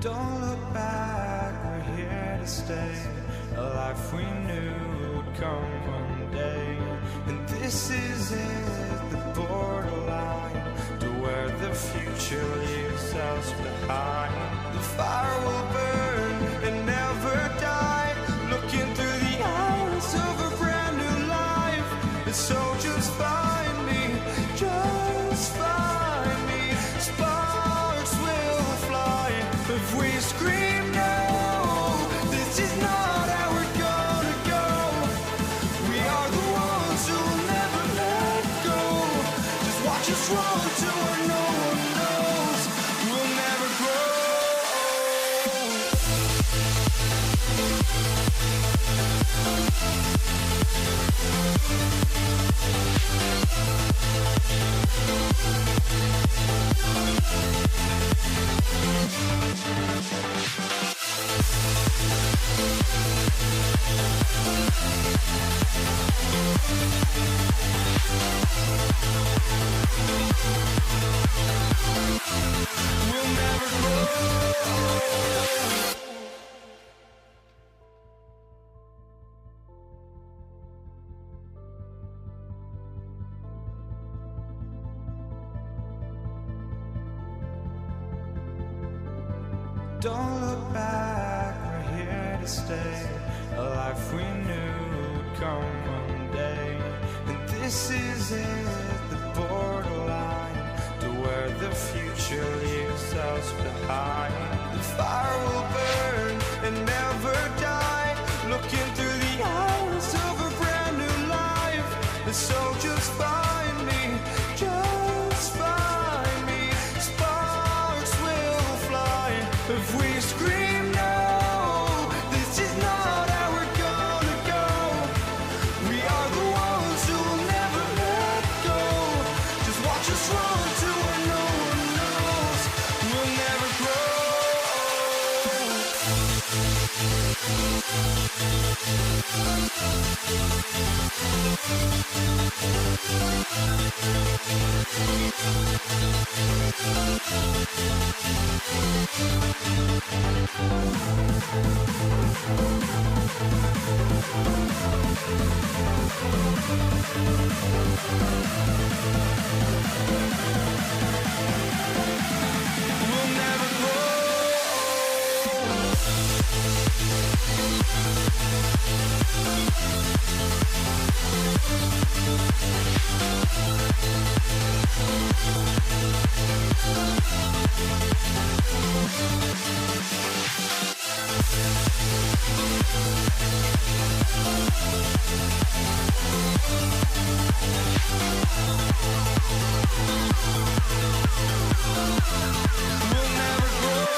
Don't look back, we're here to stay. A life we knew would come one day. And this is it, the borderline to where the future leaves us behind. The fire will burn and never die, looking through the eyes of a brand new life. And so just find me, just find me. us run to where no one knows. We'll never grow. We'll never grow. Don't look back, we're here to stay. A life we knew would come one day. And this is it, the borderline to where the future leaves us behind. The fire will burn and never die, looking through the eyes of a brand new life. And so just find me, just find me. Sparks will fly if we scream no. This is not how we're gonna go. We are the ones who will never let go. Just watch us run to where no one knows. We'll never grow. We'll never grow. We'll never grow.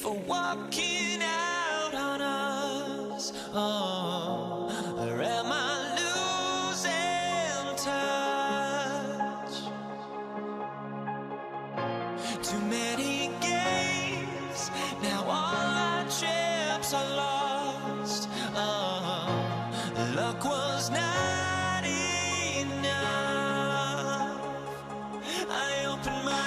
for walking out on us? Oh, or am I losing touch? Too many games, now all our chips are lost. Oh, luck was not enough. I opened my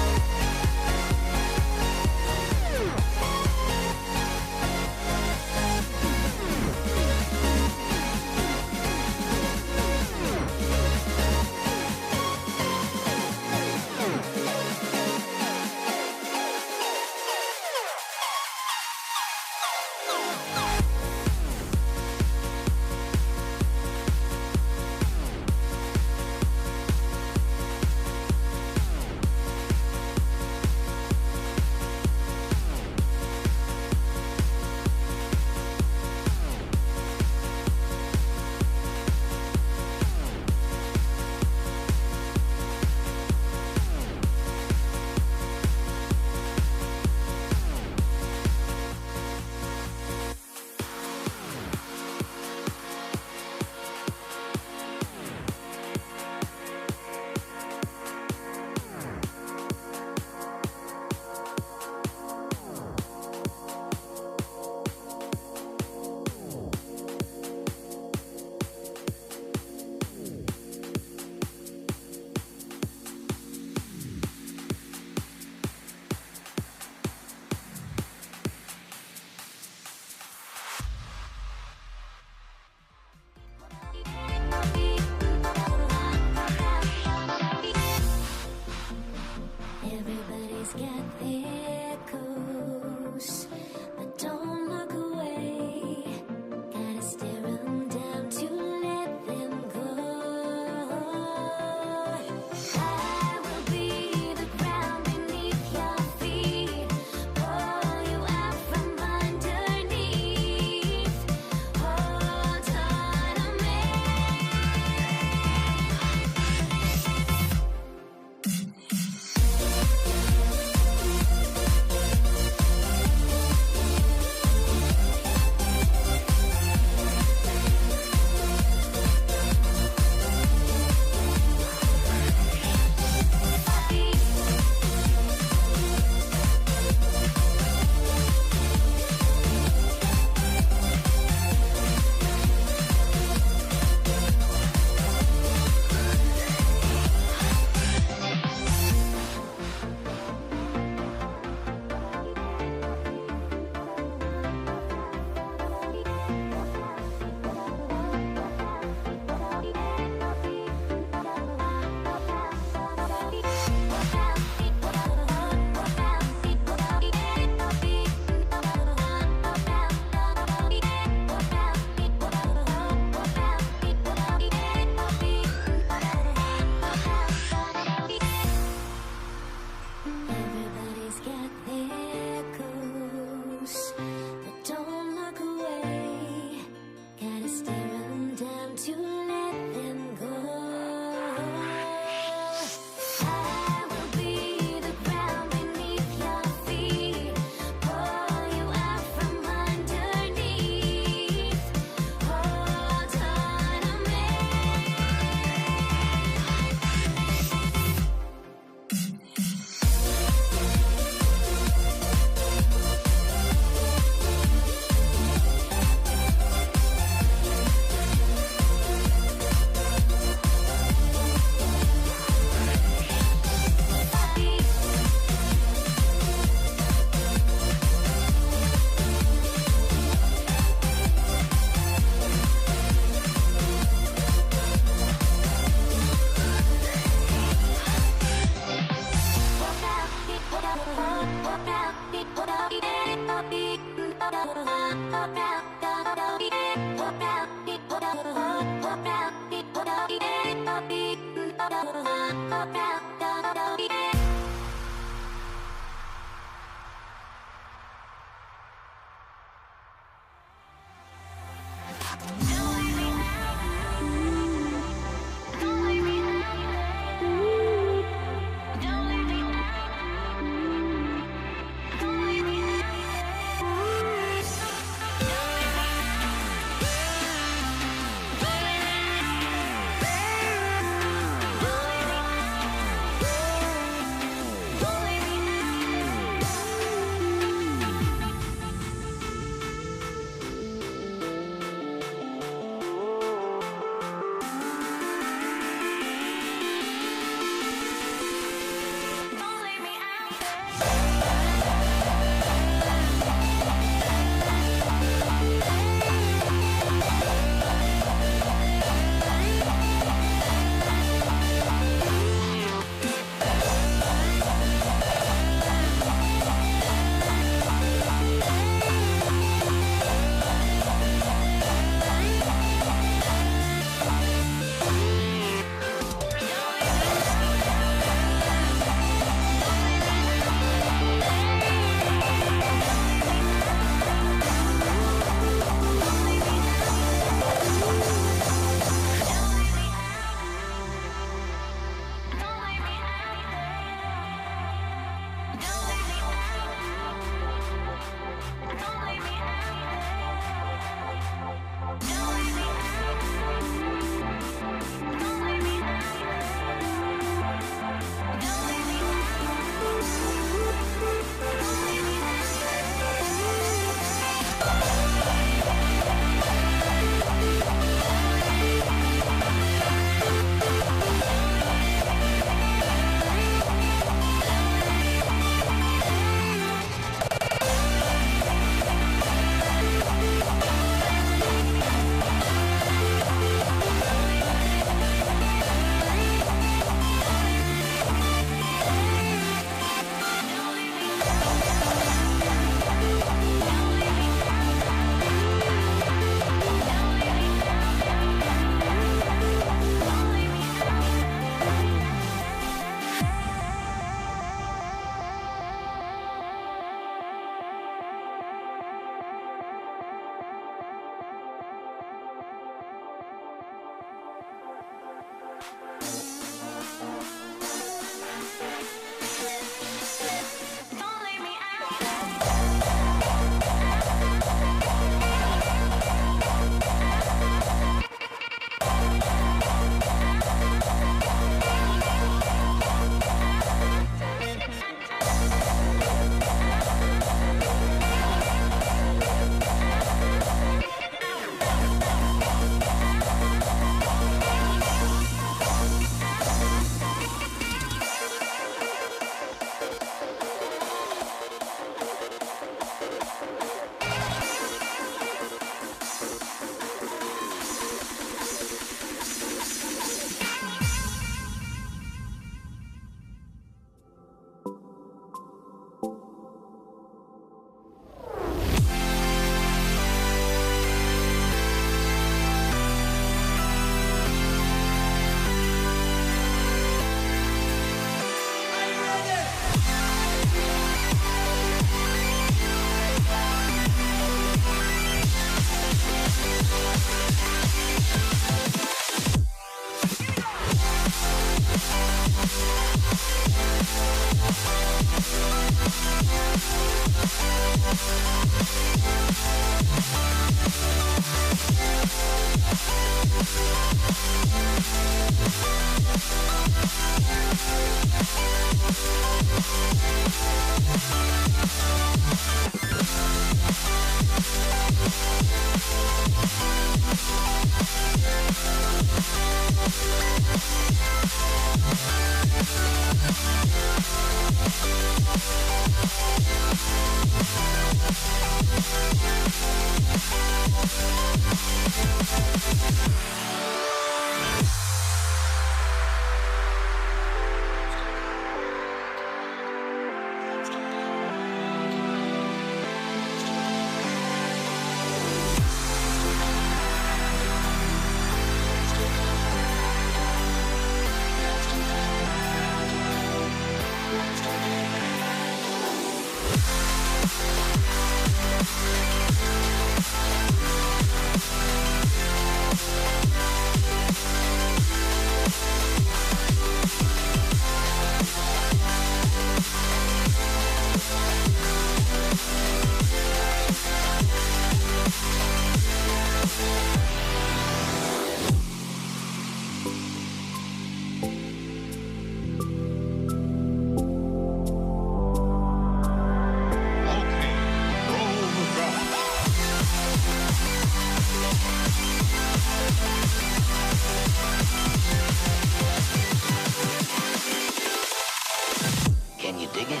Dig it?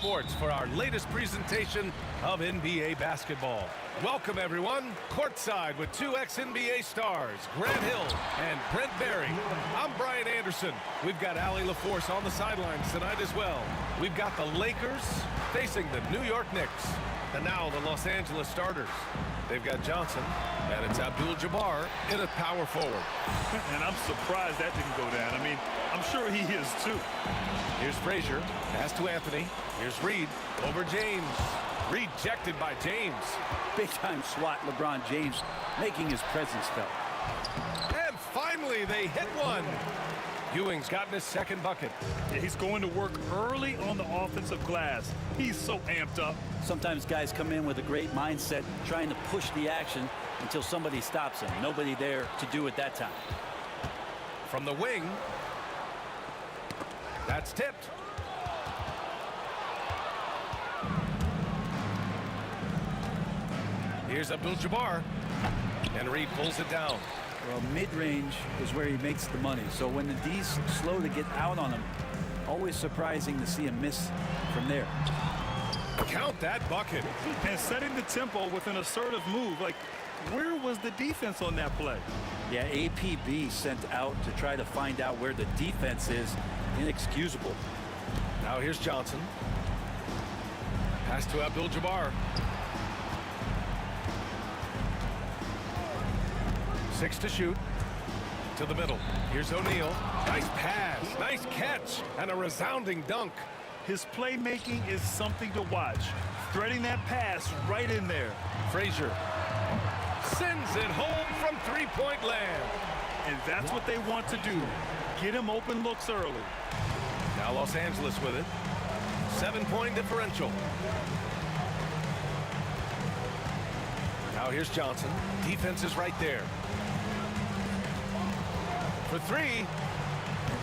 Sports for our latest presentation of NBA basketball. Welcome, everyone. Courtside with two ex-NBA stars, Grant Hill and Brent Berry. I'm Brian Anderson. We've got Allie LaForce on the sidelines tonight as well. We've got the Lakers facing the New York Knicks. And now the Los Angeles starters. They've got Johnson, and it's Abdul-Jabbar in a power forward. And I'm surprised that didn't go down. I mean, I'm sure he is too. Here's Frazier, pass to Anthony. Here's Reed over James. Rejected by James. Big-time swat, LeBron James making his presence felt. And finally, they hit one. Ewing's gotten his second bucket. Yeah, he's going to work early on the offensive glass. He's so amped up. Sometimes guys come in with a great mindset, trying to push the action until somebody stops him. Nobody there to do it that time. From the wing, that's tipped. Here's Abdul-Jabbar, and Reed pulls it down. Well, mid-range is where he makes the money. So when the D's slow to get out on him, always surprising to see him miss from there. Count that bucket. And setting the tempo with an assertive move. Like, where was the defense on that play? Yeah, APB sent out to try to find out where the defense is. Inexcusable. Now here's Johnson. Pass to Abdul-Jabbar. 6 to shoot. To the middle. Here's O'Neal. Nice pass. Nice catch. And a resounding dunk. His playmaking is something to watch. Threading that pass right in there. Frazier. Sends it home from three-point land. And that's what they want to do. Get him open looks early. Now Los Angeles with it. 7-point differential. Now here's Johnson. Defense is right there. For three.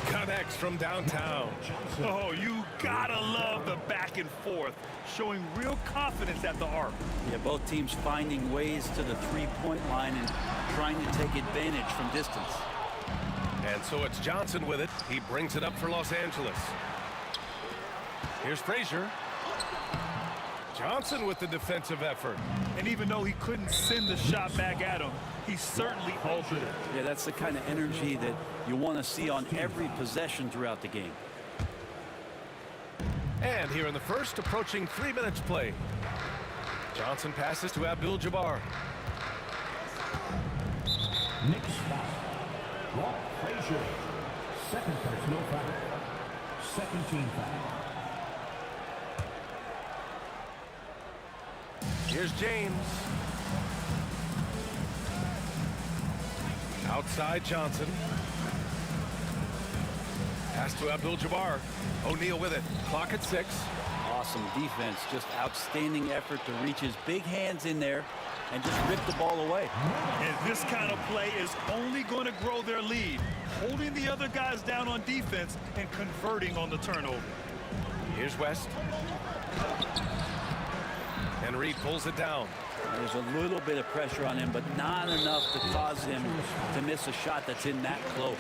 Connects from downtown. Oh, you gotta love the back and forth. Showing real confidence at the arc. Yeah, both teams finding ways to the three-point line and trying to take advantage from distance. And so it's Johnson with it. He brings it up for Los Angeles. Here's Frazier. Johnson with the defensive effort. And even though he couldn't send the shot back at him, he certainly altered it. Yeah, that's the kind of energy that you want to see on every possession throughout the game. And here in the first, approaching 3 minutes play. Johnson passes to Abdul-Jabbar. Next foul. Walt Frazier. Second personal foul. Second team foul. Here's James. Outside Johnson. Pass to Abdul-Jabbar. O'Neal with it. Clock at 6. Awesome defense. Just outstanding effort to reach his big hands in there and just rip the ball away. And this kind of play is only going to grow their lead. Holding the other guys down on defense and converting on the turnover. Here's West. And Reed pulls it down. There's a little bit of pressure on him, but not enough to cause him to miss a shot that's in that close.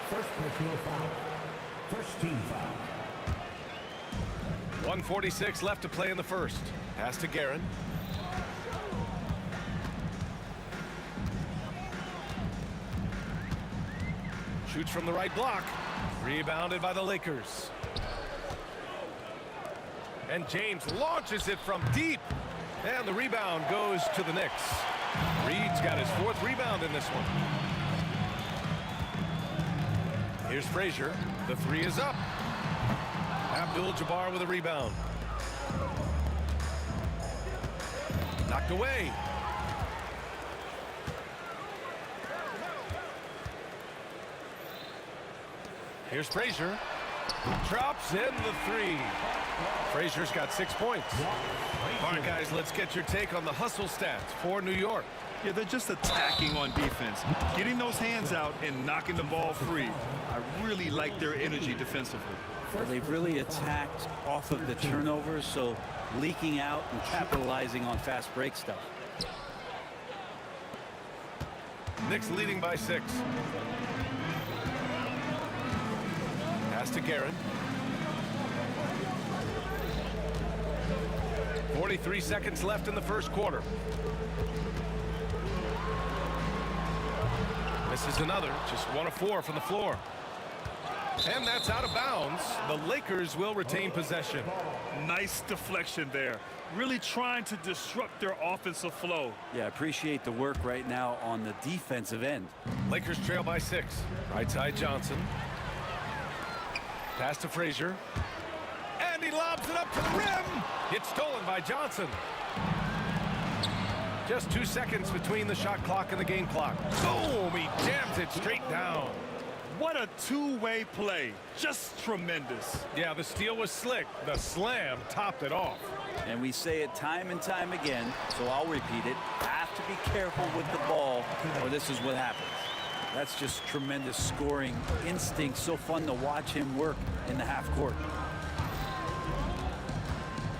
First personal foul. First team foul. 1:46 left to play in the first. Pass to Guerin. Shoots from the right block. Rebounded by the Lakers. And James launches it from deep. And the rebound goes to the Knicks. Reed's got his 4th rebound in this one. Here's Frazier. The 3 is up. Abdul-Jabbar with a rebound. Knocked away. Here's Frazier. Drops in the 3. Frazier's got 6 points. All right, guys, let's get your take on the hustle stats for New York. Yeah, they're just attacking on defense. Getting those hands out and knocking the ball free. I really like their energy defensively. They've really attacked off of the turnovers, so leaking out and capitalizing on fast break stuff. Knicks leading by 6. Pass to Guerin. 43 seconds left in the first quarter. Misses another. Just 1 of 4 from the floor. And that's out of bounds. The Lakers will retain possession. Nice deflection there. Really trying to disrupt their offensive flow. Yeah, I appreciate the work right now on the defensive end. Lakers trail by 6. Right side Johnson. Pass to Frazier. And he lobs it up to the rim. It's stolen by Johnson. Just 2 seconds between the shot clock and the game clock. Boom! He jams it straight down. What a two-way play. Just tremendous. Yeah, the steal was slick. The slam topped it off. And we say it time and time again, so I'll repeat it. Have to be careful with the ball, or this is what happens. That's just tremendous scoring instinct. So fun to watch him work in the half court.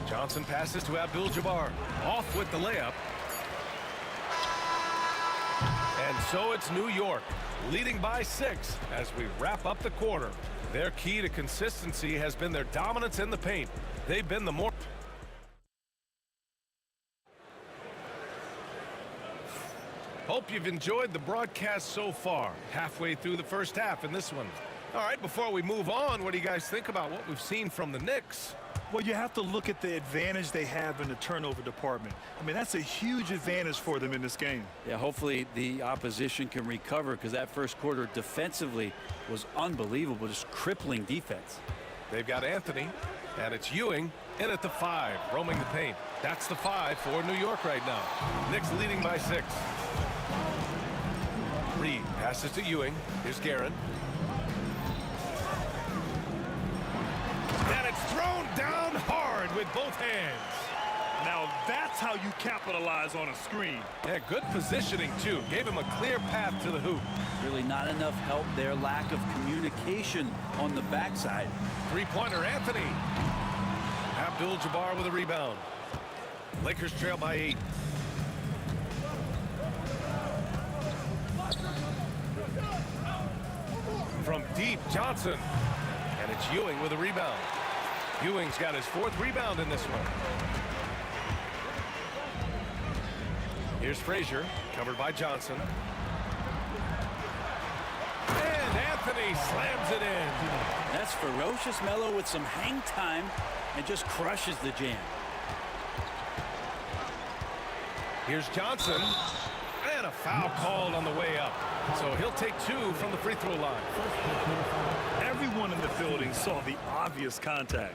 Johnson passes to Abdul-Jabbar. Off with the layup. And so it's New York, leading by 6 as we wrap up the quarter. Their key to consistency has been their dominance in the paint. They've been the more... Hope you've enjoyed the broadcast so far. Halfway through the first half in this one. All right, before we move on, what do you guys think about what we've seen from the Knicks? Well, you have to look at the advantage they have in the turnover department. I mean, that's a huge advantage for them in this game. Yeah, hopefully the opposition can recover, because that first quarter defensively was unbelievable, just crippling defense. They've got Anthony, and it's Ewing. In at the 5, roaming the paint. That's the 5 for New York right now. Knicks leading by 6. Reed passes to Ewing. Here's Guerin. And it's thrown down hard with both hands. Now that's how you capitalize on a screen. Yeah, good positioning, too. Gave him a clear path to the hoop. Really not enough help there. Lack of communication on the backside. Three-pointer, Anthony. Abdul-Jabbar with a rebound. Lakers trail by 8. From deep, Johnson. And it's Ewing with a rebound. Ewing's got his 4th rebound in this one. Here's Frazier, covered by Johnson. And Anthony slams it in. That's ferocious Melo with some hang time and just crushes the jam. Here's Johnson. And a foul called on the way up. So he'll take 2 from the free throw line. Everyone in the building saw the obvious contact.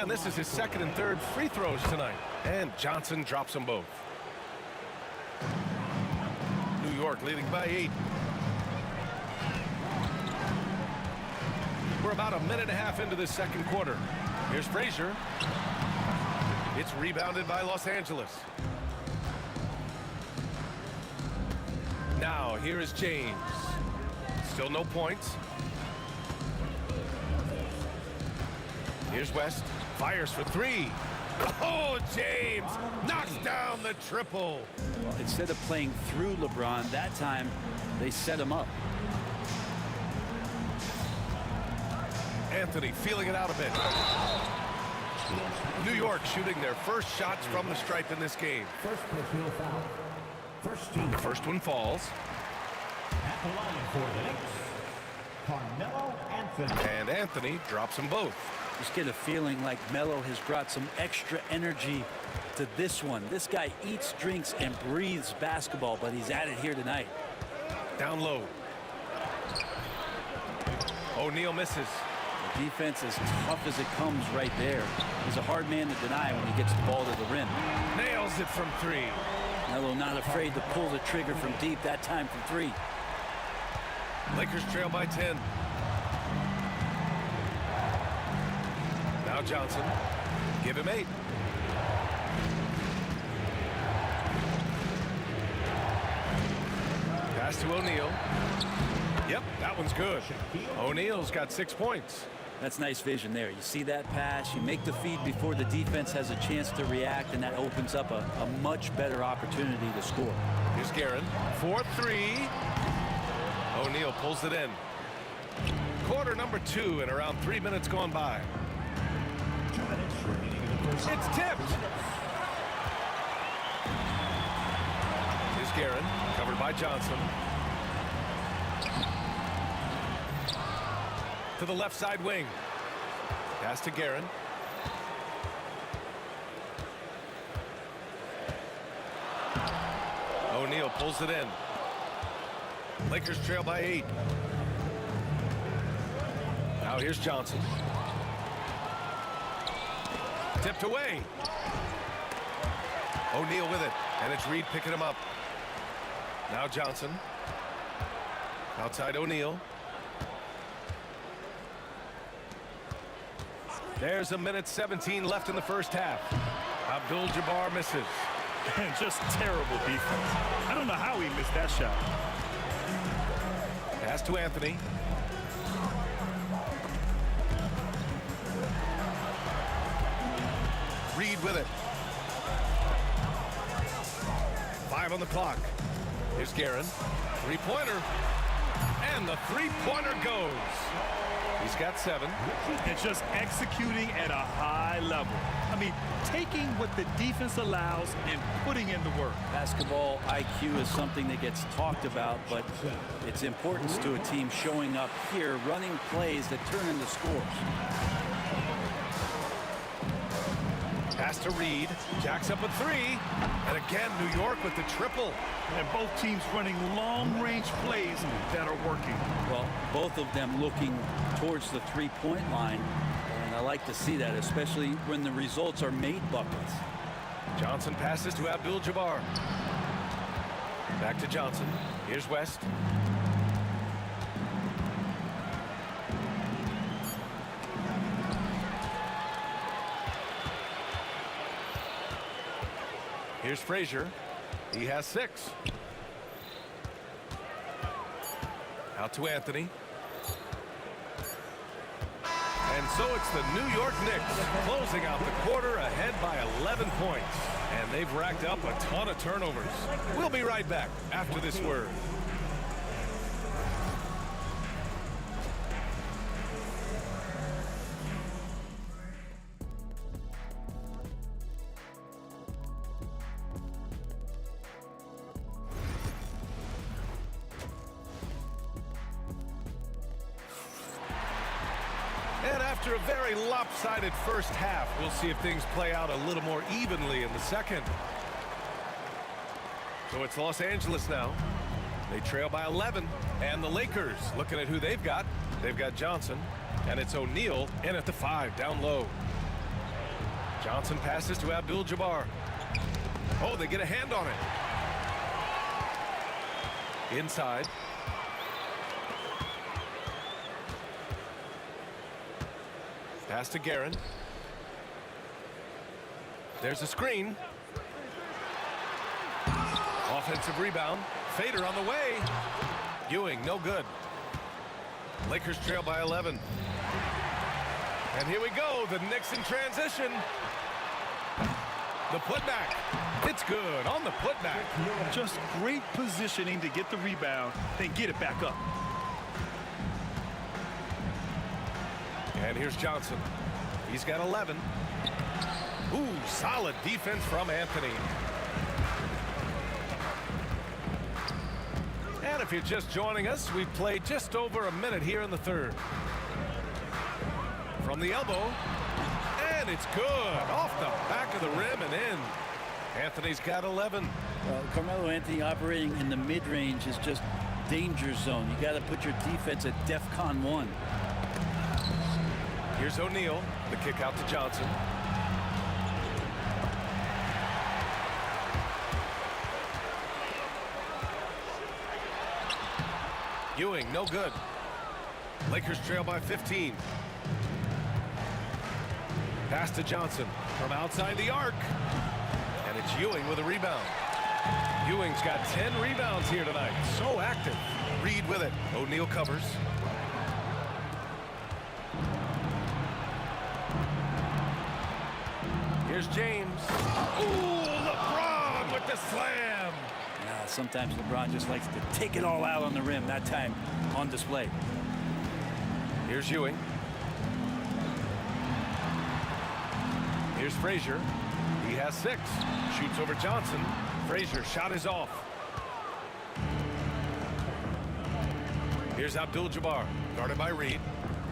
And this is his 2nd and 3rd free throws tonight. And Johnson drops them both. New York leading by 8. We're about a minute and a half into this 2nd quarter. Here's Frazier. It's rebounded by Los Angeles. Now here is James. Still no points. Here's West. Fires for 3. Oh, James knocks down the triple. Well, instead of playing through LeBron, that time they set him up. Anthony feeling it out a bit. New York shooting their first shots from the stripe in this game. First personal foul. First team. The first one falls. At the line for the Knicks, Carmelo Anthony. And Anthony drops them both. Just get a feeling like Melo has brought some extra energy to this one. This guy eats, drinks, and breathes basketball, but he's at it here tonight. Down low. O'Neal misses. The defense as tough as it comes right there. He's a hard man to deny when he gets the ball to the rim. Nails it from 3. Melo not afraid to pull the trigger from deep, that time from 3. Lakers trail by 10. Now Johnson. Give him 8. Pass to O'Neal. Yep, that one's good. O'Neal's got 6 points. That's nice vision there. You see that pass, you make the feed before the defense has a chance to react, and that opens up a much better opportunity to score. Here's Guerin. 4-3. O'Neal pulls it in. Quarter number 2 and around 3 minutes gone by. 2 minutes remaining in the first. It's tipped. Here's Guerin, covered by Johnson. To the left side wing. Pass to Guerin. O'Neal pulls it in. Lakers trail by 8. Now here's Johnson. Tipped away. O'Neal with it. And it's Reed picking him up. Now Johnson. Outside O'Neal. There's a minute 17 left in the first half. Abdul-Jabbar misses. And just terrible defense. I don't know how he missed that shot. Pass to Anthony. Reed with it. 5 on the clock. Here's Guerin. Three-pointer. And the three-pointer goes. He's got 7. And just executing at a high level. I mean, taking what the defense allows and putting in the work. Basketball IQ is something that gets talked about, but its importance to a team showing up here, running plays that turn into scores. Pass to Reed. Jacks up a 3. And again, New York with the triple. And both teams running long-range plays that are working. Well, both of them looking towards the three-point line. And I like to see that, especially when the results are made buckets. Johnson passes to Abdul-Jabbar. Back to Johnson. Here's West. Here's Frazier. He has 6. Out to Anthony. And so it's the New York Knicks closing out the quarter ahead by 11 points. And they've racked up a ton of turnovers. We'll be right back after this word. And after a very lopsided first half, we'll see if things play out a little more evenly in the second. So it's Los Angeles now. They trail by 11. And the Lakers, looking at who they've got. They've got Johnson. And it's O'Neal in at the 5, down low. Johnson passes to Abdul-Jabbar. Oh, they get a hand on it. Inside. Pass to Guerin. There's a screen. Offensive rebound. Fader on the way. Ewing, no good. Lakers trail by 11. And here we go. The Knicks in transition. The putback. It's good on the putback. Just great positioning to get the rebound, then get it back up. And here's Johnson. He's got 11. Ooh, solid defense from Anthony. And if you're just joining us, we've played just over a minute here in the third. From the elbow. And it's good. Off the back of the rim and in. Anthony's got 11. Carmelo Anthony operating in the mid-range is just danger zone. You got to put your defense at DEFCON 1. Here's O'Neal. The kick out to Johnson. Ewing, no good. Lakers trail by 15. Pass to Johnson from outside the arc. And it's Ewing with a rebound. Ewing's got 10 rebounds here tonight. So active. Reed with it. O'Neal covers. Here's James. Ooh, LeBron with the slam. Sometimes LeBron just likes to take it all out on the rim. That time on display. Here's Ewing. Here's Frazier. He has 6. Shoots over Johnson. Frazier shot is off. Here's Abdul-Jabbar. Guarded by Reed.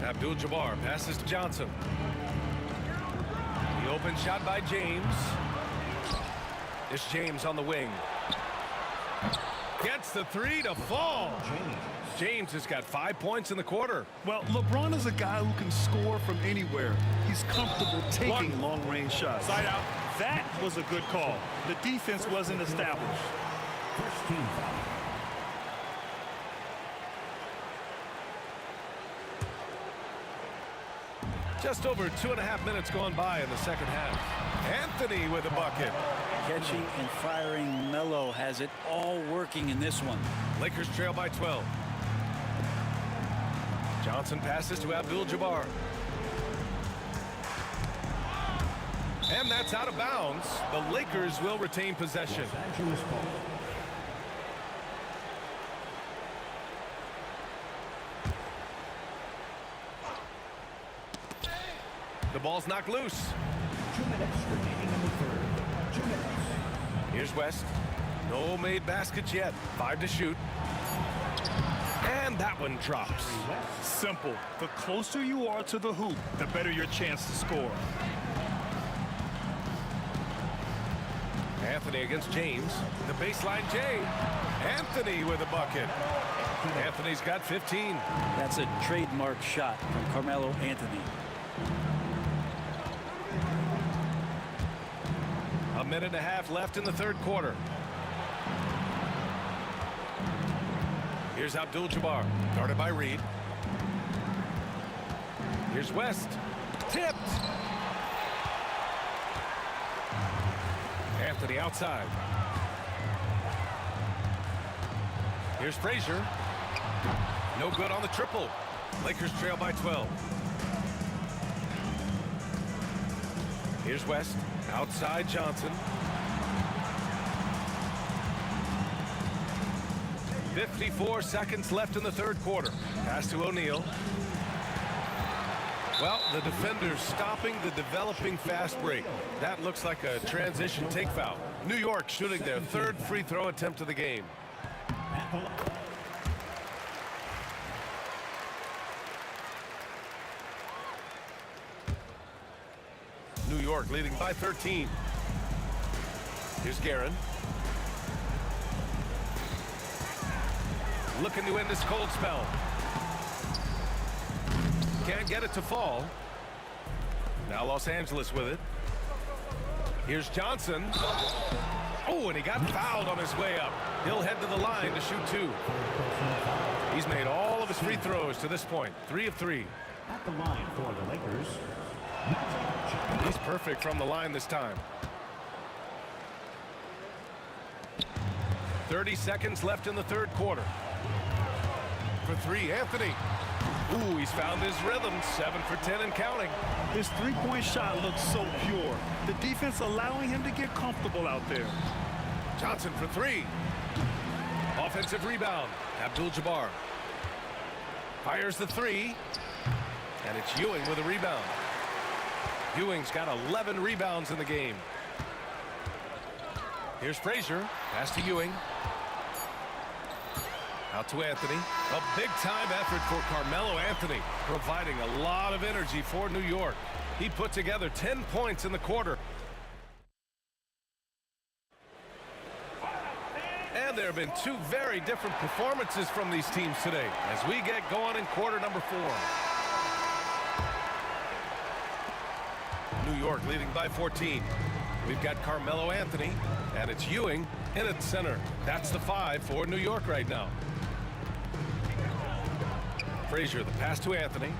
Abdul-Jabbar passes to Johnson. The open shot by James. It's James on the wing. Gets the 3 to fall. James has got 5 points in the quarter. Well, LeBron is a guy who can score from anywhere. He's comfortable taking long-range shots. Side out. That was a good call. The defense wasn't established. First team foul. Just over 2.5 minutes gone by in the second half. Anthony with a bucket. Catching and firing. Melo has it all working in this one. Lakers trail by 12. Johnson passes to Abdul-Jabbar. And that's out of bounds. The Lakers will retain possession. Los Angeles ball. The ball's knocked loose. 2 minutes remaining in the third. 2 minutes. Here's West. No made baskets yet. 5 to shoot. And that one drops. Simple. The closer you are to the hoop, the better your chance to score. Anthony against James. The baseline J. Anthony with a bucket. Anthony's got 15. That's a trademark shot from Carmelo Anthony. minute and a half left in the third quarter. Here's Abdul-Jabbar, guarded by Reed. Here's West, tipped. Anthony outside. Here's Frazier. No good on the triple. Lakers trail by 12. Here's West, outside Johnson. 54 seconds left in the third quarter. Pass to O'Neal. Well, the defender's stopping the developing fast break. That looks like a transition take foul. New York shooting their third free throw attempt of the game. New York leading by 13. Here's Guerin. Looking to end this cold spell. Can't get it to fall. Now Los Angeles with it. Here's Johnson. Oh, and he got fouled on his way up. He'll head to the line to shoot two. He's made all of his free throws to this point. 3 of 3. At the line for the Lakers. He's perfect from the line this time. 30 seconds left in the third quarter. For 3, Anthony. Ooh, he's found his rhythm. 7 for 10 and counting. His three-point shot looks so pure. The defense allowing him to get comfortable out there. Johnson for 3. Offensive rebound. Abdul-Jabbar fires the 3. And it's Ewing with a rebound. Ewing's got 11 rebounds in the game. Here's Frazier. Pass to Ewing. Out to Anthony. A big-time effort for Carmelo Anthony, providing a lot of energy for New York. He put together 10 points in the quarter. And there have been 2 very different performances from these teams today as we get going in quarter number 4. New York leading by 14. We've got Carmelo Anthony, and it's Ewing in at center. That's the 5 for New York right now. Frazier, the pass to Anthony.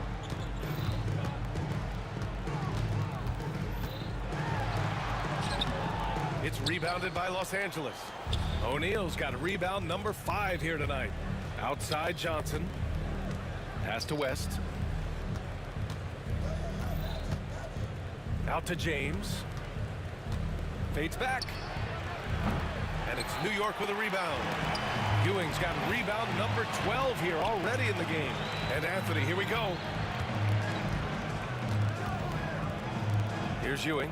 It's rebounded by Los Angeles. O'Neal's got a rebound number 5 here tonight. Outside Johnson. Pass to West. Out to James. Fades back. And it's New York with a rebound. Ewing's got rebound number 12 here already in the game. And Anthony, here we go. Here's Ewing.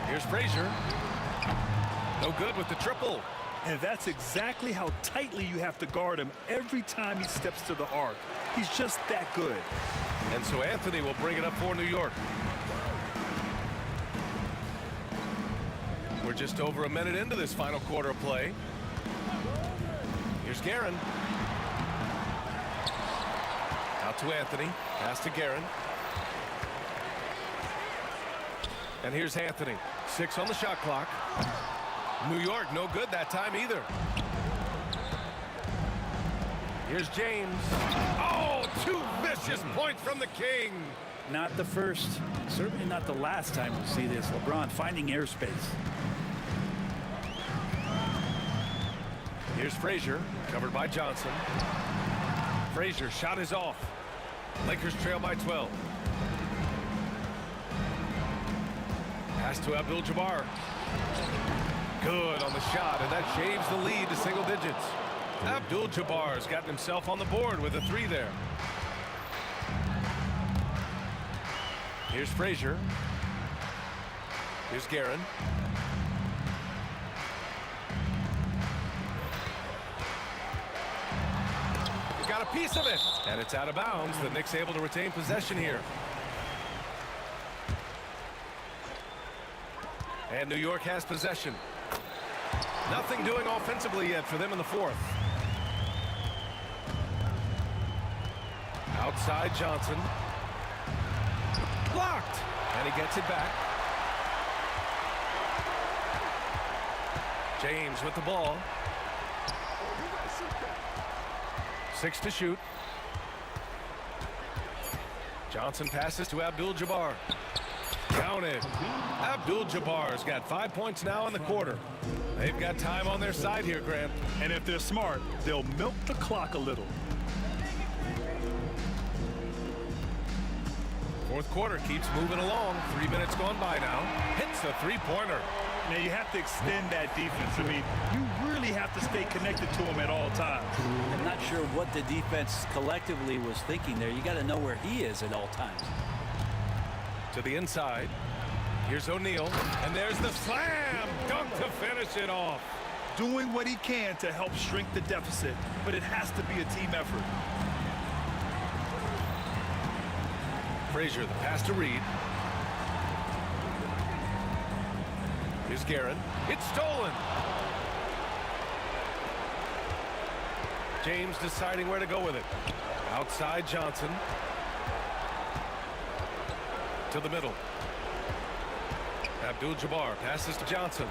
Here's Frazier. No good with the triple. And that's exactly how tightly you have to guard him every time he steps to the arc. He's just that good. And so Anthony will bring it up for New York. We're just over a minute into this final quarter of play. Here's Guerin. Out to Anthony. Pass to Guerin. And here's Anthony. 6 on the shot clock. New York, no good that time either. Here's James. Oh, 2 vicious points from the King. Not the first, certainly not the last time we'll see this. LeBron finding airspace. Here's Frazier, covered by Johnson. Frazier, shot is off. Lakers trail by 12. Pass to Abdul-Jabbar. Good on the shot, and that shaves the lead to single digits. Abdul-Jabbar's gotten himself on the board with a 3 there. Here's Frazier. Here's Guerin. He got a piece of it, and it's out of bounds. The Knicks able to retain possession here. And New York has possession. Nothing doing offensively yet for them in the 4th. Outside Johnson. Blocked. And he gets it back. James with the ball. 6 to shoot. Johnson passes to Abdul-Jabbar. Counted. Abdul-Jabbar's got 5 points now in the quarter. They've got time on their side here, Grant. And if they're smart, they'll milk the clock a little. Fourth quarter keeps moving along. 3 minutes gone by now. Hits the three-pointer. Now you have to extend that defense. I mean, you really have to stay connected to them at all times. I'm not sure what the defense collectively was thinking there. You got to know where he is at all times. To the inside. Here's O'Neal. And there's the slam dunk to finish it off. Doing what he can to help shrink the deficit, but it has to be a team effort. Frazier, the pass to Reed. Here's Guerin. It's stolen. James deciding where to go with it. Outside Johnson. To the middle. Abdul-Jabbar passes to Johnson.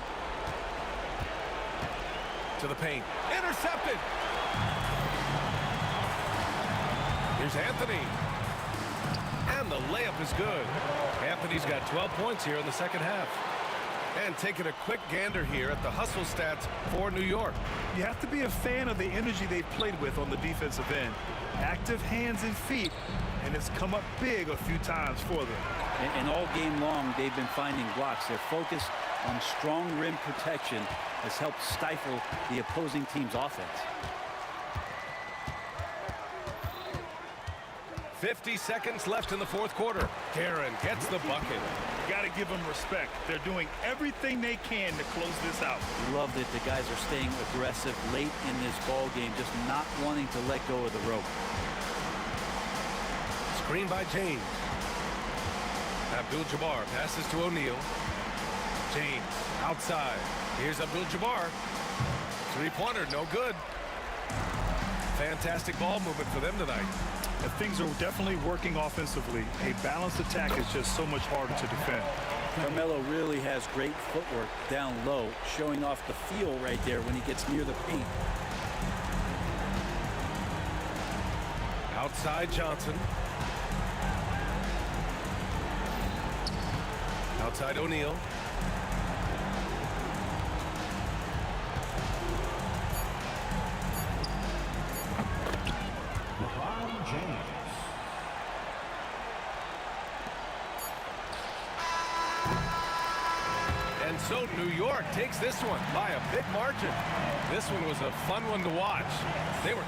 To the paint. Intercepted. Here's Anthony. And the layup is good. Anthony's got 12 points here in the second half. And taking a quick gander here at the hustle stats for New York. You have to be a fan of the energy they've played with on the defensive end. Active hands and feet, and it's come up big a few times for them. And all game long, they've been finding blocks. Their focus on strong rim protection has helped stifle the opposing team's offense. 50 seconds left in the fourth quarter. Guerin gets the bucket. Got to give them respect. They're doing everything they can to close this out. Love that the guys are staying aggressive late in this ball game, just not wanting to let go of the rope. Screen by James. Abdul-Jabbar passes to O'Neal. James outside. Here's Abdul-Jabbar. Three-pointer, no good. Fantastic ball movement for them tonight. And things are definitely working offensively. A balanced attack is just so much harder to defend. Carmelo really has great footwork down low, showing off the feel right there when he gets near the paint. Outside Johnson. Outside O'Neal. And so New York takes this one by a big margin. This one was a fun one to watch. They were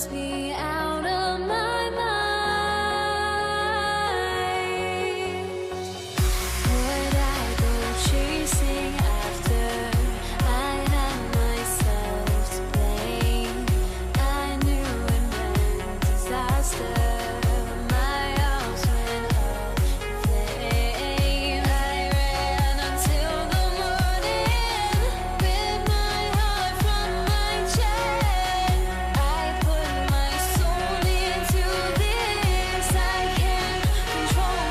must be out of my mind. Would I go chasing after? I had myself to blame. I knew it meant disaster. My house went up in flames. I ran until the morning with my heart from my chest. I put my soul into this. I can't control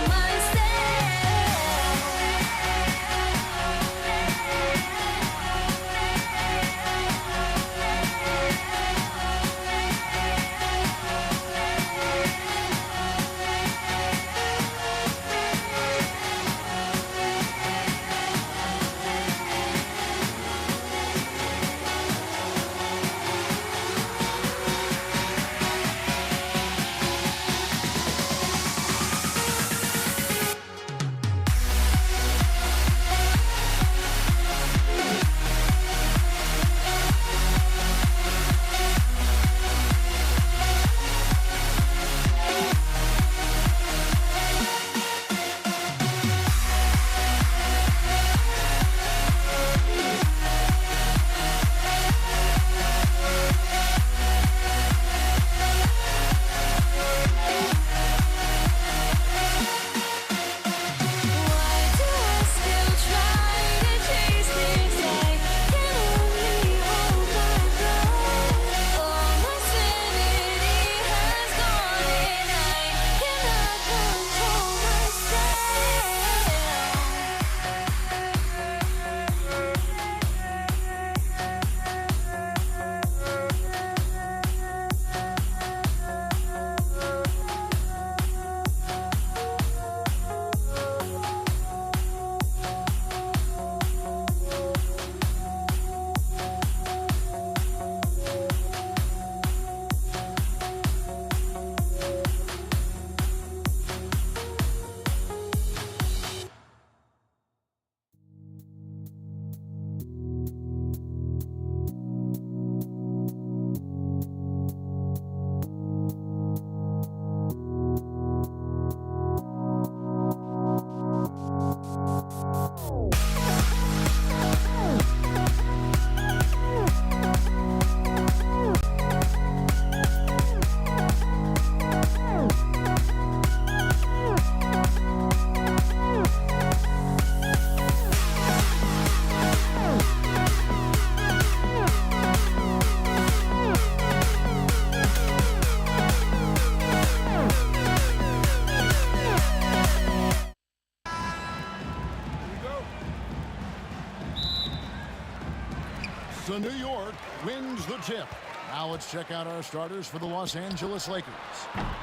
So New York wins the tip. Now let's check out our starters for the Los Angeles Lakers.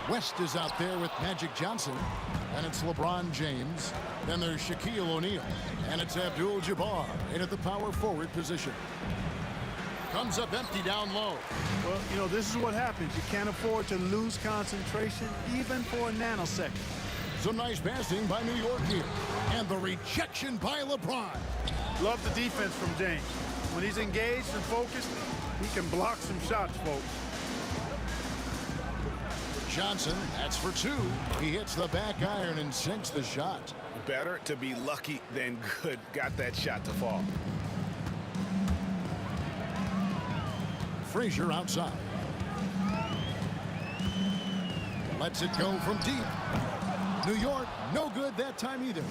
West is out there with Magic Johnson, and it's LeBron James. Then there's Shaquille O'Neal, and it's Abdul-Jabbar in at the power forward position. Comes up empty down low. Well, you know, this is what happens. You can't afford to lose concentration even for a nanosecond. Some nice passing by New York here. And the rejection by LeBron. Love the defense from James. When he's engaged and focused, he can block some shots, folks. Johnson, that's for two. He hits the back iron and sinks the shot. Better to be lucky than good. Got that shot to fall. Frazier outside. Lets it go from deep. New York, no good that time either.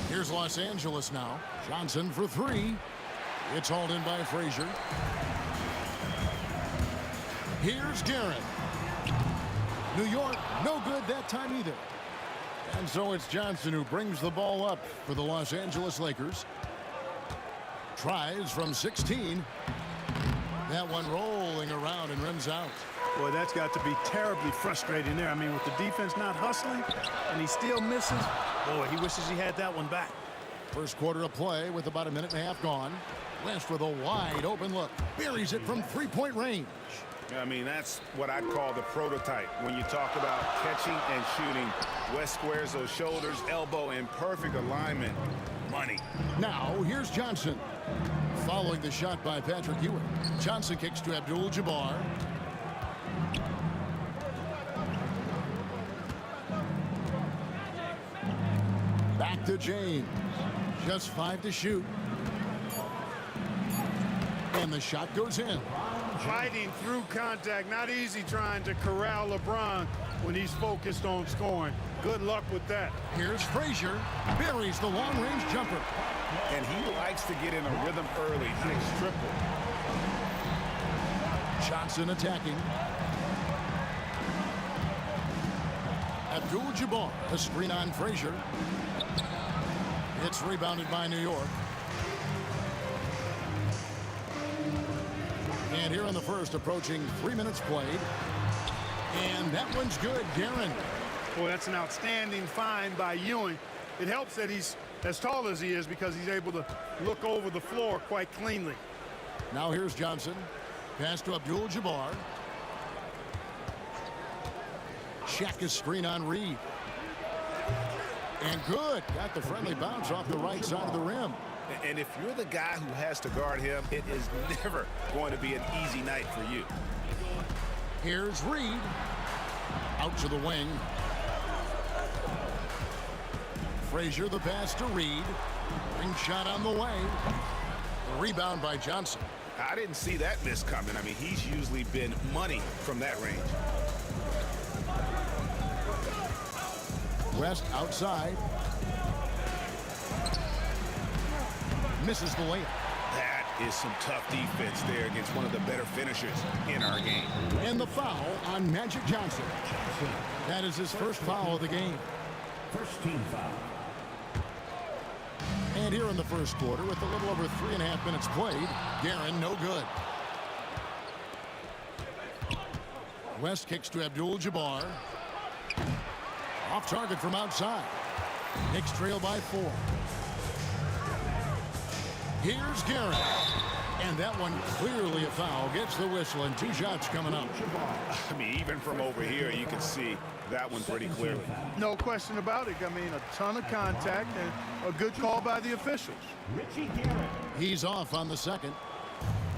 Here's Los Angeles now. Johnson for three. It's hauled in by Frazier. Here's Garrett. New York, no good that time either. And so it's Johnson who brings the ball up for the Los Angeles Lakers. Tries from 16. That one rolling around and runs out. Boy, that's got to be terribly frustrating there. I mean, with the defense not hustling and he still misses, boy, he wishes he had that one back. First quarter of play with about a minute and a half gone. West with a wide open look. Buries it from three-point range. I mean, that's what I'd call the prototype. When you talk about catching and shooting, West squares those shoulders, elbow in perfect alignment. Money. Now, here's Johnson. Following the shot by Patrick Ewing. Johnson kicks to Abdul-Jabbar. Back to James. Just 5 to shoot. And the shot goes in. Fighting through contact. Not easy trying to corral LeBron when he's focused on scoring. Good luck with that. Here's Frazier. Buries the long-range jumper. And he likes to get in a rhythm early. Nice triple. Johnson attacking. Abdul-Jabbar, a screen on Frazier. It's rebounded by New York. And here in the first, approaching 3 minutes played. And that one's good, Guerin. Boy, that's an outstanding find by Ewing. It helps that he's as tall as he is because he's able to look over the floor quite cleanly. Now here's Johnson. Pass to Abdul-Jabbar. Shaka's screen on Reed. And good. Got the friendly bounce off the right side of the rim. And if you're the guy who has to guard him, it is never going to be an easy night for you. Here's Reed. Out to the wing. Frazier the pass to Reed. Ring shot on the way. The rebound by Johnson. I didn't see that miss coming. I mean, he's usually been money from that range. West outside. Misses the layup. That is some tough defense there against one of the better finishers in our game. And the foul on Magic Johnson. That is his first foul of the game. First team foul. And here in the first quarter, with a little over 3.5 minutes played, Guerin no good. West kicks to Abdul-Jabbar. Off target from outside. Knicks trail by 4. Here's Guerin. And that one clearly a foul. Gets the whistle and 2 shots coming up. I mean, even from over here, you can see that one pretty clearly. No question about it. I mean, a ton of contact and a good call by the officials. Richie Garrett. He's off on the second.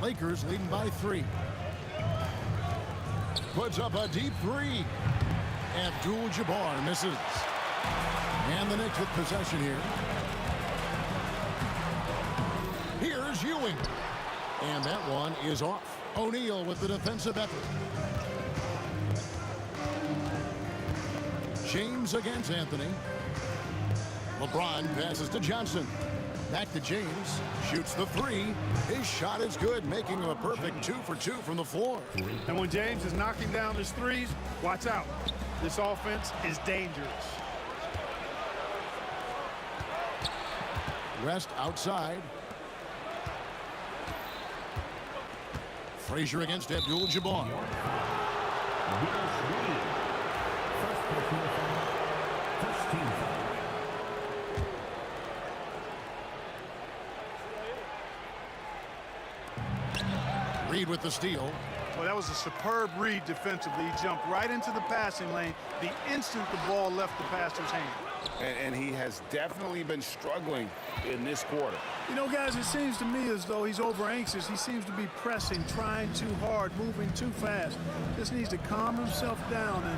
Lakers leading by 3. Puts up a deep 3. Abdul-Jabbar misses. And the Knicks with possession here. Here's Ewing. And that one is off. O'Neal with the defensive effort. James against Anthony. LeBron passes to Johnson. Back to James. Shoots the 3. His shot is good, making him a perfect 2 for 2 from the floor. And when James is knocking down his threes, watch out. This offense is dangerous. West outside. Frazier against Abdul-Jabbar. First team foul. Reed with the steal. Well, that was a superb read defensively. He jumped right into the passing lane the instant the ball left the passer's hand. And he has definitely been struggling in this quarter. You know, guys, it seems to me as though he's over anxious. He seems to be pressing, trying too hard, moving too fast. Just needs to calm himself down and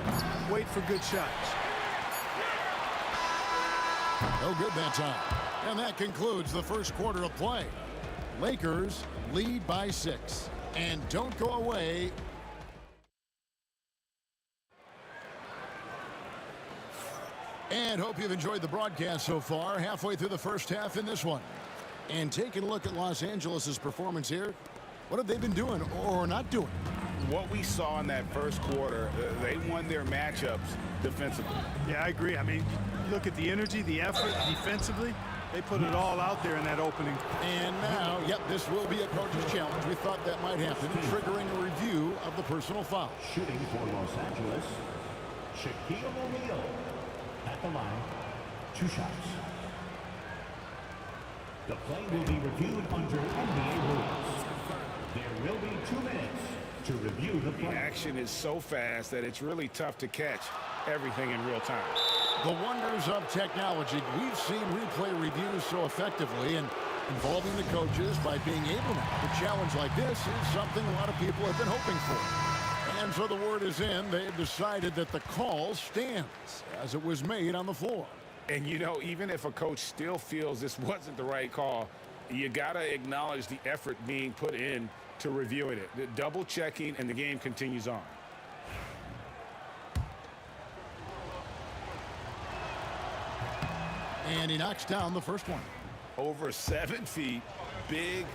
wait for good shots. No good that time. And that concludes the first quarter of play. Lakers lead by 6. And don't go away. And hope you've enjoyed the broadcast so far. Halfway through the first half in this one. And taking a look at Los Angeles' performance here. What have they been doing or not doing? What we saw in that first quarter, they won their matchups defensively. Yeah, I agree. I mean, look at the energy, the effort defensively. They put it all out there in that opening. And now, yep, this will be a coach's challenge. We thought that might happen, triggering a review of the personal foul. Shooting for Los Angeles, Shaquille O'Neal. At the line, 2 shots. The play will be reviewed under NBA rules. There will be 2 minutes to review the The play. action is so fast that it's really tough to catch everything in real time. The wonders of technology. We've seen replay reviews so effectively and involving the coaches by being able now. A challenge like this is something a lot of people have been hoping for. And so the word is in. They've decided that the call stands as it was made on the floor. And, you know, even if a coach still feels this wasn't the right call, you got to acknowledge the effort being put in to reviewing it. The double checking, and the game continues on. And he knocks down the first one. Over 7 feet, big,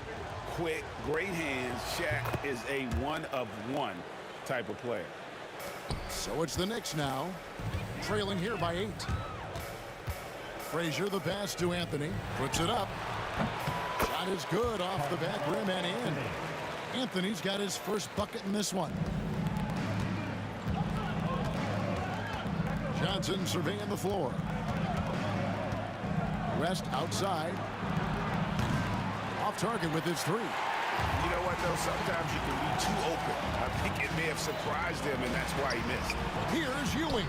quick, great hands. Shaq is a one-of-one type of player. So it's the Knicks now, trailing here by 8. Frazier, the pass to Anthony, puts it up. Shot is good off the back rim and in. Anthony's got his first bucket in this one. Johnson surveying the floor. West outside. Off target with his 3. You know what, though? Sometimes you can be too open. I think it may have surprised him, and that's why he missed. Here's Ewing.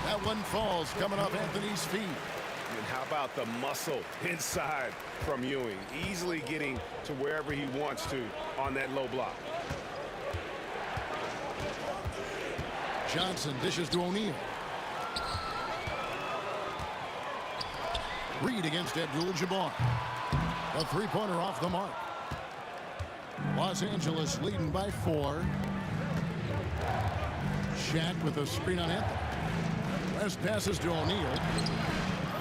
That one falls coming off Anthony's feet. And how about the muscle inside from Ewing? Easily getting to wherever he wants to on that low block. Johnson dishes to O'Neal. Reed against Abdul-Jabbar. A three-pointer off the mark. Los Angeles leading by 4. Shaq with a screen on Anthony. West passes to O'Neal.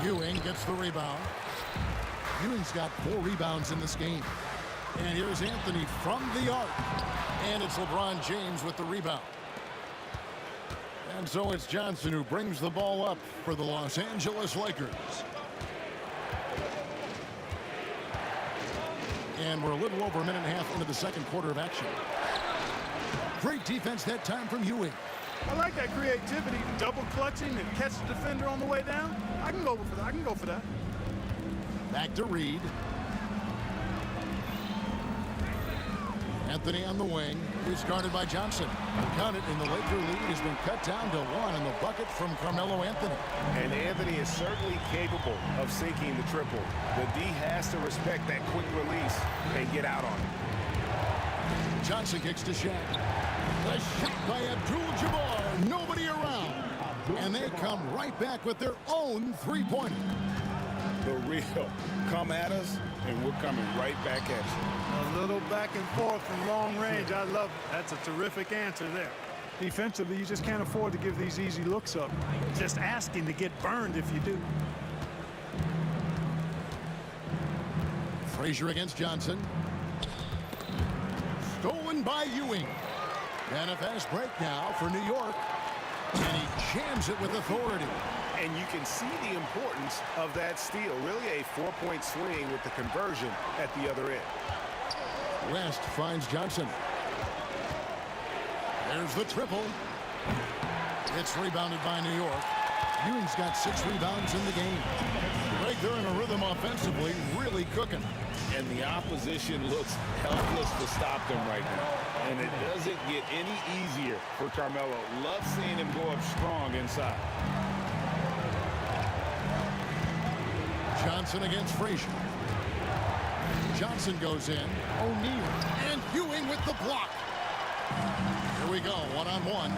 Ewing gets the rebound. Ewing's got 4 rebounds in this game. And here's Anthony from the arc. And it's LeBron James with the rebound. And so it's Johnson who brings the ball up for the Los Angeles Lakers. And we're a little over a minute and a half into the second quarter of action. Great defense that time from Ewing. I like that creativity, double clutching and catch the defender on the way down. I can go for that. I can go for that. Back to Reed. Anthony on the wing. He's guarded by Johnson. Count it, and the Laker lead has been cut down to 1 in the bucket from Carmelo Anthony. And Anthony is certainly capable of sinking the triple. The D has to respect that quick release and get out on it. Johnson kicks to Shaq. A shot by Abdul-Jabbar. Nobody around. And they come right back with their own three-pointer. The real come at us, and we're coming right back at you. A little back and forth from long range. I love it. That's a terrific answer there. Defensively, you just can't afford to give these easy looks up. Just asking to get burned if you do. Frazier against Johnson. Stolen by Ewing. And a fast break now for New York. And he jams it with authority. And you can see the importance of that steal. Really a 4-point swing with the conversion at the other end. West finds Johnson. There's the triple. It's rebounded by New York. Ewing's got 6 rebounds in the game. Right there in a rhythm offensively, really cooking. And the opposition looks helpless to stop them right now. And it doesn't get any easier for Carmelo. Love seeing him go up strong inside. Johnson against Frazier. Johnson goes in. O'Neal and Ewing with the block. Here we go, one-on-one.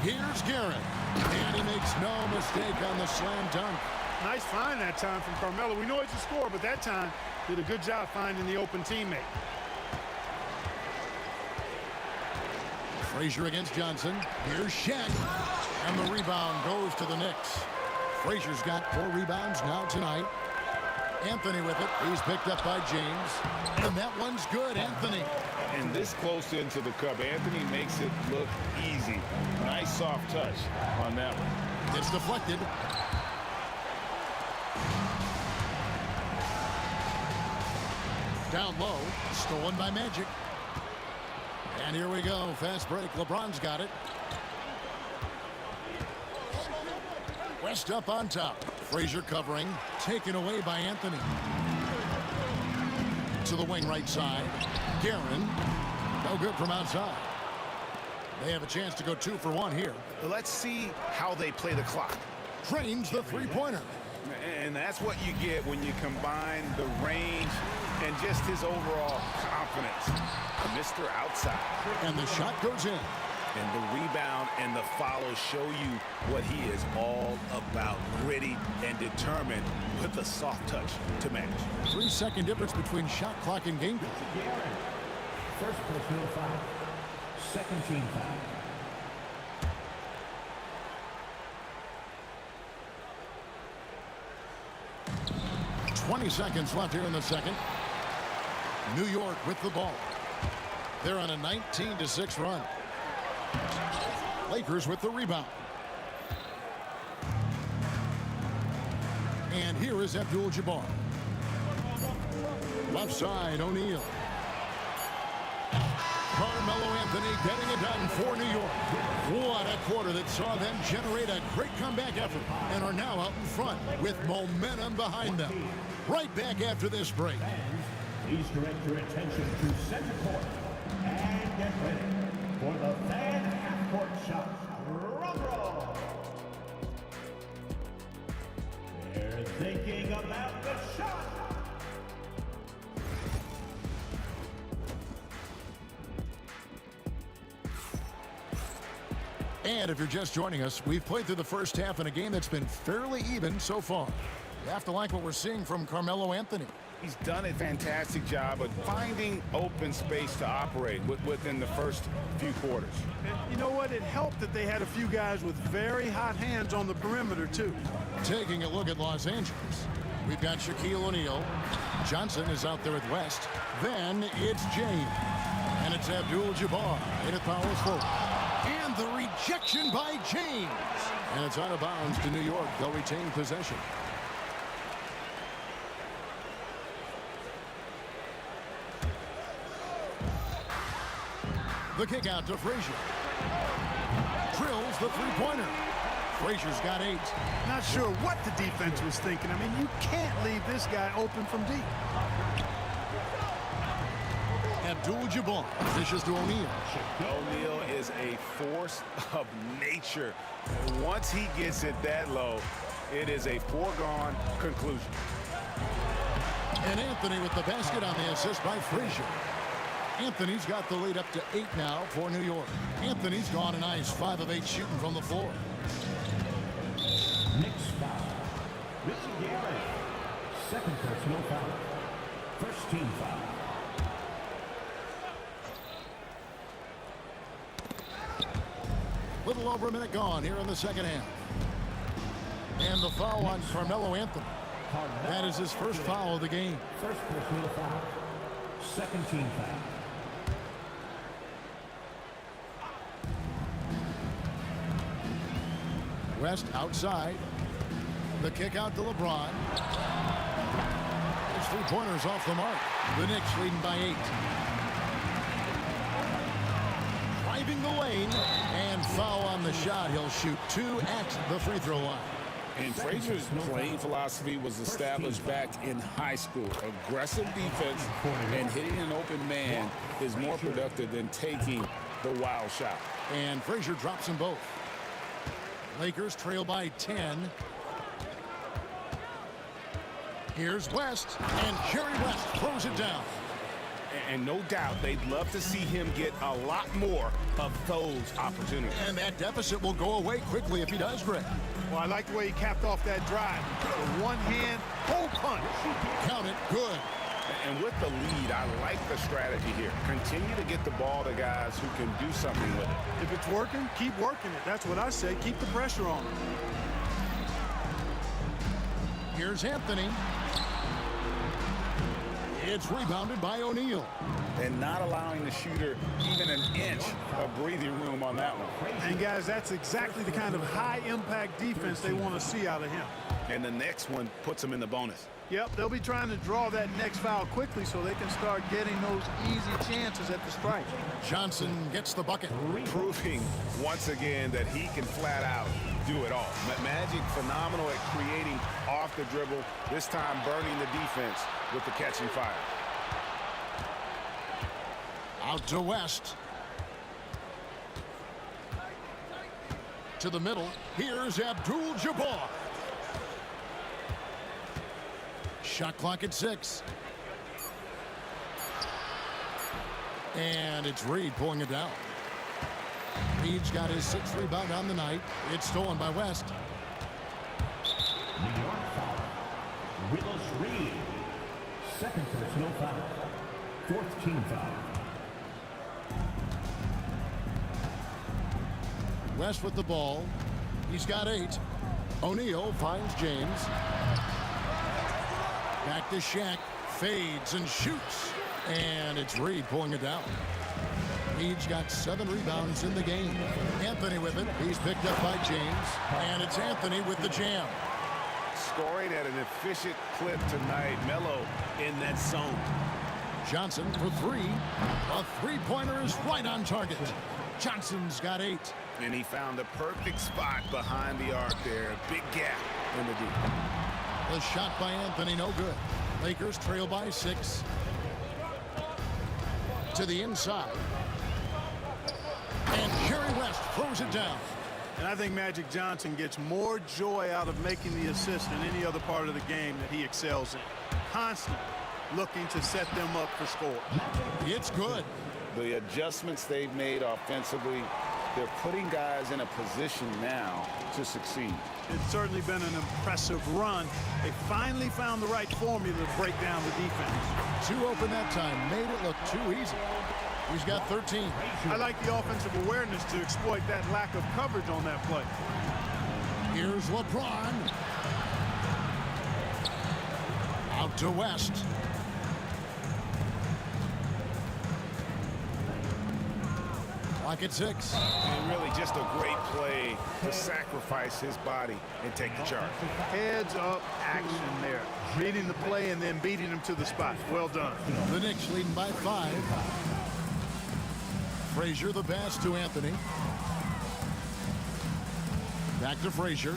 Here's Garrett. And he makes no mistake on the slam dunk. Nice find that time from Carmelo. We know he's a scorer, but that time did a good job finding the open teammate. Frazier against Johnson. Here's Shaq. And the rebound goes to the Knicks. Frazier's got 4 rebounds now tonight. Anthony with it. He's picked up by James. And that one's good, Anthony. And this close into the cup, Anthony makes it look easy. Nice soft touch on that one. It's deflected. Down low. Stolen by Magic. And here we go. Fast break. LeBron's got it. West up on top. Frazier covering. Taken away by Anthony. To the wing right side. Guerin. No good from outside. They have a chance to go 2 for 1 here. Let's see how they play the clock. Trains the three-pointer. And that's what you get when you combine the range and just his overall confidence. Mr. Outside. And the shot goes in. And the rebound and the follow show you what he is all about. Gritty and determined with a soft touch to match. 3-second difference between shot clock and game. First personal foul. Second team foul. 20 seconds left here in the second. New York with the ball. They're on a 19-6 run. Lakers with the rebound. And here is Abdul-Jabbar. Left side, O'Neal. Carmelo Anthony getting it done for New York. What a quarter that saw them generate a great comeback effort and are now out in front with momentum behind them. Right back after this break. Please direct your attention to center court and get ready for the fan half-court shot. Drum roll. They're thinking about the shot. And if you're just joining us, we've played through the first half in a game that's been fairly even so far. You have to like what we're seeing from Carmelo Anthony. He's done a fantastic job of finding open space to operate within the first few quarters. And you know what? It helped that they had a few guys with very hot hands on the perimeter, too. Taking a look at Los Angeles, we've got Shaquille O'Neal. Johnson is out there with West. Then it's James. And it's Abdul-Jabbar. And it fouls forward. And the rejection by James. And it's out of bounds to New York. They'll retain possession. The kick out to Frazier. Drills the three-pointer. Frazier's got 8. Not sure what the defense was thinking. I mean, you can't leave this guy open from deep. Abdul-Jabbar dishes to O'Neal. O'Neal is a force of nature. And once he gets it that low, it is a foregone conclusion. And Anthony with the basket on the assist by Frazier. Anthony's got the lead up to 8 now for New York. Anthony's gone a nice 5 of 8 shooting from the floor. Next foul. Richie Gary. Second personal foul. First team foul. Little over a minute gone here in the second half. And the foul on Carmelo Anthony. That is his first foul of the game. First personal foul. Second team foul. West outside. The kick out to LeBron. His three-pointers off the mark. The Knicks leading by 8. Driving the lane and foul on the shot. He'll shoot 2 at the free throw line. And Frazier's playing philosophy was established back in high school. Aggressive defense and hitting an open man is more productive than taking the wild shot. And Frazier drops them both. Lakers trail by 10. Here's West, and Jerry West throws it down. And no doubt they'd love to see him get a lot more of those opportunities. And that deficit will go away quickly if he does, Greg. Well, I like the way he capped off that drive. The one-hand hole punch. Count it, good. And with the lead, I like the strategy here. Continue to get the ball to guys who can do something with it. If it's working, keep working it. That's what I say. Keep the pressure on him. Here's Anthony. It's rebounded by O'Neal. And not allowing the shooter even an inch of breathing room on that one. And, guys, that's exactly the kind of high-impact defense they want to see out of him. And the next one puts him in the bonus. Yep, they'll be trying to draw that next foul quickly so they can start getting those easy chances at the strike. Johnson gets the bucket. Proving once again that he can flat out do it all. Magic phenomenal at creating off the dribble, this time burning the defense with the catching fire. Out to West. To the middle. Here's Abdul-Jabbar. Shot clock at 6. And it's Reed pulling it down. He Reed's got his 6th rebound on the night. It's stolen by West. New York foul. Willis Reed. Second personal foul. 4th team foul. West with the ball. He's got 8. O'Neal finds James. Back to Shaq. Fades and shoots. And it's Reed pulling it down. Reed's got 7 rebounds in the game. Anthony with it. He's picked up by James. And it's Anthony with the jam. Scoring at an efficient clip tonight. Melo in that zone. Johnson for 3. A three-pointer is right on target. Johnson's got 8. And he found the perfect spot behind the arc there. Big gap in the deep. The shot by Anthony, no good. Lakers trail by 6. To the inside. And Jerry West throws it down. And I think Magic Johnson gets more joy out of making the assist than any other part of the game that he excels in. Constantly looking to set them up for score. It's good. The adjustments they've made offensively, they're putting guys in a position now to succeed. It's certainly been an impressive run. They finally found the right formula to break down the defense. 2 open that time. Made it look too easy. He's got 13. I like the offensive awareness to exploit that lack of coverage on that play. Here's LeBron. Out to West. Clock at 6. And really just a great play to sacrifice his body and take the charge. Heads up action there. Reading the play and then beating him to the spot. Well done. The Knicks leading by 5. Frazier the pass to Anthony. Back to Frazier.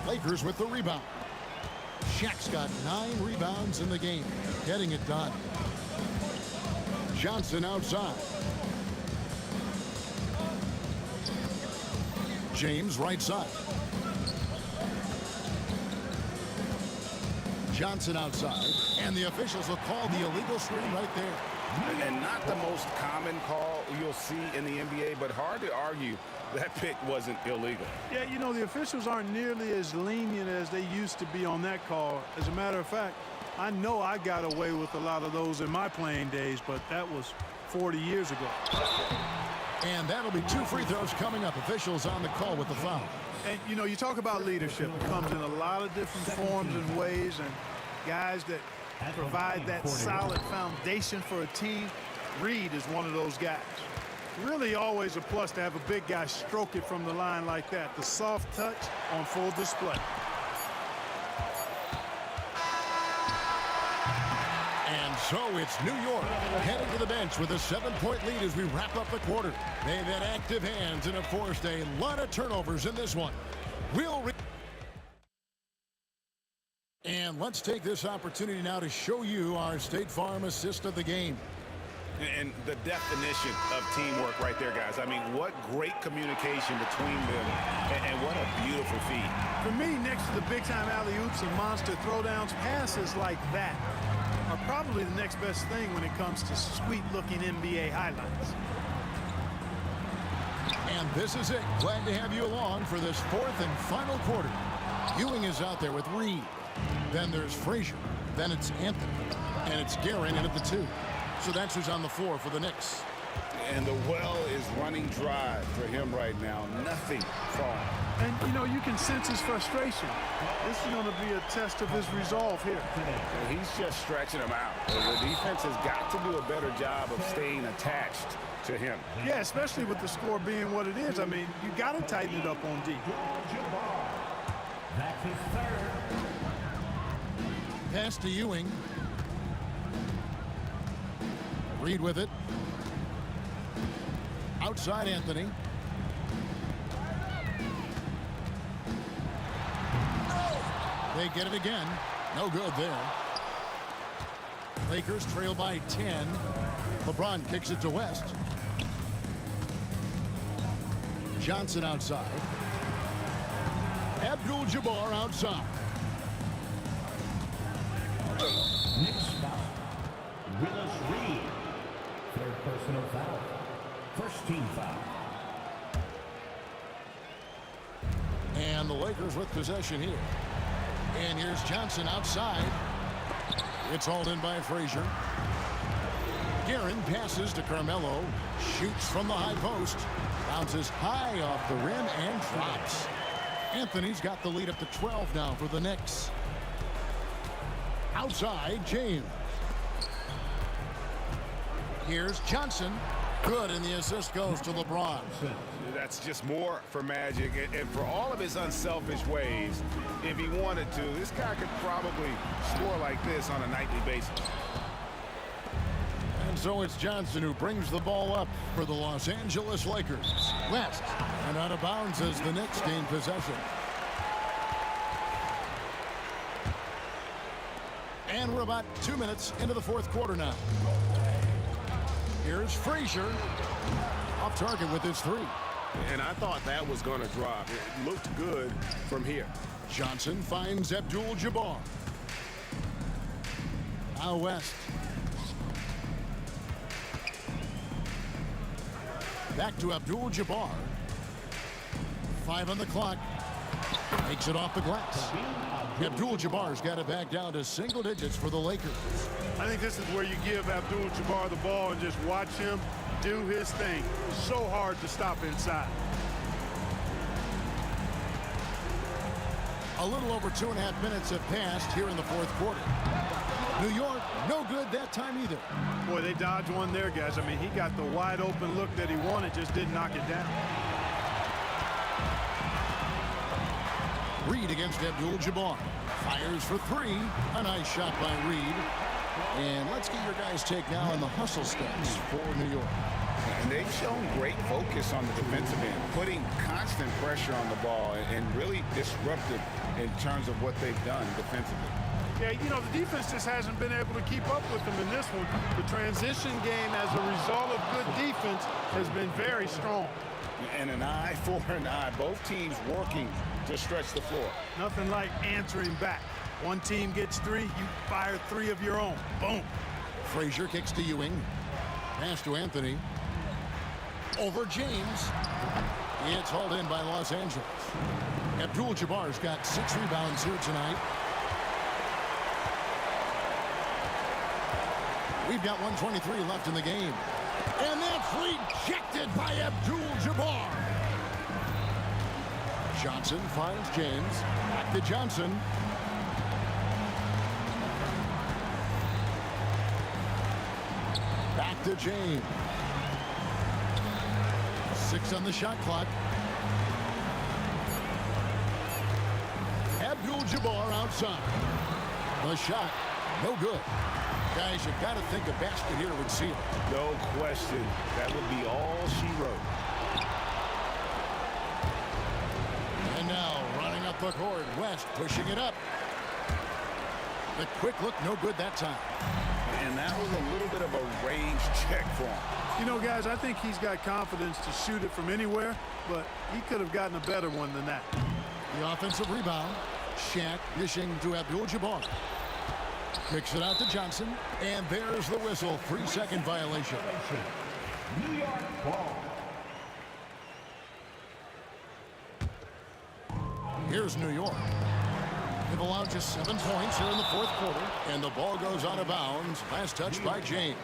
Lakers with the rebound. Shaq's got 9 rebounds in the game. Getting it done. Johnson outside. James right side. Johnson outside. And the officials will call the illegal screen right there. And not the most common call you'll see in the NBA, but hard to argue that pick wasn't illegal. Yeah, you know, the officials aren't nearly as lenient as they used to be on that call. As a matter of fact, I know I got away with a lot of those in my playing days, but that was 40 years ago. And that'll be 2 free throws coming up. Officials on the call with the foul. And, you know, you talk about leadership. It comes in a lot of different forms and ways, and guys that provide that solid foundation for a team. Reed is one of those guys. Really always a plus to have a big guy stroke it from the line like that. The soft touch on full display. And so it's New York heading to the bench with a 7-point lead as we wrap up the quarter. They've had active hands and have forced a lot of turnovers in this one. And let's take this opportunity now to show you our State Farm assist of the game. And the definition of teamwork right there, guys. I mean, what great communication between them, and what a beautiful feed. For me, next to the big-time alley-oops and monster throwdowns, passes like that are probably the next best thing when it comes to sweet-looking NBA highlights. And this is it. Glad to have you along for this 4th and final quarter. Ewing is out there with Reed. Then there's Frazier. Then it's Anthony. And it's Guerin in at the 2. So that's who's on the floor for the Knicks. And the well is running dry for him right now. Nothing falling. And, you know, you can sense his frustration. This is going to be a test of his resolve here. And he's just stretching him out. The defense has got to do a better job of staying attached to him. Yeah, especially with the score being what it is. I mean, you got to tighten it up on D. That's his 3rd. Pass to Ewing. Reed with it. Outside Anthony. They get it again. No good there. Lakers trail by 10. LeBron kicks it to West. Johnson outside. Abdul-Jabbar outside. Knicks foul. Willis Reed. Third personal foul. First team foul. And the Lakers with possession here. And here's Johnson outside. It's hauled in by Frazier. Guerin passes to Carmelo. Shoots from the high post. Bounces high off the rim and drops. Anthony's got the lead up to 12 now for the Knicks. Outside, James. Here's Johnson. Good, and the assist goes to LeBron. That's just more for Magic, and for all of his unselfish ways, if he wanted to, this guy could probably score like this on a nightly basis. And so it's Johnson who brings the ball up for the Los Angeles Lakers. West, and out of bounds as the Knicks gain possession. And we're about 2 minutes into the fourth quarter now. Here's Frazier. Off target with his three. And I thought that was going to drop. It looked good from here. Johnson finds Abdul-Jabbar. Now West. Back to Abdul-Jabbar. 5 on the clock. Takes it off the glass. Abdul-Jabbar's got it back down to single digits for the Lakers. I think this is where you give Abdul-Jabbar the ball and just watch him do his thing. So hard to stop inside. A little over 2.5 minutes have passed here in the fourth quarter. New York, no good that time either. Boy, they dodged one there, guys. I mean, he got the wide open look that he wanted, just didn't knock it down. Reed against Abdul-Jabbar. Fires for three. A nice shot by Reed. And let's get your guys' take now on the hustle steps for New York. And they've shown great focus on the defensive end, putting constant pressure on the ball and really disruptive in terms of what they've done defensively. Yeah, you know, the defense just hasn't been able to keep up with them in this one. The transition game as a result of good defense has been very strong. And an eye for an eye. Both teams working to stretch the floor. Nothing like answering back. One team gets three, you fire three of your own. Boom. Frazier kicks to Ewing. Pass to Anthony. Over James. It's hauled in by Los Angeles. Abdul-Jabbar's got 6 rebounds here tonight. We've got 1:23 left in the game. And that's rejected by Abdul-Jabbar. Johnson finds James. Back to Johnson. Back to James. 6 on the shot clock. Abdul-Jabbar outside. The shot, no good. Guys, you've got to think a basket here would seal it. No question. That would be all she wrote. And now, running up the court, West pushing it up. The quick look, no good that time. And that was a little bit of a range check for him. You know, guys, I think he's got confidence to shoot it from anywhere, but he could have gotten a better one than that. The offensive rebound. Shaq dishing to Abdul-Jabbar. Kicks it out to Johnson, and there's the whistle. 3-second violation. New York ball. Here's New York. They've allowed just 7 points here in the fourth quarter, and the ball goes out of bounds. Last touch by James.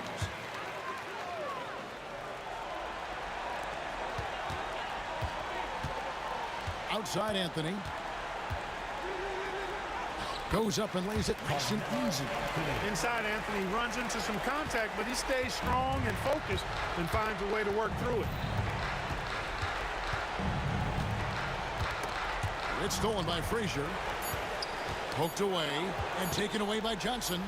Outside Anthony. Goes up and lays it nice and easy. Inside, Anthony runs into some contact, but he stays strong and focused and finds a way to work through it. It's stolen by Frazier. Poked away and taken away by Johnson.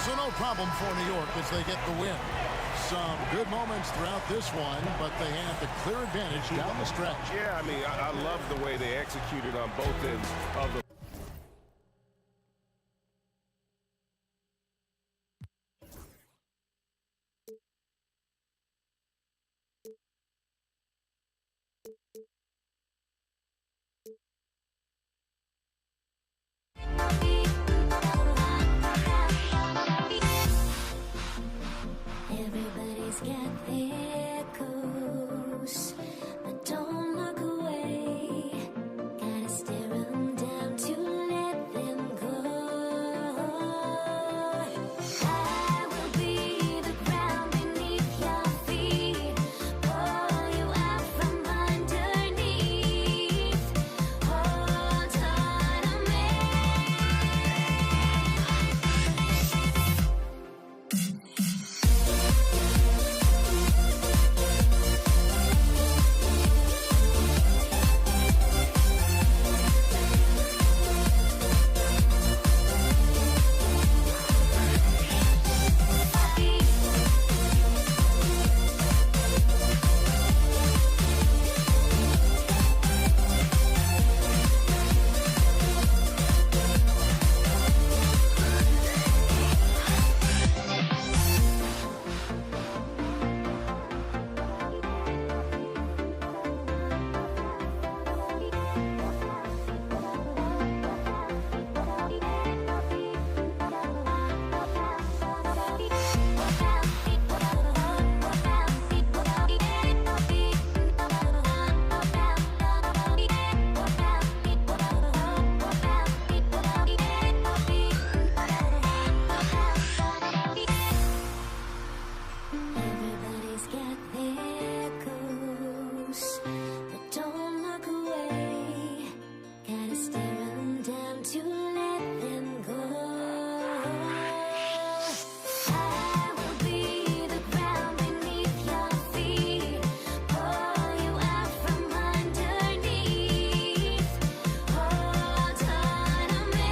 So no problem for New York as they get the win. Some good moments throughout this one, but they have the clear advantage down the stretch. Yeah, I mean, I love the way they executed on both ends of the Everybody's got their goals, but don't look away. Gotta stare them down to let them go. I will be the ground beneath your feet, pull you out from underneath. Hold on to me. Everybody's got their goals, but don't look away. Gotta stare them down to let them go. I will be the ground beneath your feet, pull you out from underneath. Hold on to me.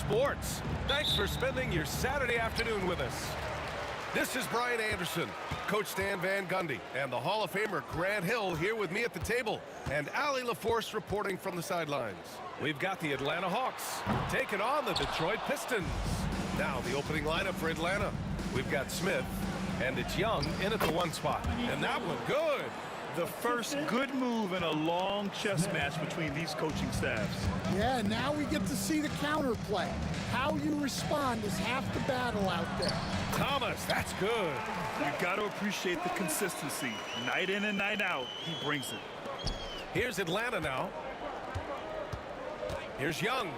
sports. Thanks for spending your Saturday afternoon with us. This is Brian Anderson, Coach Stan Van Gundy, and the Hall of Famer Grant Hill here with me at the table, and Allie LaForce reporting from the sidelines. We've got the Atlanta Hawks taking on the Detroit Pistons. Now the opening lineup for Atlanta. We've got Smith, and it's Young in at the 1 spot. And that one good. The first good move in a long chess match between these coaching staffs. Yeah, now we get to see the counterplay. How you respond is half the battle out there. Thomas, that's good. You got to appreciate the consistency. Night in and night out, he brings it. Here's Atlanta now. Here's Young.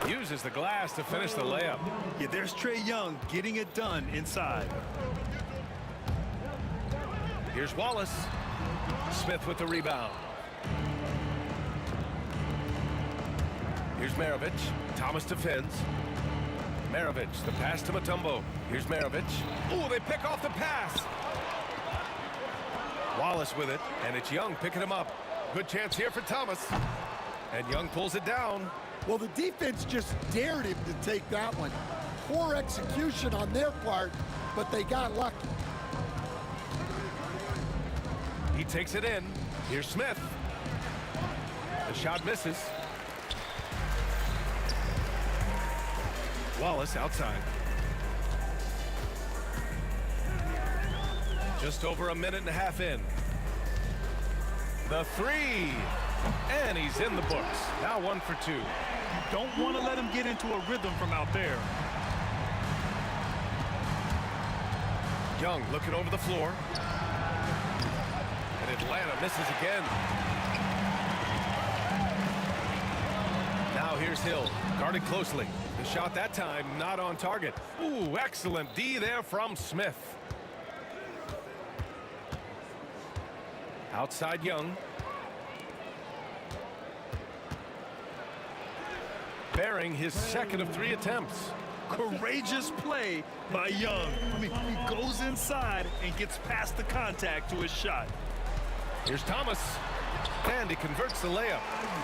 Uses the glass to finish the layup. Yeah, there's Trae Young getting it done inside. Here's Wallace. Smith with the rebound. Here's Maravich. Thomas defends. Maravich, the pass to Mutombo. Here's Maravich. Ooh, they pick off the pass. Wallace with it, and it's Young picking him up. Good chance here for Thomas. And Young pulls it down. Well, the defense just dared him to take that one. Poor execution on their part, but they got lucky. He takes it in. Here's Smith. The shot misses. Wallace outside. Just over a minute and a half in. The three. And he's in the books. Now 1 for 2. You don't want to let him get into a rhythm from out there. Young looking over the floor. And Atlanta misses again. Now here's Hill, guarded closely. The shot that time not on target. Ooh, excellent D there from Smith. Outside Young. Bearing his second of 3 attempts. Courageous play by Young. I mean, he goes inside and gets past the contact to his shot. Here's Thomas. And he converts the layup.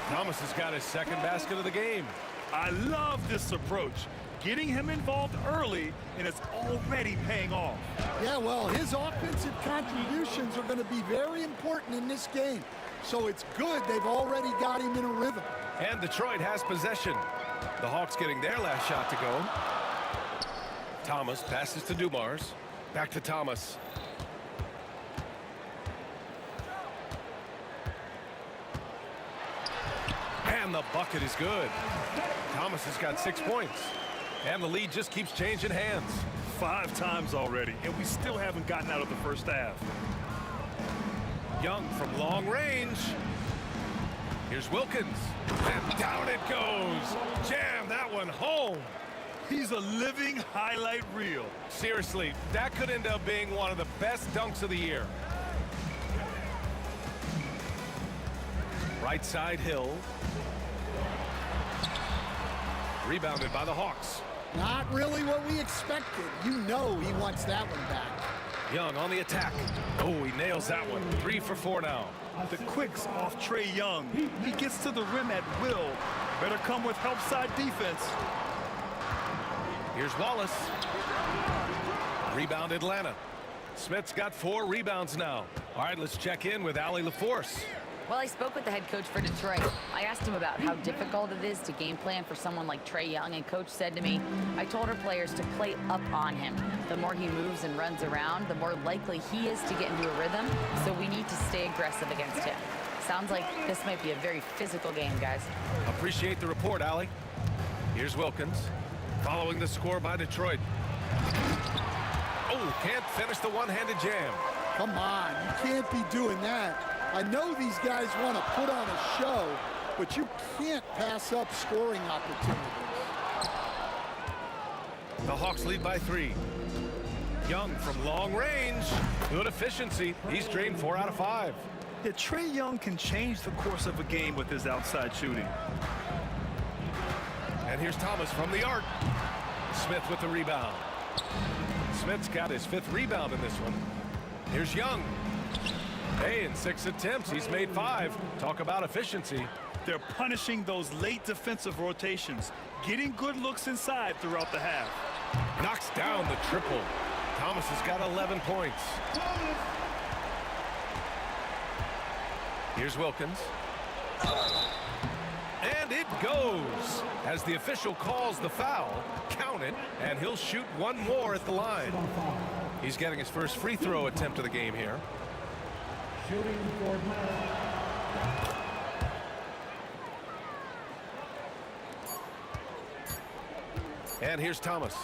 Thomas has got his second basket of the game. I love this approach. Getting him involved early, and it's already paying off. Yeah, well, his offensive contributions are going to be very important in this game. So it's good they've already got him in a rhythm. And Detroit has possession. The Hawks getting their last shot to go. Thomas passes to Dumars. Back to Thomas. And the bucket is good. Thomas has got 6 points. And the lead just keeps changing hands. 5 times already, and we still haven't gotten out of the first half. Young from long range. Here's Wilkins. And down it goes. Jam that one home. He's a living highlight reel. Seriously, that could end up being one of the best dunks of the year. Right side Hill. Rebounded by the Hawks. Not really what we expected. You know he wants that one back. Young on the attack. Oh, he nails that one. 3 for 4 now. The quicks off Trae Young. He gets to the rim at will. Better come with help side defense. Here's Wallace. Rebound Atlanta. Smith's got 4 rebounds now. All right, let's check in with Allie LaForce. Well, I spoke with the head coach for Detroit. I asked him about how difficult it is to game plan for someone like Trae Young, and Coach said to me, I told our players to play up on him. The more he moves and runs around, the more likely he is to get into a rhythm, so we need to stay aggressive against him. Sounds like this might be a very physical game, guys. Appreciate the report, Allie. Here's Wilkins, following the score by Detroit. Oh, can't finish the one-handed jam. Come on, you can't be doing that. I know these guys want to put on a show, but you can't pass up scoring opportunities. The Hawks lead by 3. Young from long range. Good efficiency. He's drained 4 out of 5. Yeah, Trae Young can change the course of a game with his outside shooting. And here's Thomas from the arc. Smith with the rebound. Smith's got his 5th rebound in this one. Here's Young. Hey, in 6 attempts, he's made 5. Talk about efficiency. They're punishing those late defensive rotations, getting good looks inside throughout the half. Knocks down the triple. Thomas has got 11 points. Here's Wilkins. And it goes. As the official calls the foul, count it, and he'll shoot one more at the line. He's getting his first free throw attempt of the game here. Shooting for And here's Thomas.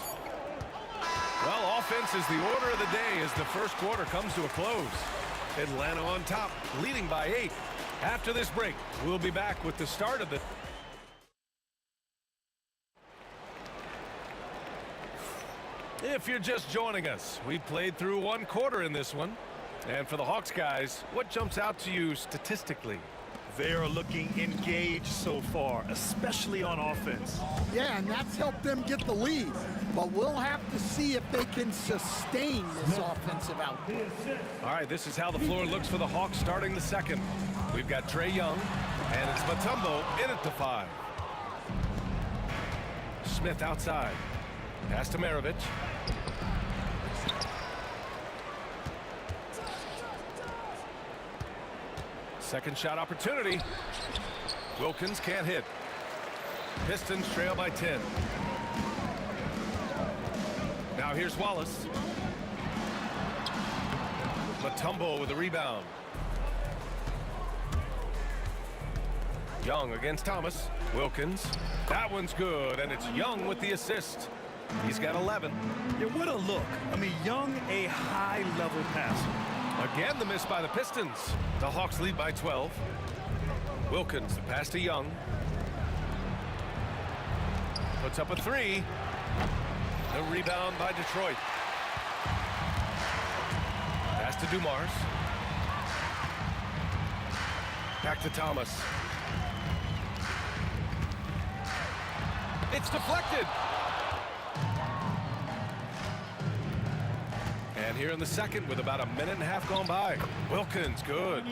Well, offense is the order of the day as the first quarter comes to a close. Atlanta on top, leading by 8. After this break, we'll be back with the start of the... If you're just joining us, we played through one quarter in this one. And for the Hawks guys, what jumps out to you statistically? They are looking engaged so far, especially on offense. Yeah, and that's helped them get the lead. But we'll have to see if they can sustain this offensive output. All right, this is how the floor looks for the Hawks starting the second. We've got Trae Young, and it's Mutombo in at the 5. Smith outside. Pass to Maravich. Second shot opportunity. Wilkins can't hit. Pistons trail by 10. Now here's Wallace. Mutombo with a rebound. Young against Thomas. Wilkins. That one's good, and it's Young with the assist. He's got 11. Yeah, what a look. I mean, Young, a high-level passer. Again, the miss by the Pistons. The Hawks lead by 12. Wilkins, the pass to Young. Puts up a 3. The rebound by Detroit. Pass to Dumars. Back to Thomas. It's deflected. And here in the second with about a minute and a half gone by. Wilkins, good.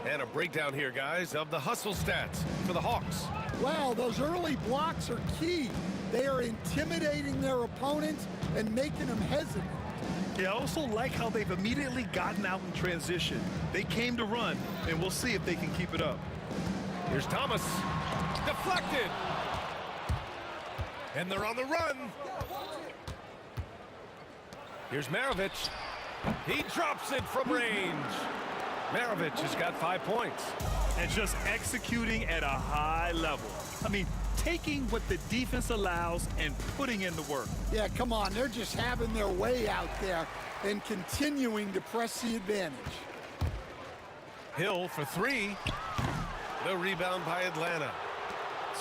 And a breakdown here, guys, of the hustle stats for the Hawks. Wow, those early blocks are key. They are intimidating their opponents and making them hesitant. Yeah, I also like how they've immediately gotten out in transition. They came to run, and we'll see if they can keep it up. Here's Thomas. Deflected. And they're on the run. Here's Maravich. He drops it from range. Maravich has got 5 points. And just executing at a high level. I mean, taking what the defense allows and putting in the work. Yeah, come on. They're just having their way out there and continuing to press the advantage. Hill for 3. The rebound by Atlanta.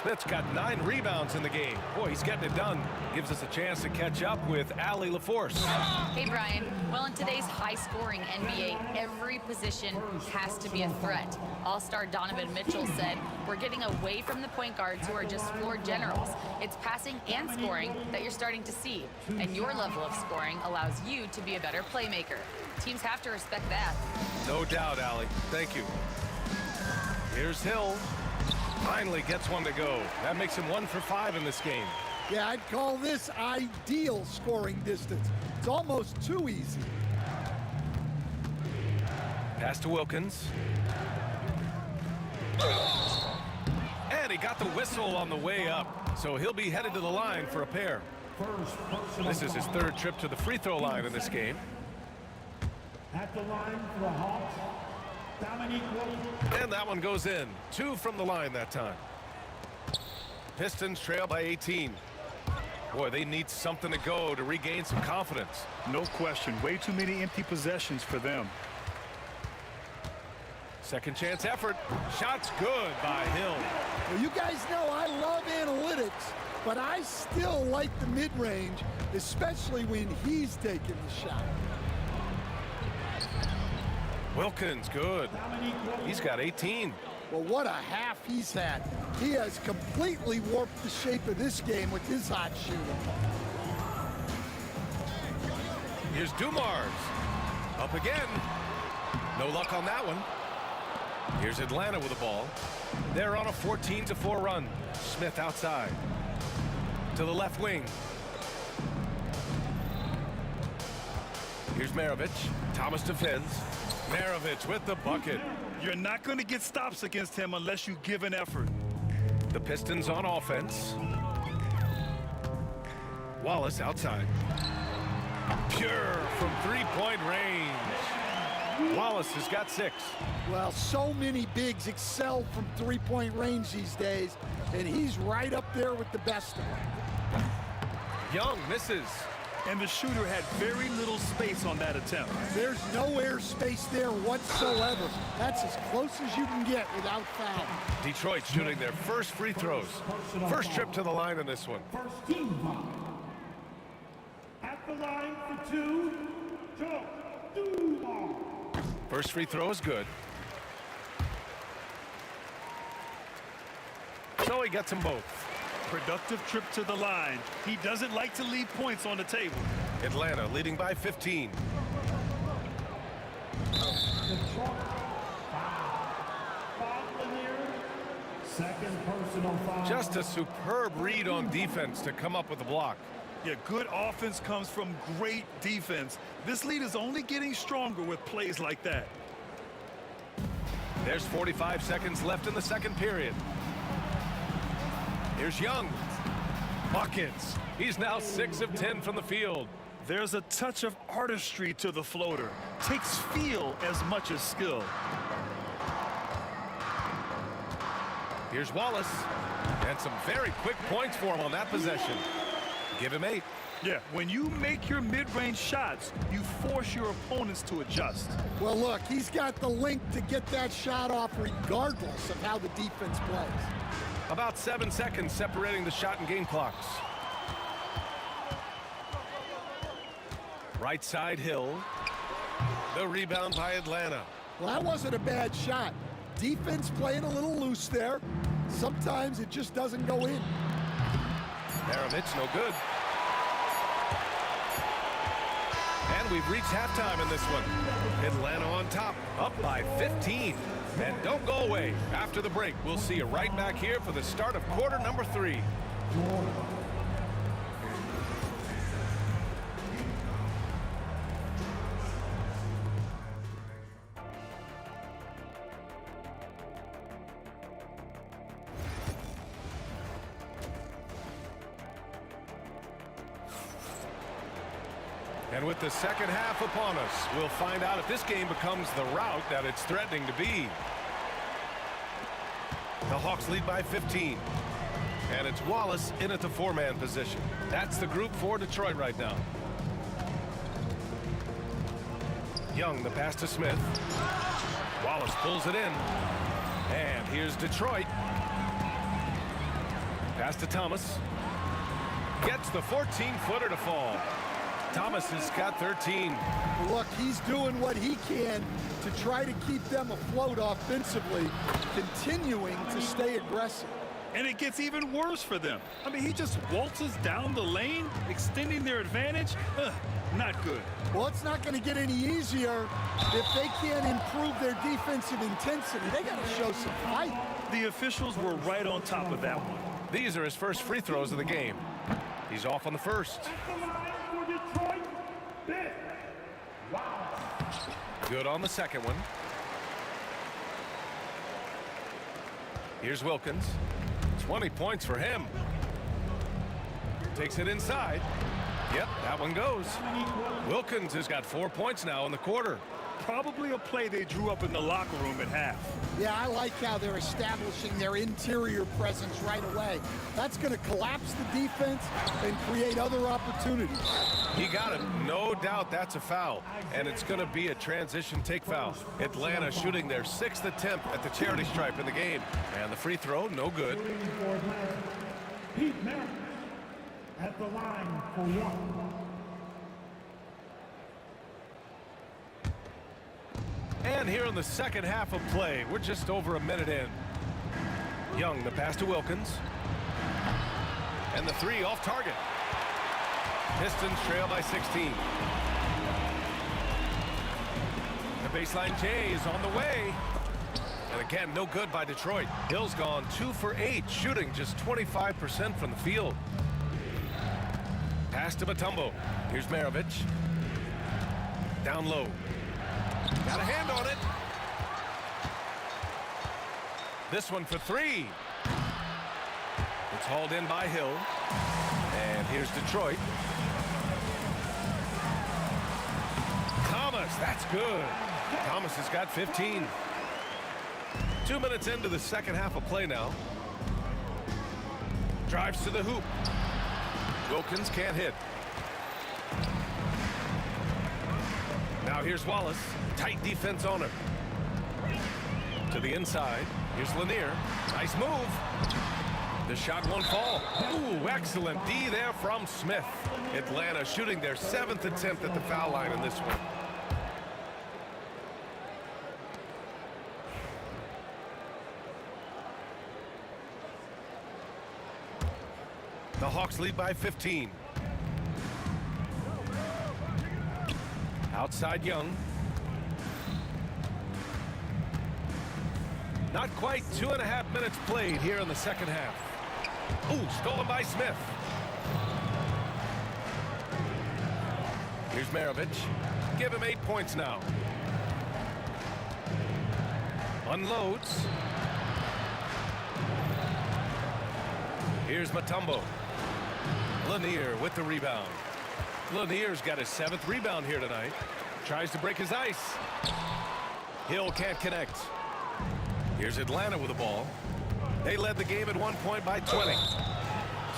Smith's got 9 rebounds in the game. Boy, he's getting it done. Gives us a chance to catch up with Allie LaForce. Hey, Brian. Well, in today's high-scoring NBA, every position has to be a threat. All-star Donovan Mitchell said, we're getting away from the point guards who are just floor generals. It's passing and scoring that you're starting to see. And your level of scoring allows you to be a better playmaker. Teams have to respect that. No doubt, Allie. Thank you. Here's Hill. Finally gets one to go. That makes him 1 for 5 in this game. Yeah, I'd call this ideal scoring distance. It's almost too easy. Pass to Wilkins. And he got the whistle on the way up. So he'll be headed to the line for a pair. This is his 3rd trip to the free throw line in this game. At the line for the Hawks, and that one goes in. 2 from the line that time. Pistons trail by 18. Boy, they need something to go to regain some confidence. No question. Way too many empty possessions for them. Second chance effort. Shot's good by Hill. Well, you guys know I love analytics, but I still like the mid-range, especially when he's taking the shot. Wilkins, good. He's got 18. Well, what a half he's had. He has completely warped the shape of this game with his hot shooting. Here's Dumars. Up again. No luck on that one. Here's Atlanta with the ball. They're on a 14-4 run. Smith outside. To the left wing. Here's Maravich. Thomas defends. Maravich with the bucket. You're not going to get stops against him unless you give an effort. The Pistons on offense. Wallace outside. Pure from three-point range. Wallace has got 6. Well, so many bigs excel from three-point range these days, and he's right up there with the best of them. Young misses. And the shooter had very little space on that attempt. There's no air space there whatsoever. That's as close as you can get without foul. Detroit shooting their first free throws. First trip to the line in this one. First team foul. At the line for 2, Joe Dumars. First free throw is good. So he gets them both. Productive trip to the line. He doesn't like to leave points on the table. Atlanta leading by 15. Second personal foul. Just a superb read on defense to come up with the block. Yeah, good offense comes from great defense. This lead is only getting stronger with plays like that. There's 45 seconds left in the second period. Here's Young. Buckets. He's now 6 of 10 from the field. There's a touch of artistry to the floater. Takes feel as much as skill. Here's Wallace. And some very quick points for him on that possession. Give him 8. Yeah, when you make your mid-range shots, you force your opponents to adjust. Well, look, he's got the length to get that shot off regardless of how the defense plays. About 7 seconds separating the shot and game clocks. Right side Hill. The rebound by Atlanta. Well, that wasn't a bad shot. Defense playing a little loose there. Sometimes it just doesn't go in. Maravich, no good. And we've reached halftime in this one. Atlanta on top, up by 15. And don't go away. After the break, we'll see you right back here for the start of quarter number 3. And with the second half upon us, we'll find out if this game becomes the rout that it's threatening to be. The Hawks lead by 15. And it's Wallace in at the 4-man position. That's the group for Detroit right now. Young, the pass to Smith. Wallace pulls it in. And here's Detroit. Pass to Thomas. Gets the 14-footer to fall. Thomas has got 13. Look, he's doing what he can to try to keep them afloat offensively, continuing to stay aggressive. And it gets even worse for them. I mean, he just waltzes down the lane, extending their advantage. Not good. Well, it's not going to get any easier if they can't improve their defensive intensity. They got to show some fight. The officials were right on top of that one. These are his first free throws of the game. He's off on the first. Good on the second one. Here's Wilkins. 20 points for him. Takes it inside. Yep, that one goes. Wilkins has got 4 points now in the quarter. Probably a play they drew up in the locker room at half. Yeah, I like how they're establishing their interior presence right away. That's going to collapse the defense and create other opportunities. He got it. No doubt that's a foul. And it's going to be a transition take foul. Atlanta shooting their 6th attempt at the charity stripe in the game. And the free throw, no good. Pete Merritt at the line for 1. And here in the second half of play, we're just over a minute in. Young, the pass to Wilkins. And the 3 off target. Pistons trail by 16. The baseline J is on the way. And Again, no good by Detroit. Hill's gone 2 for 8, shooting just 25% from the field. Pass to Mutombo. Here's Maravich. Down low. Got a hand on it. This one for 3. It's hauled in by Hill. And here's Detroit. Thomas, that's good. Thomas has got 15. 2 minutes into the second half of play now. Drives to the hoop. Wilkins can't hit. Now here's Wallace. Tight defense on him. To the inside. Here's Lanier. Nice move. The shot won't fall. Ooh, excellent D there from Smith. Atlanta shooting their 7th attempt at the foul line in this one. The Hawks lead by 15. Outside Young. Not quite 2.5 minutes played here in the second half. Ooh, stolen by Smith. Here's Maravich. Give him 8 points now. Unloads. Here's Mutombo. Lanier with the rebound. Lanier's got his 7th rebound here tonight. Tries to break his ice. Hill can't connect. Here's Atlanta with the ball. They led the game at 1 point by 20.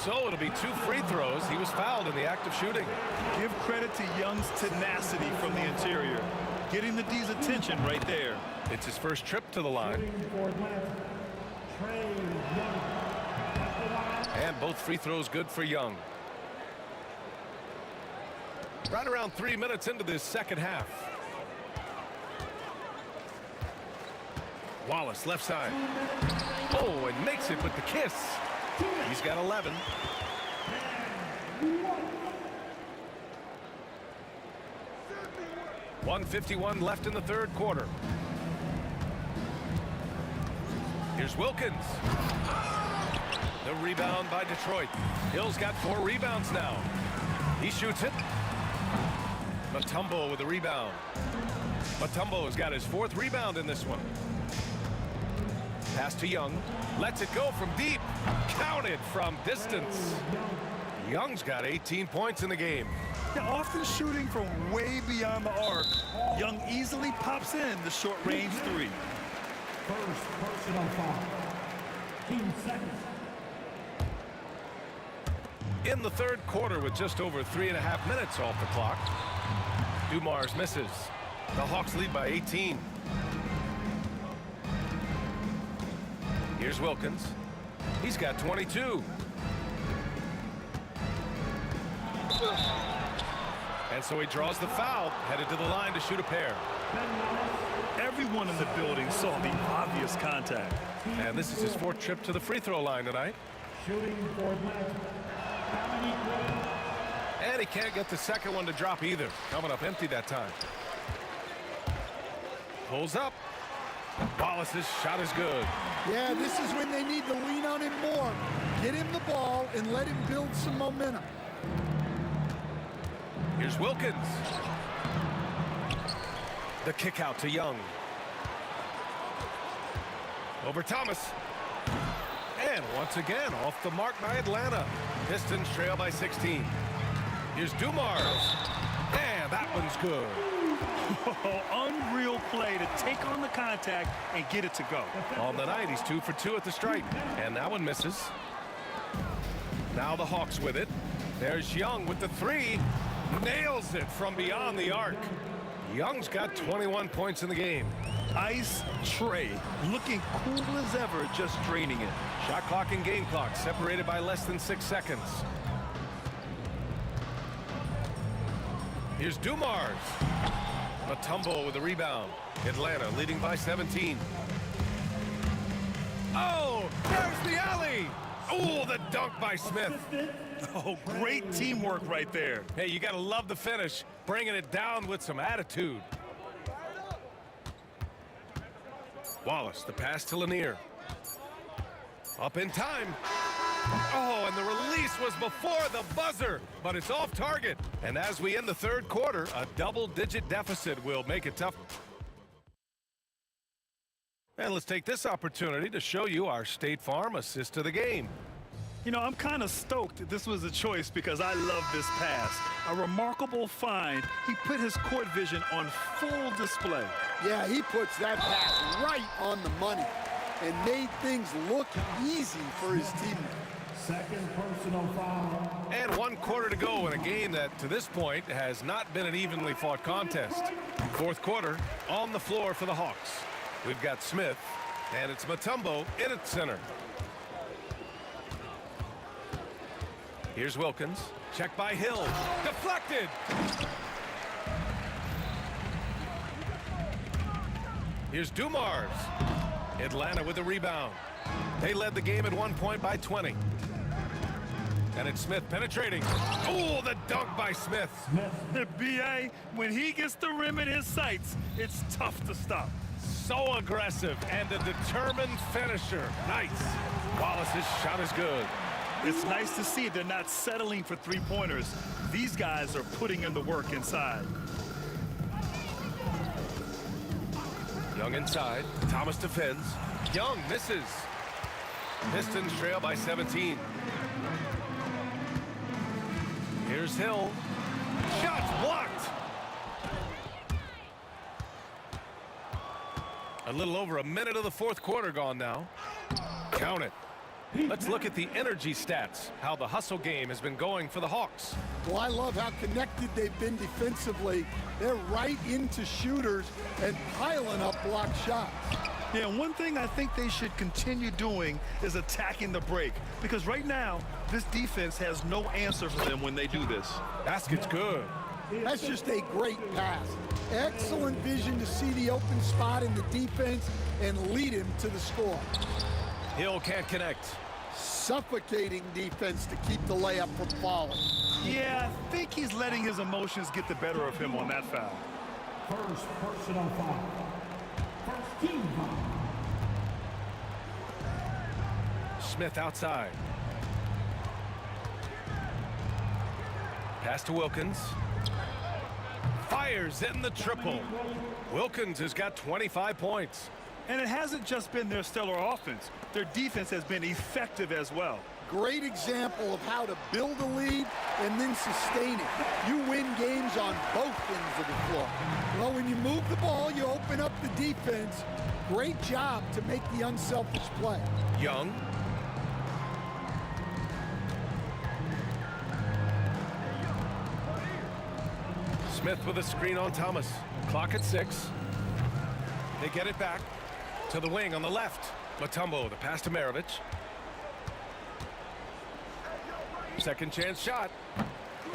So it'll be 2 free throws. He was fouled in the act of shooting. Give credit to Young's tenacity from the interior. Getting the D's attention right there. It's his first trip to the line. And both free throws good for Young. Right around 3 minutes into this second half. Wallace left side. Oh, and makes it with the kiss. He's got 11. .151 left in the third quarter. Here's Wilkins. The rebound by Detroit. Hill's got 4 rebounds now. He shoots it. Mutombo with the rebound. Mutombo has got his 4th rebound in this one. Pass to Young. Lets it go from deep. Counted from distance. Young's got 18 points in the game. Now, often shooting from way beyond the arc, Young easily pops in the short-range 3. First personal foul. 2 seconds. In the third quarter with just over 3.5 minutes off the clock. Dumars misses. The Hawks lead by 18. Here's Wilkins. He's got 22. And so he draws the foul, headed to the line to shoot a pair. Everyone in the building saw the obvious contact. And this is his 4th trip to the free throw line tonight. Shooting for Atlanta. And he can't get the second one to drop either. Coming up empty that time. Pulls up. Wallace's shot is good. Yeah, this is when they need to lean on him more. Get him the ball and let him build some momentum. Here's Wilkins. The kick out to Young. Over Thomas. And once again, off the mark by Atlanta. Pistons trail by 16. Here's Dumars. And that one's good. Unreal play to take on the contact and get it to go. On the night, he's 2 for 2 at the stripe. And that one misses. Now the Hawks with it. There's Young with the 3. Nails it from beyond the arc. Young's got 21 points in the game. Ice tray, looking cool as ever, just draining it. Shot clock and game clock separated by less than 6 seconds. Here's Dumars. Mutombo with the rebound. Atlanta leading by 17. Oh, there's the alley. Oh, the dunk by Smith. Oh, great teamwork right there. Hey, you got to love the finish, bringing it down with some attitude. Wallace, the pass to Lanier. Up in time. Oh, and the release was before the buzzer, but it's off target. And as we end the third quarter, a double-digit deficit will make it tough. And let's take this opportunity to show you our State Farm assist to the game. You know, I'm kind of stoked this was a choice because I love this pass. A remarkable find. He put his court vision on full display. Yeah, he puts that pass right on the money and made things look easy for his teammates. Second personal foul. And 1 quarter to go in a game that, to this point, has not been an evenly fought contest. Fourth quarter, on the floor for the Hawks. We've got Smith, and it's Mutombo in at center. Here's Wilkins. Check by Hill. Deflected. Here's Dumars. Atlanta with the rebound. They led the game at 1 point by 20. And it's Smith penetrating. Oh, the dunk by Smith. The BA, when he gets the rim in his sights, it's tough to stop. So aggressive and a determined finisher. Nice. Wallace's shot is good. It's nice to see they're not settling for three-pointers. These guys are putting in the work inside. Young inside. Thomas defends. Young misses. Pistons trail by 17. Here's Hill. Shots blocked. A little over a minute of the fourth quarter gone now. Count it. Let's look at the energy stats, how the hustle game has been going for the Hawks. Well, I love how connected they've been defensively. They're right into shooters and piling up block shots. Yeah, one thing I think they should continue doing is attacking the break, because right now, this defense has no answer for them when they do this. Basket's good. That's just a great pass. Excellent vision to see the open spot in the defense and lead him to the score. Hill can't connect. Suffocating defense to keep the layup from falling. Yeah, I think he's letting his emotions get the better of him on that foul. First personal foul. First team foul. Smith outside. Pass to Wilkins. Fires in the triple. Wilkins has got 25 points. And it hasn't just been their stellar offense. Their defense has been effective as well. Great example of how to build a lead and then sustain it. You win games on both ends of the floor. Well, when you move the ball, you open up the defense. Great job to make the unselfish play. Young. Smith with a screen on Thomas. Clock at 6. They get it back to the wing on the left. Mutombo, the pass to Maravich. Second chance shot.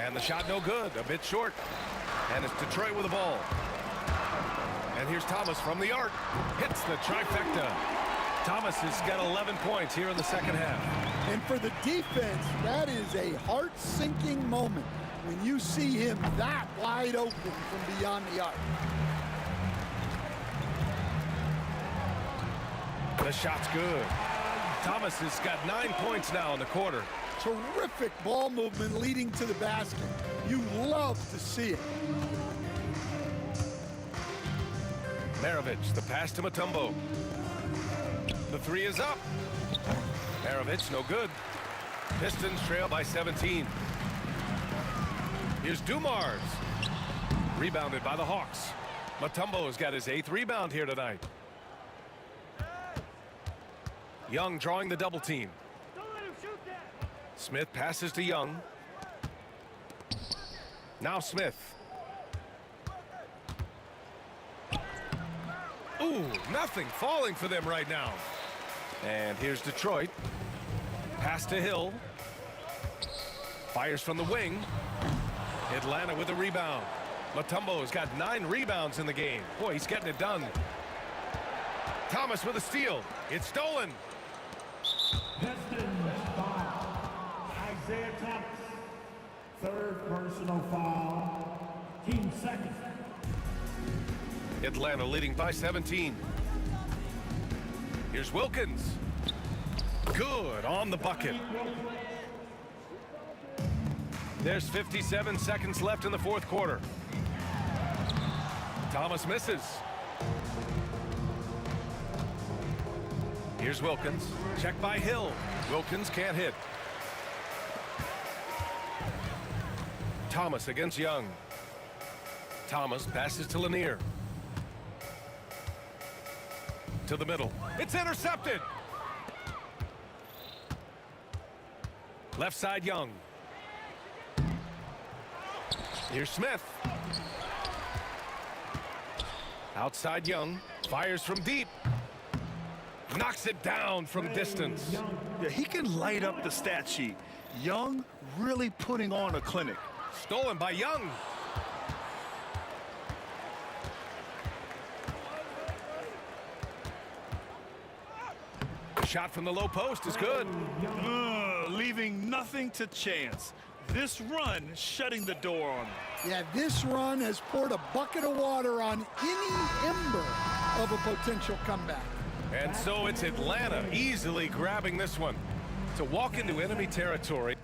And the shot no good, a bit short. And it's Detroit with the ball. And here's Thomas from the arc. Hits the trifecta. Thomas has got 11 points here in the second half. And for the defense, that is a heart-sinking moment when you see him that wide open from beyond the arc. The shot's good. Thomas has got 9 points now in the quarter. Terrific ball movement leading to the basket. You love to see it. Maravich, the pass to Mutombo. The three is up. Maravich, no good. Pistons trail by 17. Here's Dumars. Rebounded by the Hawks. Mutombo's got his 8th rebound here tonight. Young drawing the double team. Smith passes to Young. Now Smith. Ooh, nothing falling for them right now. And here's Detroit. Pass to Hill. Fires from the wing. Atlanta with the rebound. Mutombo's got 9 rebounds in the game. Boy, he's getting it done. Thomas with a steal. It's stolen. Pistons foul. Isaiah Thomas. Third personal foul. Team second. Atlanta leading by 17. Here's Wilkins. Good on the bucket. There's 57 seconds left in the fourth quarter. Thomas misses. Here's Wilkins. Check by Hill. Wilkins can't hit. Thomas against Young. Thomas passes to Lanier. To the middle. It's intercepted. Left side Young. Here's Smith. Outside Young. Fires from deep. Knocks it down from distance. Yeah, he can light up the stat sheet. Young really putting on a clinic. Stolen by Young. Shot from the low post is good. Leaving nothing to chance. This run shutting the door on him. Yeah, this run has poured a bucket of water on any ember of a potential comeback. And so it's Atlanta easily grabbing this one to walk into enemy territory.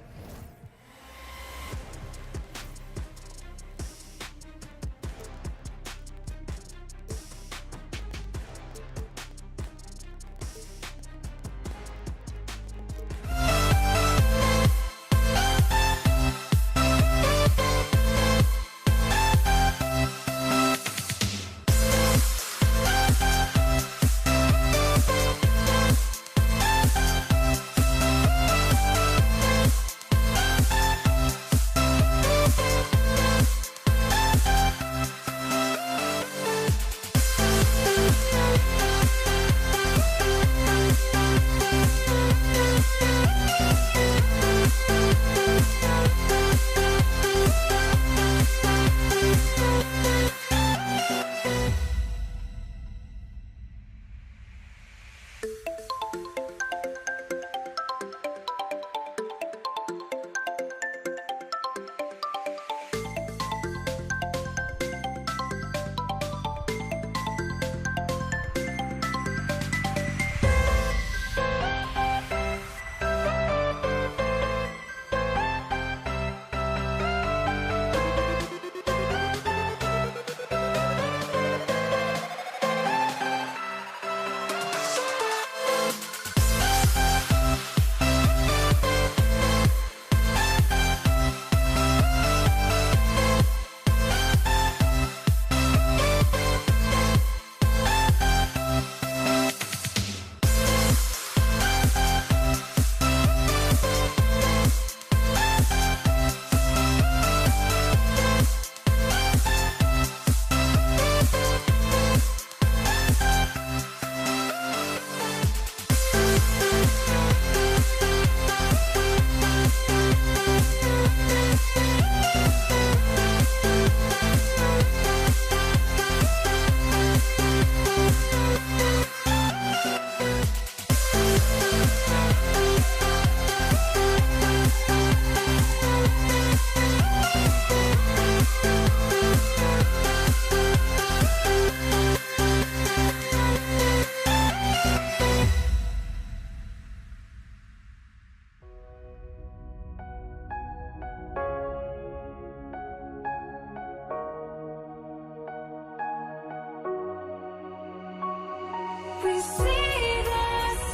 We see the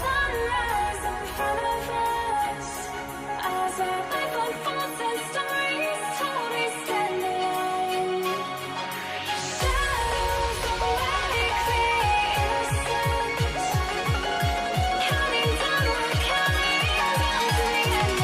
sunrise in front of us as our life unfolds and stories told. We stand alone. Shadows awake the innocent, counting down, we're counting down to the end.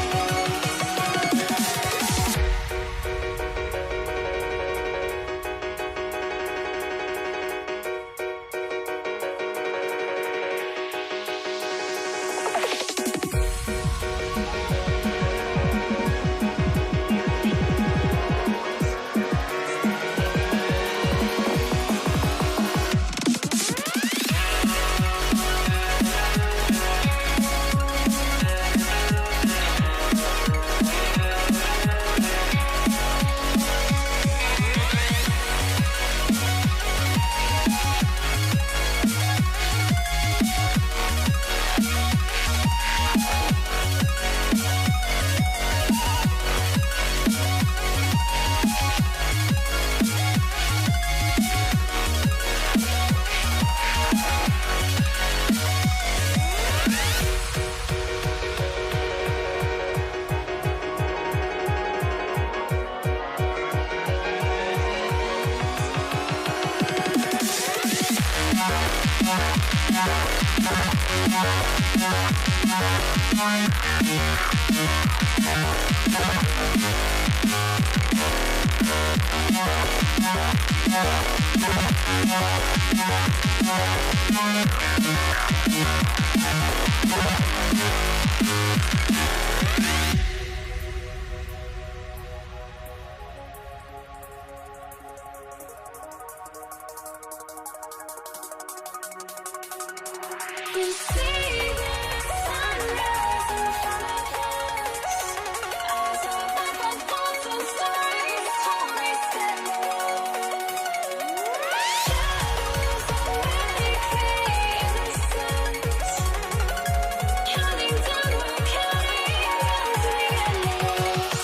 We see the sunrise in front of us as our life unfolds and stories told we stand alone. Shadows already create innocence. Counting down, we're counting down to the endless.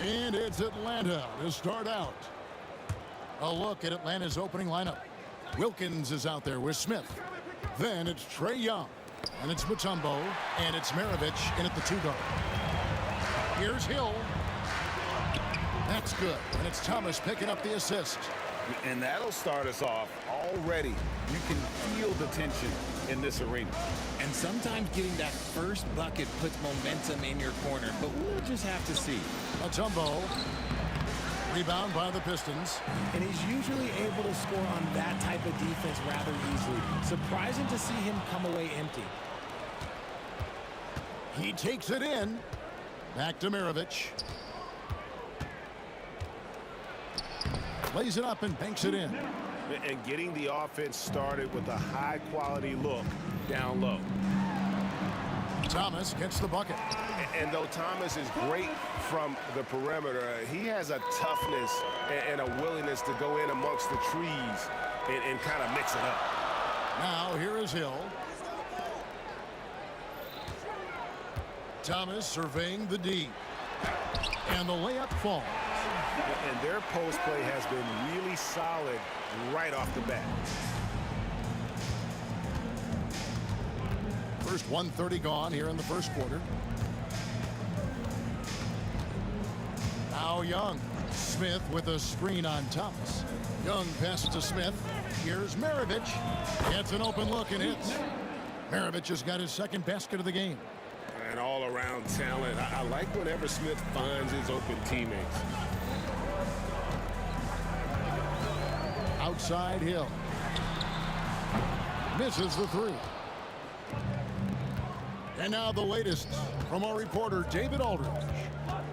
And it's Atlanta to start out. A look at Atlanta's opening lineup. Wilkins is out there with Smith. Then it's Trae Young. And it's Mutombo. And it's Maravich in at the 2-guard. Here's Hill. That's good. And it's Thomas picking up the assist. And that'll start us off already. You can feel the tension in this arena. And sometimes getting that first bucket puts momentum in your corner, but we'll just have to see. Mutombo. Rebound by the Pistons. And he's usually able to score on that type of defense rather easily. Surprising to see him come away empty. He takes it in. Back to Maravich. Lays it up and banks it in. And getting the offense started with a high-quality look down low. Thomas gets the bucket. And though Thomas is great from the perimeter, he has a toughness and a willingness to go in amongst the trees and kind of mix it up. Now here is Hill. Thomas surveying the D. And the layup falls. And their post play has been really solid right off the bat. First 1:30 gone here in the first quarter. Now Young. Smith with a screen on Thomas. Young passes to Smith. Here's Maravich. Gets an open look and hits. Maravich has got his second basket of the game. And all-around talent. I like whenever Smith finds his open teammates. Outside Hill. Misses the three. And now the latest from our reporter, David Aldridge.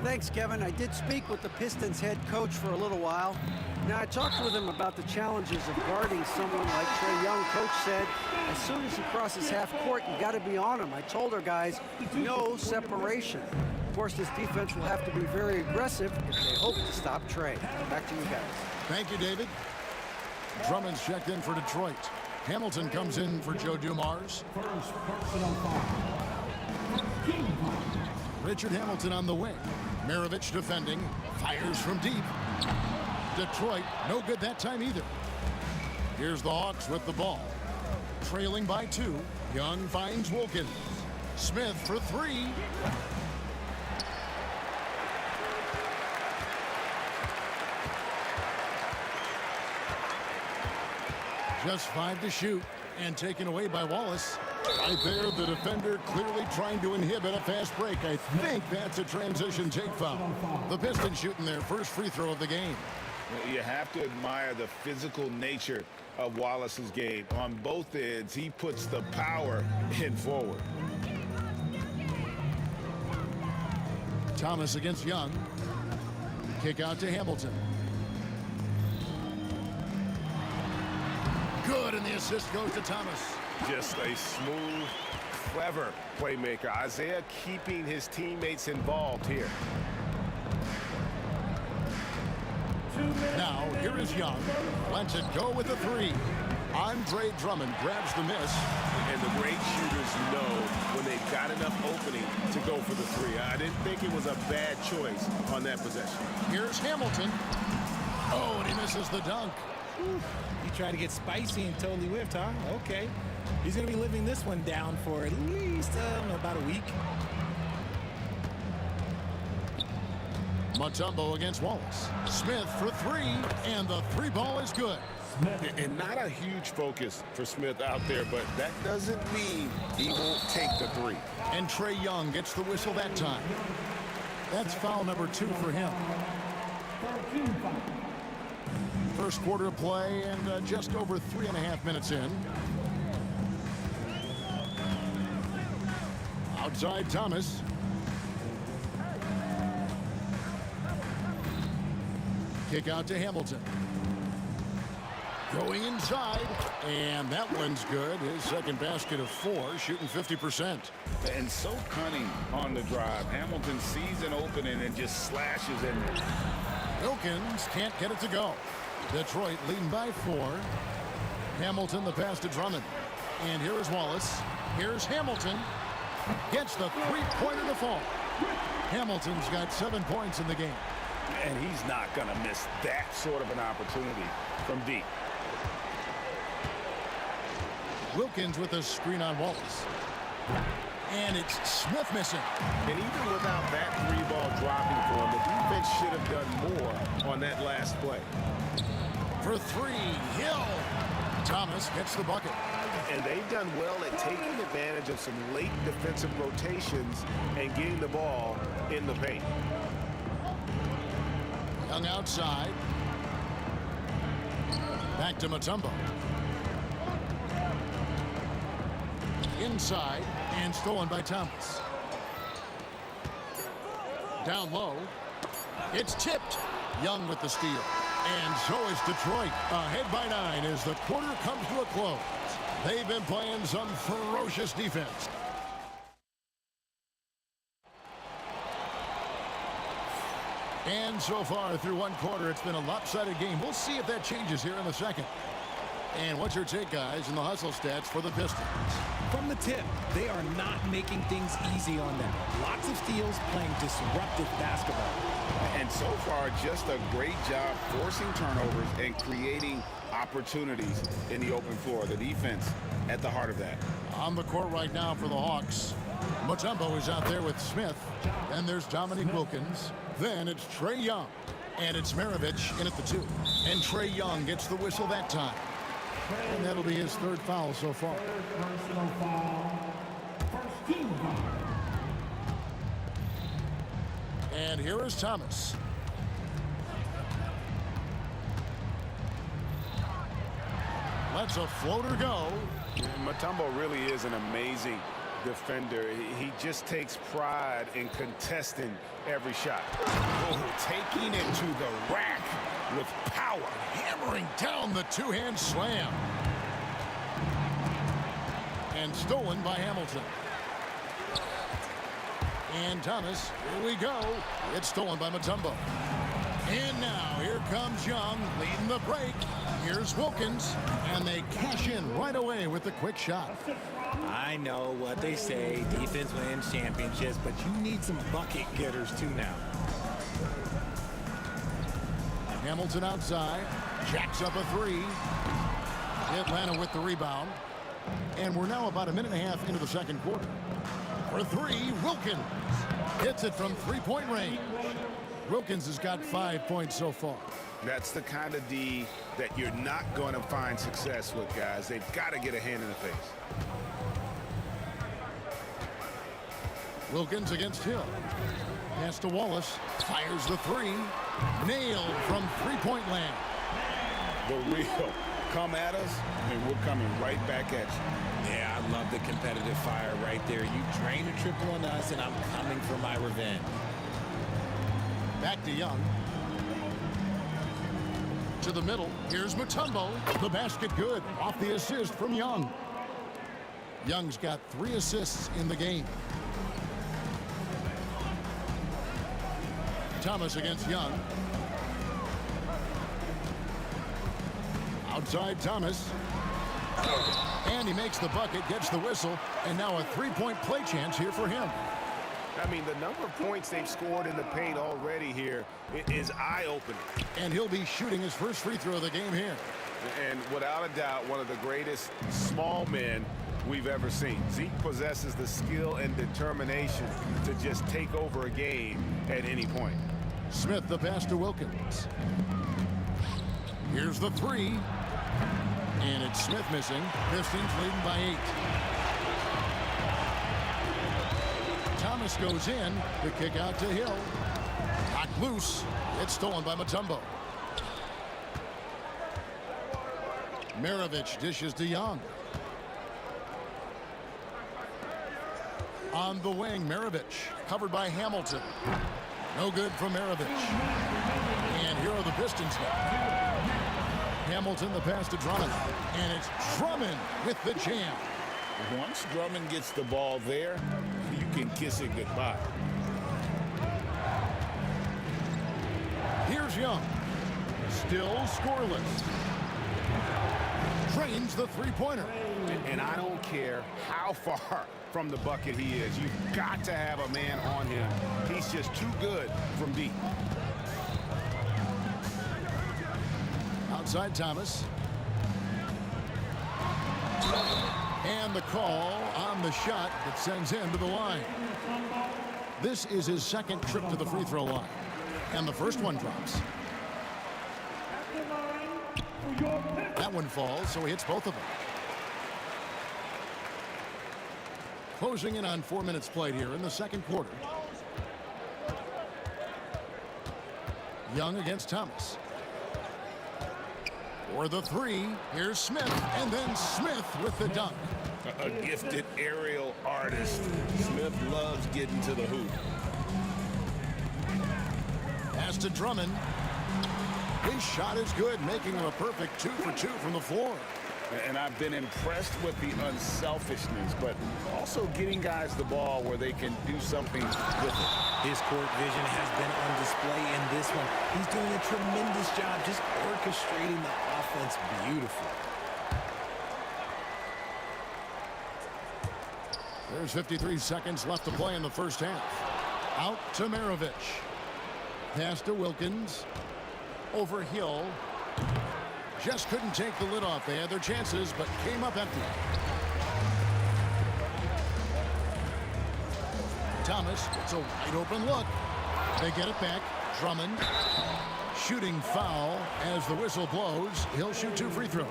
Thanks, Kevin. I did speak with the Pistons head coach for a little while. Now, I talked with him about the challenges of guarding someone like Trae Young. Coach said, as soon as he crosses half court, you got to be on him. I told our guys, no separation. Of course, this defense will have to be very aggressive if they hope to stop Trae. Back to you guys. Thank you, David. Drummond's checked in for Detroit. Hamilton comes in for Joe Dumars. First personal foul. Richard Hamilton on the wing. Maravich defending. Fires from deep. Detroit, no good that time either. Here's the Hawks with the ball. Trailing by 2. Young finds Wilkins. Smith for 3. Just 5 to shoot, and taken away by Wallace. Right there, the defender clearly trying to inhibit a fast break. I think that's a transition take foul. The Pistons shooting their first free throw of the game. You have to admire the physical nature of Wallace's game. On both ends, he puts the power in forward. Thomas against Young. Kick out to Hamilton. Good, and the assist goes to Thomas. Just a smooth, clever playmaker. Isaiah keeping his teammates involved here. Now, here is Young. Lets it go with the three. Andre Drummond grabs the miss. And the great shooters know when they've got enough opening to go for the three. I didn't think it was a bad choice on that possession. Here's Hamilton. Oh, and he misses the dunk. He tried to get spicy and totally whiffed, huh? Okay. He's going to be living this one down for at least, about a week. Mutombo against Wallace. Smith for three, and the three ball is good. And not a huge focus for Smith out there, but that doesn't mean he won't take the three. And Trae Young gets the whistle that time. That's foul number 2 for him. First quarter play and just over 3.5 minutes in. Outside Thomas. Kick out to Hamilton. Going inside, and that one's good. His second basket of 4, shooting 50%. And so cunning on the drive. Hamilton sees an opening and just slashes in there. Wilkins can't get it to go. Detroit leading by 4. Hamilton the pass to Drummond. And here is Wallace. Here's Hamilton. Gets the three-pointer to fall. Hamilton's got 7 points in the game. And he's not going to miss that sort of an opportunity from deep. Wilkins with a screen on Wallace. And it's Smith missing. And even without that three ball dropping for him, the defense should have done more on that last play. For 3, Hill. Thomas gets the bucket. And they've done well at taking advantage of some late defensive rotations and getting the ball in the paint. Young outside. Back to Mutombo. Inside and stolen by Thomas. Down low. It's tipped. Young with the steal. And so is Detroit. Ahead by 9 as the quarter comes to a close. They've been playing some ferocious defense. And so far through one quarter, it's been a lopsided game. We'll see if that changes here in the second. And what's your take, guys, in the hustle stats for the Pistons? From the tip, they are not making things easy on them. Lots of steals, playing disruptive basketball. And so far, just a great job forcing turnovers and creating opportunities in the open floor. The defense at the heart of that. On the court right now for the Hawks. Mutombo is out there with Smith. Then there's Dominique Wilkins. Then it's Trae Young. And it's Maravich in at the 2. And Trae Young gets the whistle that time. And that'll be his 3rd foul so far. Personal foul. First team foul. And here is Thomas. Lets a floater go. Mutombo really is an amazing defender. He just takes pride in contesting every shot. Oh, taking it to the rack with power. Hammering down the two-hand slam. And stolen by Hamilton. And Thomas, here we go. It's stolen by Mutombo. And now here comes Young leading the break. Here's Wilkins, and they cash in right away with the quick shot. I know what they say, defense wins championships, but you need some bucket getters too now. Hamilton outside, jacks up a 3. Atlanta with the rebound. And we're now about a minute and a half into the second quarter. For 3, Wilkins hits it from three-point range. Wilkins has got 5 points so far. That's the kind of D that you're not going to find success with, guys. They've got to get a hand in the face. Wilkins against Hill. Pass to Wallace. Fires the 3. Nailed from three-point land. The real come at us, and we're coming right back at you. Yeah, I love the competitive fire right there. You drain a triple on us, and I'm coming for my revenge. Back to Young. To the middle. Here's Mutombo. The basket good. Off the assist from Young. Young's got 3 assists in the game. Thomas against Young. Outside Thomas. And he makes the bucket, gets the whistle, and now a 3-point play chance here for him. I mean, the number of points they've scored in the paint already here is eye-opening. And he'll be shooting his first free throw of the game here. And without a doubt, one of the greatest small men we've ever seen. Zeke possesses the skill and determination to just take over a game at any point. Smith the pass to Wilkins. Here's the 3. And it's Smith missing. Pistons leading by 8. Thomas goes in. The kick out to Hill. Knocked loose. It's stolen by Mutombo. Maravich dishes to Young. On the wing, Maravich. Covered by Hamilton. No good from Maravich. And here are the Pistons now. Hamilton the pass to Drummond. And it's Drummond with the jam. Once Drummond gets the ball there, you can kiss it goodbye. Here's Young. Still scoreless. Drains the 3-pointer. And I don't care how far from the bucket he is. You've got to have a man on him. He's just too good from deep. Outside Thomas. And the call on the shot that sends him to the line. This is his second trip to the free throw line. And the first one drops. That one falls, so he hits both of them. Closing in on 4 minutes played here in the second quarter. Young against Thomas. For the 3, here's Smith, and then Smith with the dunk. A gifted aerial artist. Smith loves getting to the hoop. Pass to Drummond. His shot is good, making him a perfect 2 for 2 from the floor. And I've been impressed with the unselfishness, but also getting guys the ball where they can do something with it. His court vision has been on display in this one. He's doing a tremendous job just orchestrating the offense beautifully. There's 53 seconds left to play in the first half. Out to Maravich. Pass to Wilkins. Over Hill. Just couldn't take the lid off. They had their chances, but came up empty. Thomas gets a wide open look. They get it back. Drummond. Shooting foul as the whistle blows. He'll shoot 2 free throws.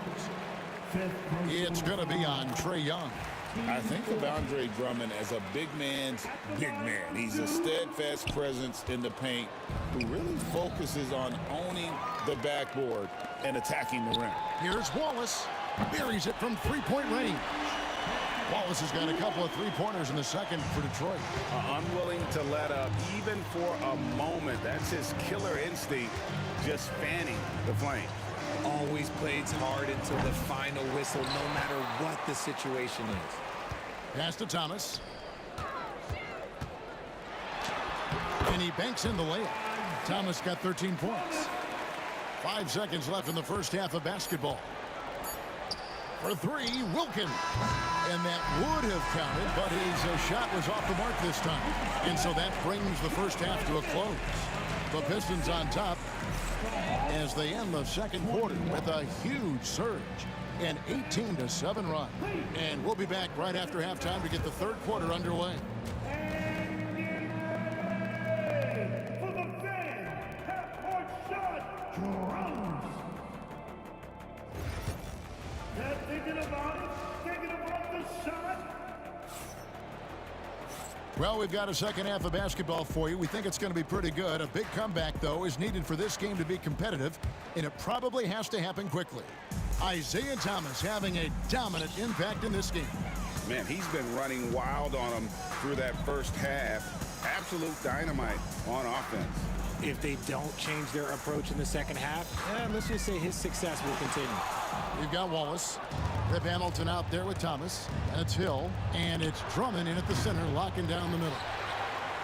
It's going to be on Trae Young. I think of Andre Drummond as a big man's big man. He's a steadfast presence in the paint who really focuses on owning the backboard and attacking the rim. Here's Wallace. Buries it from 3-point range. Wallace has got a couple of 3-pointers in the second for Detroit. Unwilling to let up even for a moment. That's his killer instinct, just fanning the flame. Always plays hard until the final whistle, no matter what the situation is. Pass to Thomas. And he banks in the layup. Thomas got 13 points. 5 seconds left in the first half of basketball. For 3, Wilkins. And that would have counted, but his shot was off the mark this time. And so that brings the first half to a close. The Pistons on top as they end the second quarter with a huge surge. An 18-7 run. And we'll be back right after halftime to get the third quarter underway. For the fan, half-court shot, drums. They're thinking about the shot. Well, we've got a second half of basketball for you. We think it's going to be pretty good. A big comeback, though, is needed for this game to be competitive, and it probably has to happen quickly. Isaiah Thomas having a dominant impact in this game. Man, he's been running wild on him through that first half. Absolute dynamite on offense. If they don't change their approach in the second half, let's just say his success will continue. We've got Wallace. Rip Hamilton out there with Thomas. And it's Hill. And it's Drummond in at the center, locking down the middle.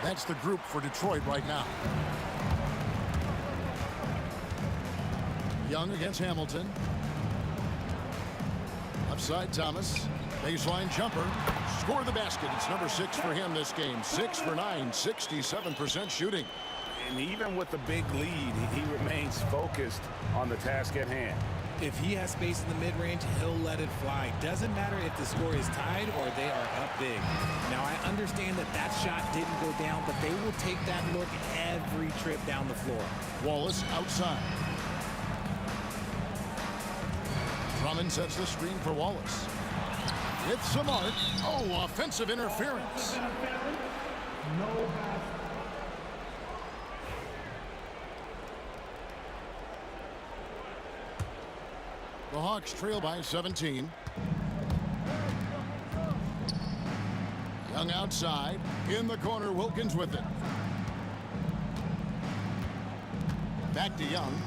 That's the group for Detroit right now. Young against Hamilton. Upside Thomas. Baseline jumper. Score the basket. It's number 6 for him this game. 6 for 9. 67% shooting. And even with the big lead, he remains focused on the task at hand. If he has space in the mid-range, he'll let it fly. Doesn't matter if the score is tied or they are up big. Now, I understand that shot didn't go down, but they will take that look every trip down the floor. Wallace outside. Drummond sets the screen for Wallace. It's some art. Oh, offensive interference. The Hawks trail by 17. Young outside. In the corner, Wilkins with it. Back to Young.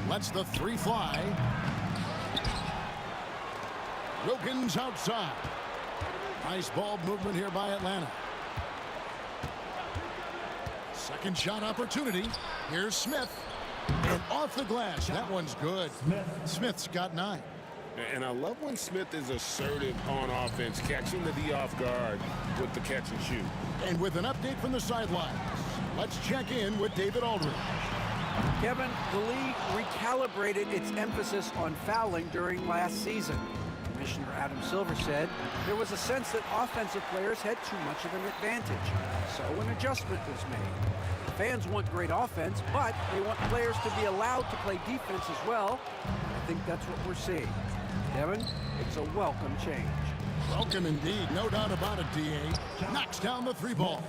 Lets the 3 fly. Wilkins outside. Nice ball movement here by Atlanta. Second shot opportunity. Here's Smith. And off the glass. That one's good. Smith's got 9. And I love when Smith is assertive on offense, catching the D off guard with the catch and shoot. And with an update from the sidelines, let's check in with David Aldridge. Kevin, the league recalibrated its emphasis on fouling during last season. Commissioner Adam Silver said there was a sense that offensive players had too much of an advantage. So an adjustment was made. Fans want great offense, but they want players to be allowed to play defense as well. I think that's what we're seeing. Kevin, it's a welcome change. Welcome indeed, no doubt about it, D.A. Knocks down the 3 ball.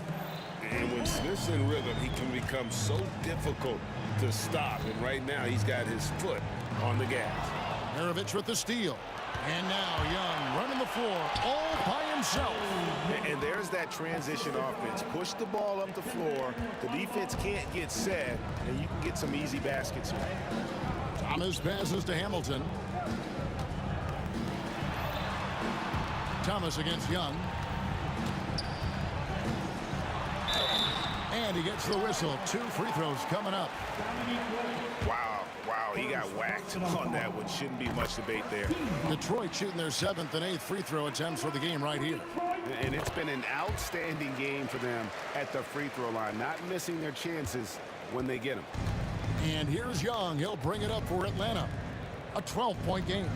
And when Smith's in rhythm, he can become so difficult to stop. And right now, he's got his foot on the gas. Maravich with the steal. And now Young running the floor all by himself. And there's that transition offense. Push the ball up the floor. The defense can't get set, and you can get some easy baskets here. Thomas passes to Hamilton. Thomas against Young. And he gets the whistle. 2 free throws coming up. Wow, he got whacked on that one. Shouldn't be much debate there. Detroit shooting their 7th and 8th free throw attempts for the game right here. And it's been an outstanding game for them at the free throw line, not missing their chances when they get them. And here's Young. He'll bring it up for Atlanta. A 12-point game.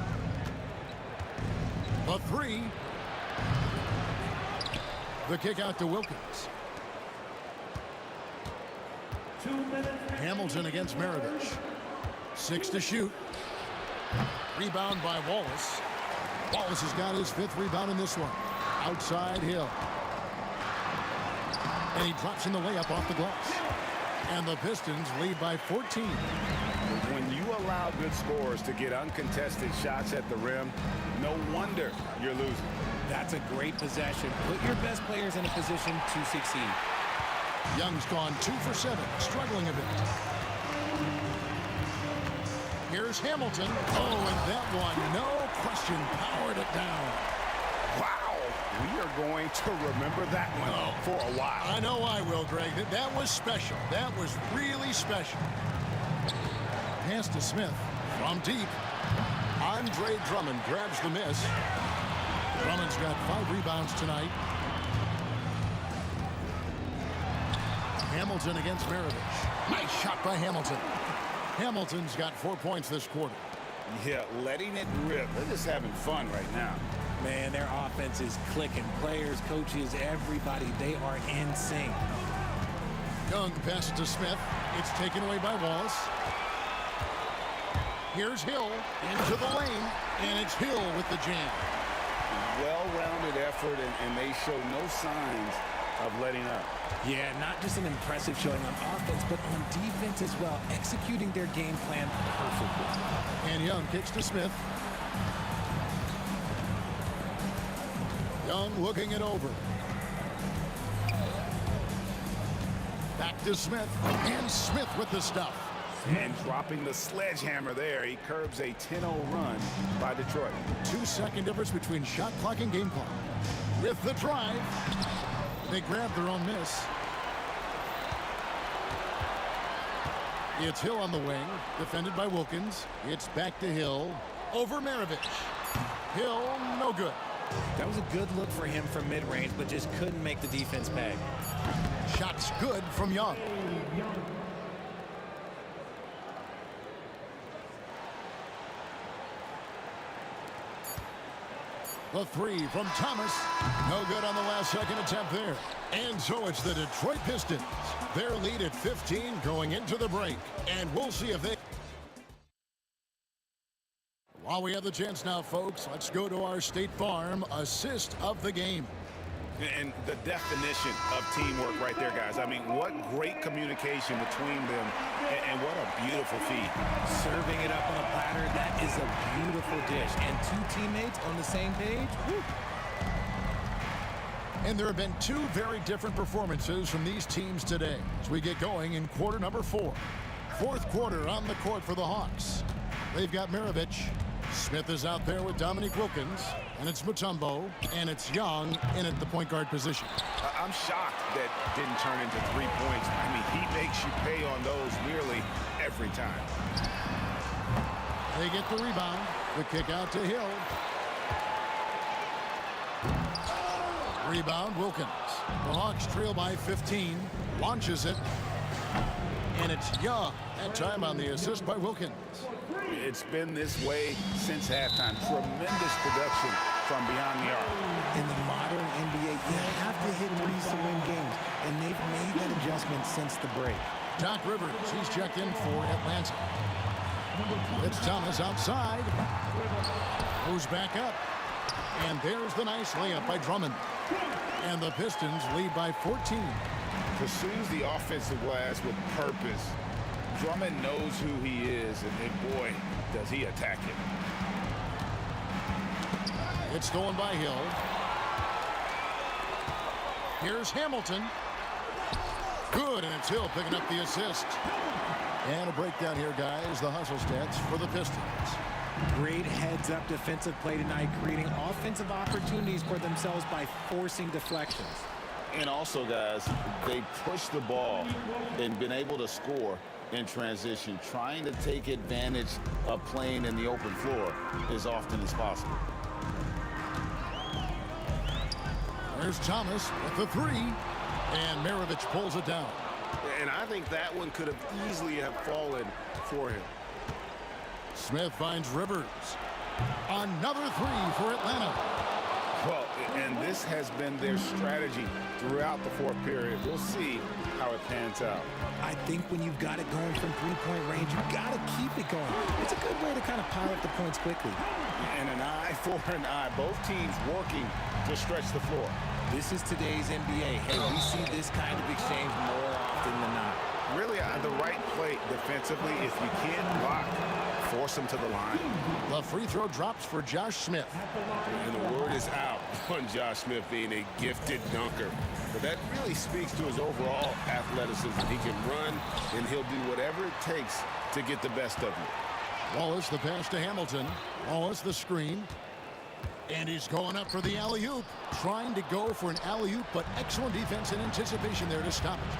The 3. The kick out to Wilkins. Hamilton against Maravich. 6 to shoot. Rebound by Wallace. Wallace has got his 5th rebound in this one. Outside Hill. And he drops in the layup off the glass. And the Pistons lead by 14. When you allow good scorers to get uncontested shots at the rim, no wonder you're losing. That's a great possession. Put your best players in a position to succeed. Young's gone 2 for 7, struggling a bit. Here's Hamilton. Oh, and that one, no question, powered it down. Wow, we are going to remember that one for a while. I know I will, Greg. That was special. That was really special. Pass to Smith from deep. Andre Drummond grabs the miss. Drummond's got 5 rebounds tonight. Hamilton against Maravich. Nice shot by Hamilton. Hamilton's got 4 points this quarter. Yeah, letting it rip. They're just having fun right now. Man, their offense is clicking. Players, coaches, everybody, they are in sync. Young passes to Smith. It's taken away by Wallace. Here's Hill into the lane, and it's Hill with the jam. Well-rounded effort, and they show no signs of letting up. Yeah, not just an impressive showing on offense, but on defense as well, executing their game plan perfectly. And Young kicks to Smith. Young looking it over. Back to Smith, and Smith with the stuff. And dropping the sledgehammer there, he curbs a 10-0 run by Detroit. 2-second difference between shot clock and game clock. With the drive, they grab their own miss. It's Hill on the wing, defended by Wilkins. It's back to Hill, over Maravich. Hill, no good. That was a good look for him from mid-range, but just couldn't make the defense pay. Shots good from Young. The three from Thomas. No good on the last second attempt there. And so it's the Detroit Pistons. Their lead at 15 going into the break. And we'll see if they... While we have the chance now, folks, let's go to our State Farm assist of the game. And the definition of teamwork right there, guys. I mean, what great communication between them, and what a beautiful feed. Serving it up on a platter, that is a beautiful dish. And two teammates on the same page. Woo. And there have been two very different performances from these teams today as we get going in quarter number 4. Fourth quarter on the court for the Hawks. They've got Maravich. Smith is out there with Dominique Wilkins, and it's Mutombo, and it's Young in at the point guard position. I'm shocked that didn't turn into 3 points. I mean, he makes you pay on those nearly every time. They get the rebound. The kick out to Hill. Rebound, Wilkins. The Hawks trail by 15. Launches it. And it's Young. That time on the assist by Wilkins. It's been this way since halftime. Tremendous production from beyond the arc. In the modern NBA, you have to hit threes to win games, and they've made that adjustment since the break. Doc Rivers, he's checked in for Atlanta. It's Thomas outside. Goes back up. And there's the nice layup by Drummond. And the Pistons lead by 14. Pursues the offensive glass with purpose. Drummond knows who he is, and boy, does he attack it. It's stolen by Hill. Here's Hamilton. Good, and it's Hill picking up the assist. And a breakdown here, guys. The hustle stats for the Pistons. Great heads-up defensive play tonight, creating offensive opportunities for themselves by forcing deflections. And also, guys, they pushed the ball and been able to score in transition, trying to take advantage of playing in the open floor as often as possible. There's Thomas with the three, and Maravich pulls it down. And I think that one could have easily have fallen for him. Smith finds Rivers. Another three for Atlanta. Well, and this has been their strategy throughout the fourth period. We'll see how it pans out. I think when you've got it going from three-point range, you've got to keep it going. It's a good way to kind of pile up the points quickly. And an eye for an eye. Both teams working to stretch the floor. This is today's NBA. Hey, we see this kind of exchange more often than not. Really, the right play defensively. If you can't block, force them to the line. The free throw drops for Josh Smith. And the word is out on Josh Smith being a gifted dunker. But that really speaks to his overall athleticism. He can run, and he'll do whatever it takes to get the best of you. Wallace the pass to Hamilton. Wallace the screen. And he's going up for the alley-oop. Trying to go for an alley-oop, but excellent defense and anticipation there to stop it.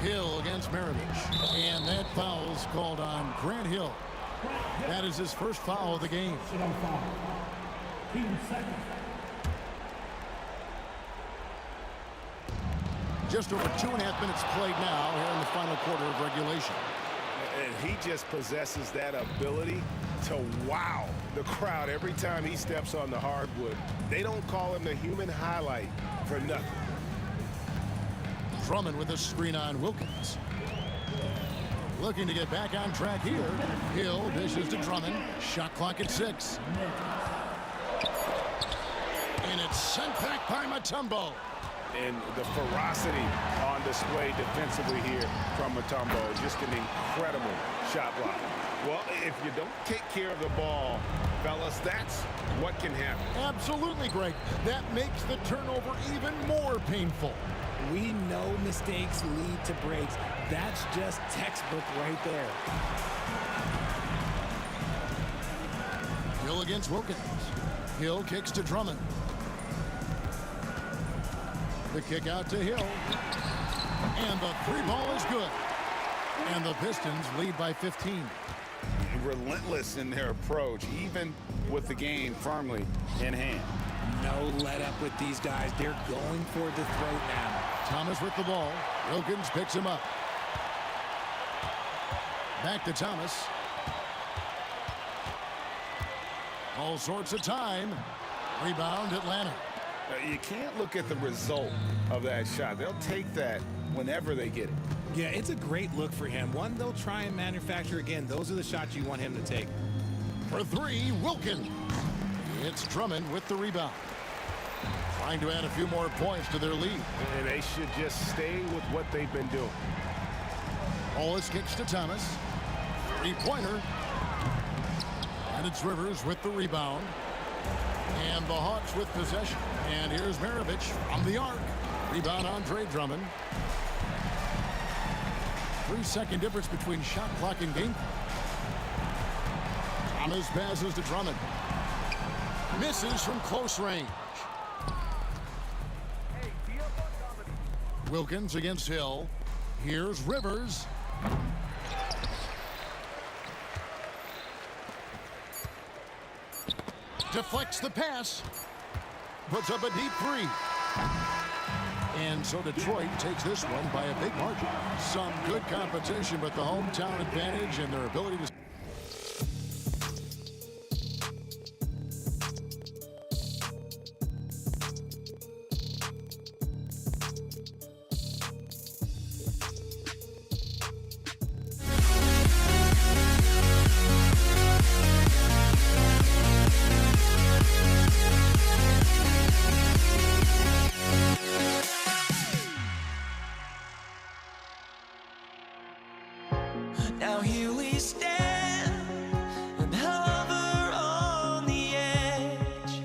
Hill against Maravich. And that foul's called on Grant Hill. That is his first foul of the game. Just over 2.5 minutes played now here in the final quarter of regulation. And he just possesses that ability to wow the crowd every time he steps on the hardwood. They don't call him the human highlight for nothing. Drummond with a screen on Wilkins. Looking to get back on track here. Hill dishes to Drummond. Shot clock at 6. And it's sent back by Mutombo. And the ferocity on display defensively here from Mutombo. Just an incredible shot block. Well, if you don't take care of the ball, fellas, that's what can happen. Absolutely, Greg. That makes the turnover even more painful. We know mistakes lead to breaks. That's just textbook right there. Hill against Wilkins. Hill kicks to Drummond. The kick out to Hill. And the three ball is good. And the Pistons lead by 15. Relentless in their approach, even with the game firmly in hand. No let up with these guys. They're going for the throat now. Thomas with the ball. Wilkins picks him up. Back to Thomas. All sorts of time. Rebound Atlanta. You can't look at the result of that shot. They'll take that whenever they get it. Yeah, it's a great look for him. One they'll try and manufacture again. Those are the shots you want him to take. For three, Wilkins. It's Drummond with the rebound. Trying to add a few more points to their lead. And they should just stay with what they've been doing. Wallace kicks to Thomas. Three-pointer. And it's Rivers with the rebound. And the Hawks with possession. And here's Maravich from the arc. Rebound Andre Drummond. 3-second difference between shot clock and game clock. Thomas passes to Drummond. Misses from close range. Wilkins against Hill. Here's Rivers. Deflects the pass. Puts up a deep three. And so Detroit takes this one by a big margin. Some good competition, but the hometown advantage and their ability to... Now here we stand and hover on the edge.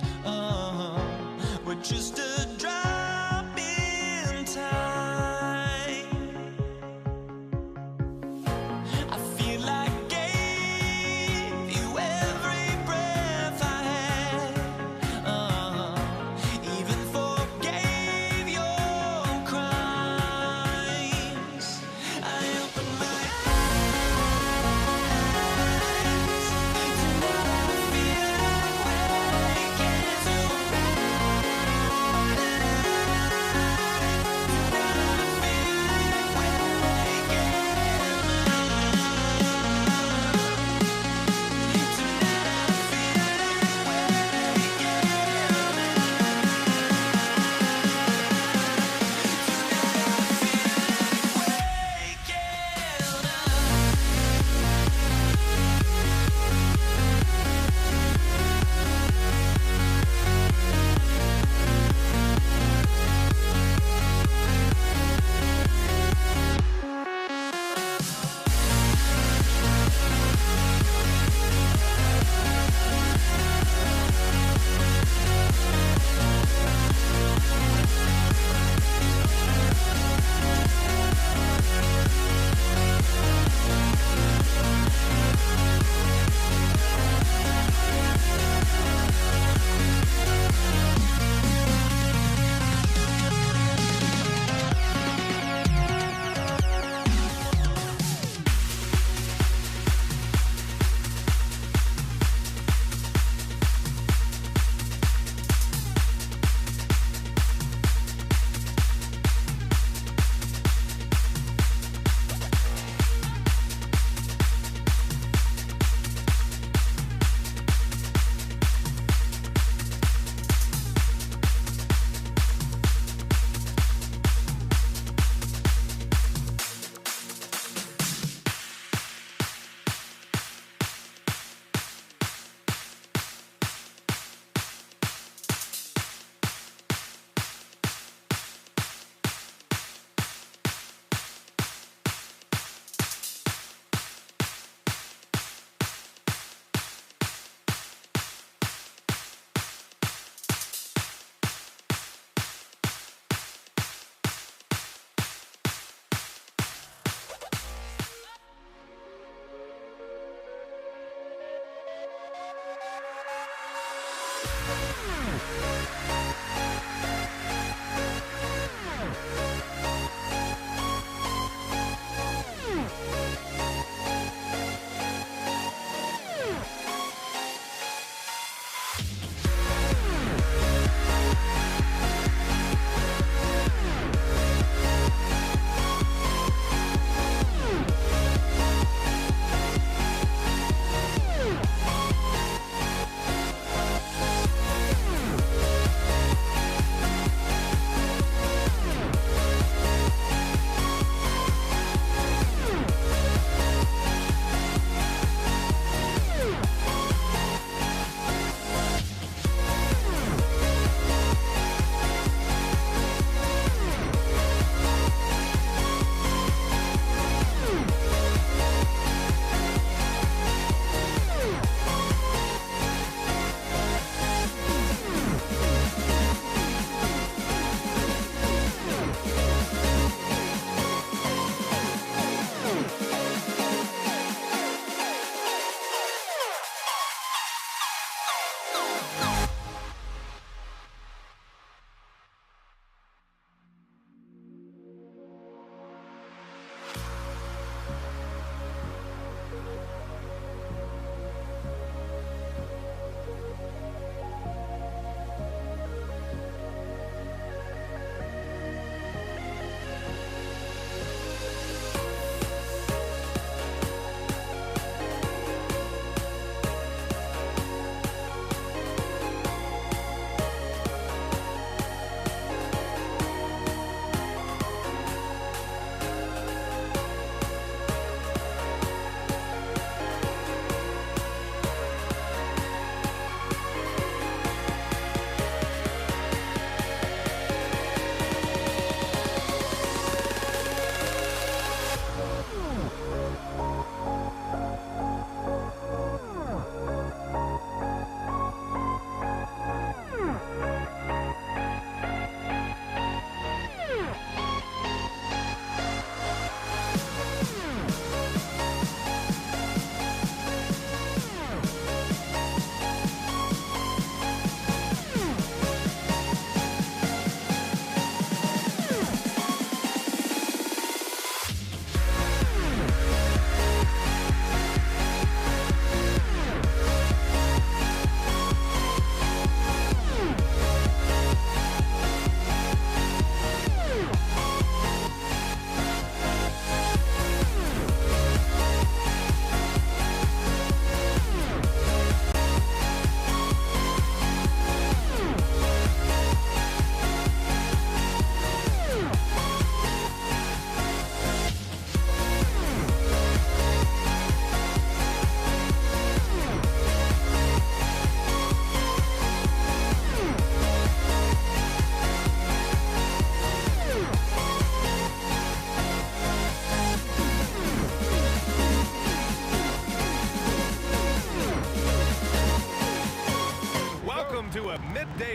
We're just a drop in time. I feel like I gave you every breath I had. Even forgave your crimes. I opened my eyes.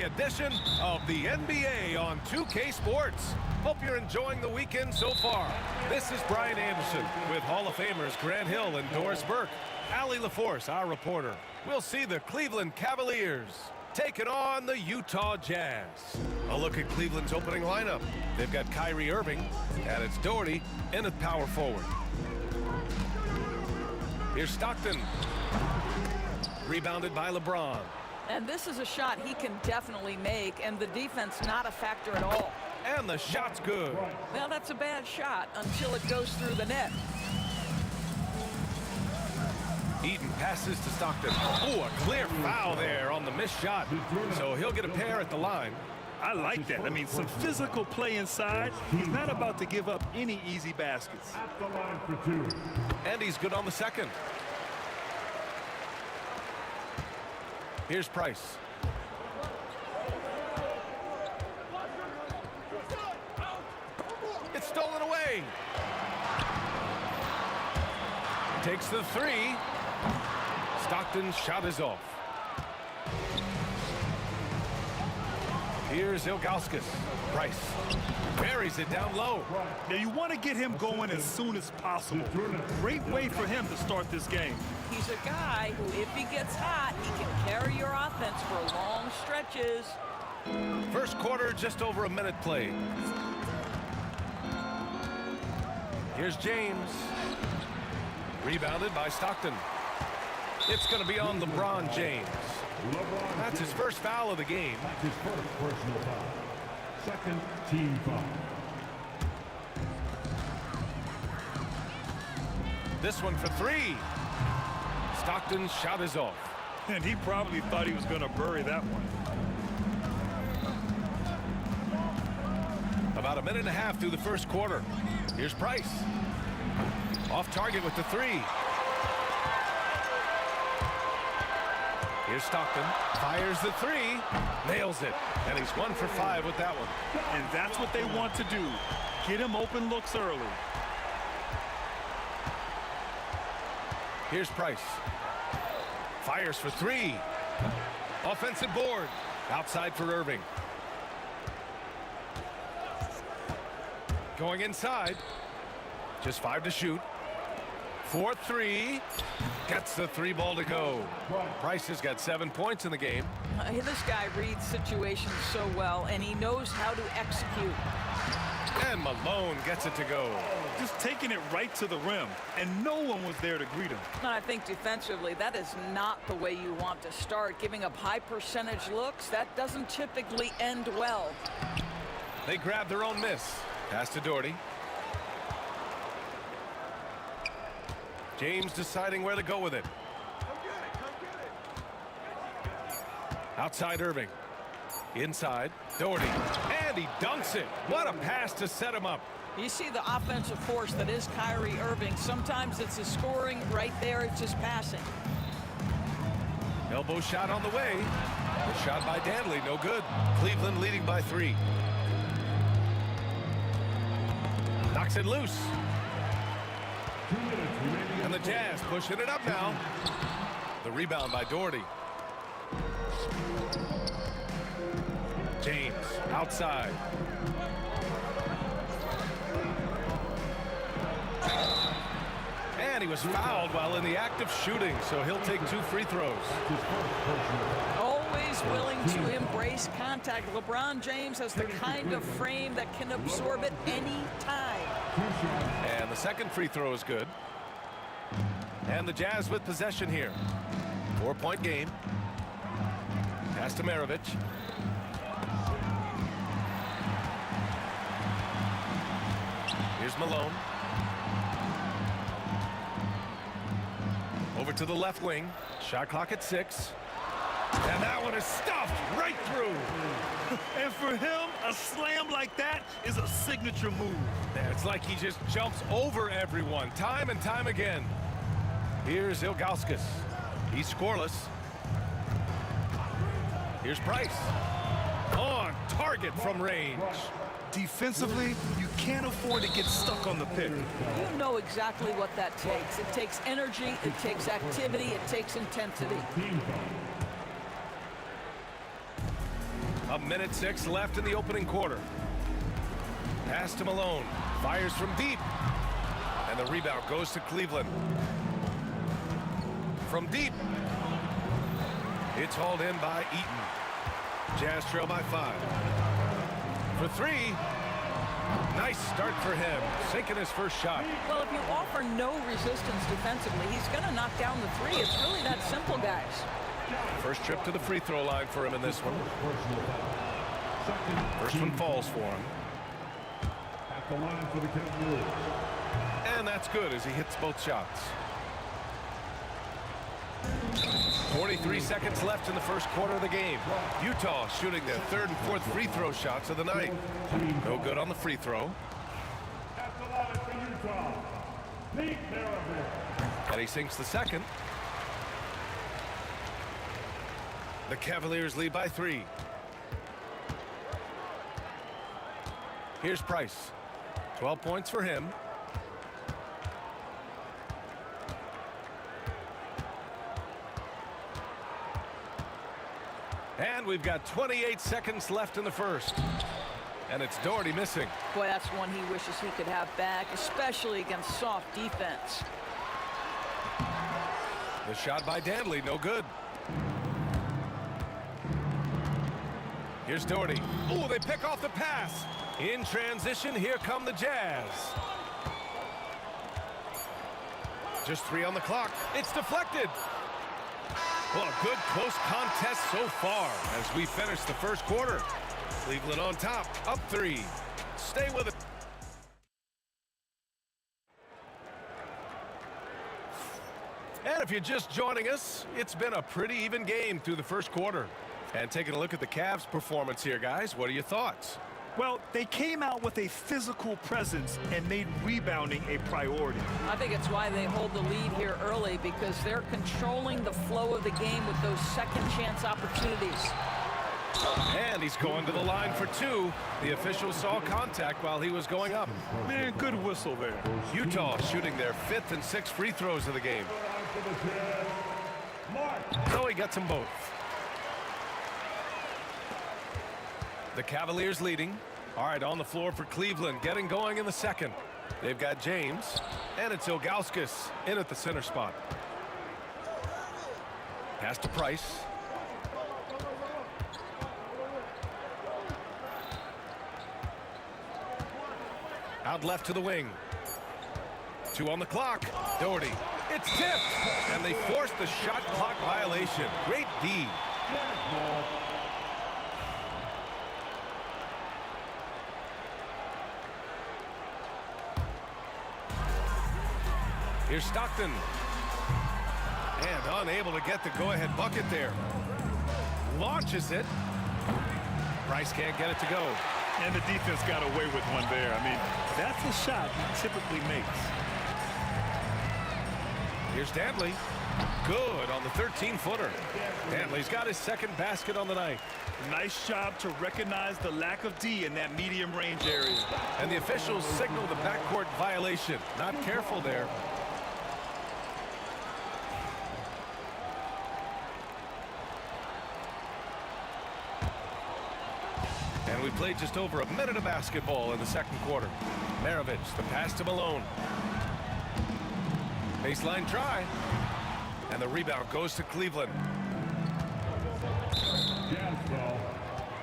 edition of the NBA on 2K Sports. Hope you're enjoying the weekend so far. This is Brian Anderson with Hall of Famers Grant Hill and Doris Burke. Allie LaForce, our reporter. We'll see the Cleveland Cavaliers taking on the Utah Jazz. A look at Cleveland's opening lineup. They've got Kyrie Irving, and it's Doherty in at power forward. Here's Stockton. Rebounded by LeBron. And this is a shot he can definitely make, and the defense not a factor at all. And the shot's good. Well, that's a bad shot until it goes through the net. Eaton passes to Stockton. Oh, a clear foul there on the missed shot. So he'll get a pair at the line. I like that. I mean, some physical play inside. He's not about to give up any easy baskets. At the line for two. And he's good on the second. Here's Price. It's stolen away. Takes the three. Stockton's shot is off. Here's Ilgauskas. Price buries it down low. Now you want to get him going as soon as possible. Great way for him to start this game. He's a guy who, if he gets hot, he can carry your offense for long stretches. First quarter, just over a minute played. Here's James. Rebounded by Stockton. It's going to be on LeBron James. That's his first foul of the game. That's his first personal foul. Second team foul. This one for three. Stockton's shot is off. And he probably thought he was going to bury that one. About a minute and a half through the first quarter. Here's Price. Off target with the three. Here's Stockton. Fires the three. Nails it. And he's 1 for 5 with that one. And that's what they want to do. Get him open looks early. Here's Price. Fires for three. Offensive board. Outside for Irving. Going inside. Just 5 to shoot. 4-3. Gets the 3 ball to go. Price has got 7 points in the game. This guy reads situations so well, and he knows how to execute. And Malone gets it to go. Just taking it right to the rim, and no one was there to greet him. I think defensively, that is not the way you want to start. Giving up high percentage looks, that doesn't typically end well. They grab their own miss. Pass to Doherty. James deciding where to go with it. Outside Irving. Inside, Doherty. And he dunks it. What a pass to set him up. You see the offensive force that is Kyrie Irving. Sometimes it's his scoring. Right there, it's his passing. Elbow shot on the way. The shot by Danley, no good. Cleveland leading by 3. Knocks it loose. And the Jazz pushing it up now. The rebound by Doherty. James outside. And he was fouled while in the act of shooting, so he'll take 2 free throws. Always willing to embrace contact. LeBron James has the kind of frame that can absorb it any time. And the second free throw is good. And the Jazz with possession here. 4-point game. Pass to Maravich. Here's Malone. Over to the left wing. Shot clock at 6. And that one is stuffed right through. And for him, a slam like that is a signature move. Yeah, it's like he just jumps over everyone time and time again. Here's Ilgauskas. He's scoreless. Here's Price. On target from range. Defensively, you can't afford to get stuck on the pick. You know exactly what that takes. It takes energy, it takes activity, it takes intensity. 1:06 left in the opening quarter. Pass to Malone. Fires from deep. And the rebound goes to Cleveland. From deep. It's hauled in by Eaton. Jazz trail by 5. For 3. Nice start for him. Sinking his first shot. Well, if you offer no resistance defensively, he's going to knock down the 3. It's really that simple, guys. First trip to the free throw line for him in this one. First one falls for him. At the line for the Cavaliers. And that's good as he hits both shots. 43 seconds left in the first quarter of the game. Utah shooting their 3rd and 4th free throw shots of the night. No good on the free throw. At the line for Utah, Nate Maravich. And he sinks the second. The Cavaliers lead by 3. Here's Price. 12 points for him. And we've got 28 seconds left in the first. And it's Doherty missing. Boy, that's one he wishes he could have back, especially against soft defense. The shot by Danley, no good. Here's Doherty. Oh, they pick off the pass. In transition, here come the Jazz. Just 3 on the clock. It's deflected. Well, a good close contest so far as we finish the first quarter. Cleveland on top, up 3. Stay with it. And if you're just joining us, it's been a pretty even game through the first quarter. And taking a look at the Cavs' performance here, guys, what are your thoughts? Well, they came out with a physical presence and made rebounding a priority. I think it's why they hold the lead here early, because they're controlling the flow of the game with those second chance opportunities. And he's going to the line for 2. The officials saw contact while he was going up. Man, good whistle there. Utah shooting their 5th and 6th free throws of the game. So he gets them both. The Cavaliers leading. All right, on the floor for Cleveland, getting going in the second. They've got James, and it's Ilgauskas in at the center spot. Pass to Price. Out left to the wing. 2 on the clock. Doherty. It's tipped, and they force the shot clock violation. Great D. Here's Stockton. And unable to get the go-ahead bucket there. Launches it. Price can't get it to go. And the defense got away with one there. I mean, that's a shot he typically makes. Here's Danley. Good on the 13-footer. Danley's got his second basket on the night. Nice job to recognize the lack of D in that medium range area. And the officials signal the backcourt violation. Not careful there. And we played just over a minute of basketball in the second quarter. Maravich, the pass to Malone. Baseline try. And the rebound goes to Cleveland. Jazz foul,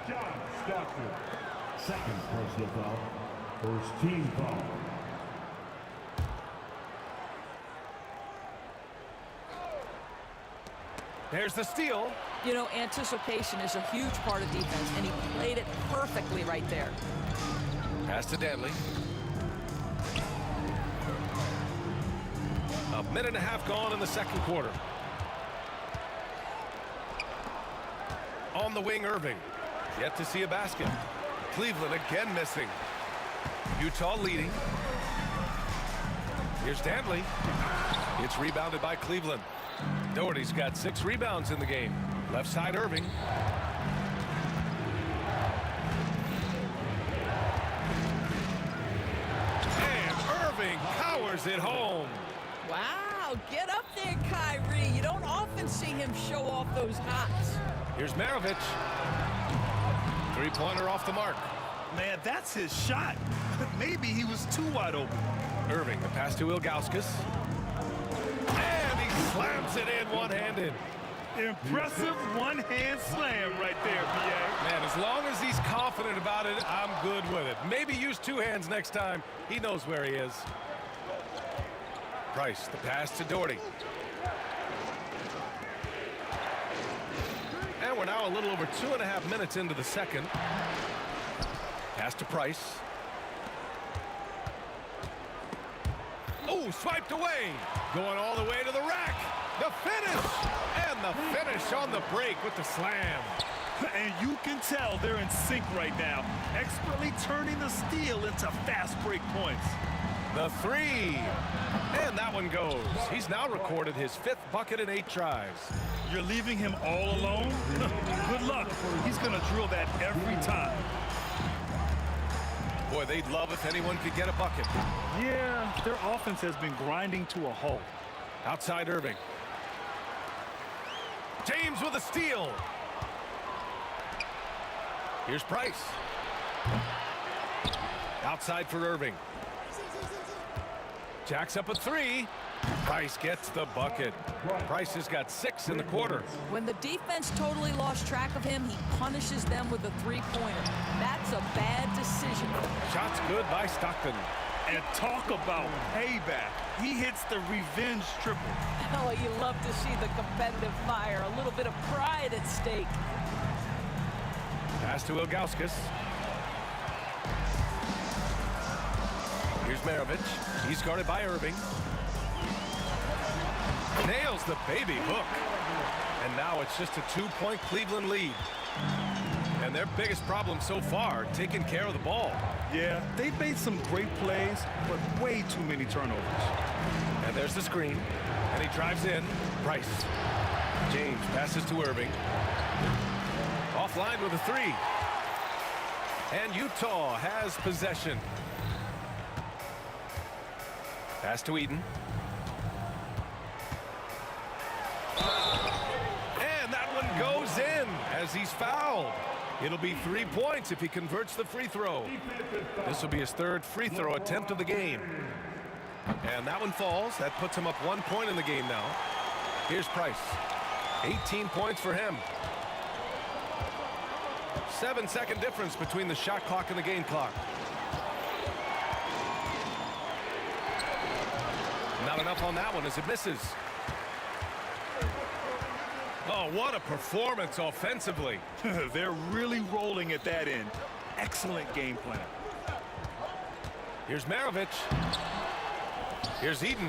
John Stockton. Second personal foul. First team foul. There's the steal. You know, anticipation is a huge part of defense, and he played it perfectly right there. Pass to Danley. A minute and a half gone in the second quarter. On the wing, Irving. Yet to see a basket. Cleveland again missing. Utah leading. Here's Danley. It's rebounded by Cleveland. Doherty's got 6 rebounds in the game. Left side, Irving. And Irving powers it home. Wow, get up there, Kyrie. You don't often see him show off those hots. Here's Maravich. Three-pointer off the mark. Man, that's his shot. Maybe he was too wide open. Irving, the pass to Ilgauskas. And he slams it in one-handed. Impressive one-hand slam right there, B.A. Man, as long as he's confident about it, I'm good with it. Maybe use two hands next time. He knows where he is. Price, the pass to Doherty. And we're now a little over 2.5 minutes into the second. Pass to Price. Oh, swiped away. Going all the way to the rack. The finish. And the finish on the break with the slam. And you can tell they're in sync right now, expertly turning the steal into fast break points. The three. And that one goes. He's now recorded his 5th bucket in 8 tries. You're leaving him all alone? Good luck. He's going to drill that every time. Boy, they'd love if anyone could get a bucket. Yeah, their offense has been grinding to a halt. Outside Irving. James with a steal. Here's Price. Outside for Irving. Jacks up a 3. Price gets the bucket. Price has got 6 in the quarter. When the defense totally lost track of him, he punishes them with a three-pointer. That's a bad decision. Shots good by Stockton. And talk about payback. He hits the revenge triple. Oh, you love to see the competitive fire. A little bit of pride at stake. Pass to Ilgauskas. Here's Maravich. He's guarded by Irving. Nails the baby hook. And now it's just a 2-point Cleveland lead. And their biggest problem so far, taking care of the ball. Yeah, they've made some great plays, but way too many turnovers. And there's the screen. And he drives in. Price. James passes to Irving. Offline with a 3. And Utah has possession. Pass to Eden. And that one goes in as he's fouled. It'll be 3 points if he converts the free throw. This will be his 3rd free throw attempt of the game. And that one falls. That puts him up 1 point in the game now. Here's Price. 18 points for him. 7-second difference between the shot clock and the game clock. Not enough on that one as it misses. Oh, what a performance offensively. They're really rolling at that end. Excellent game plan. Here's Maravich. Here's Eden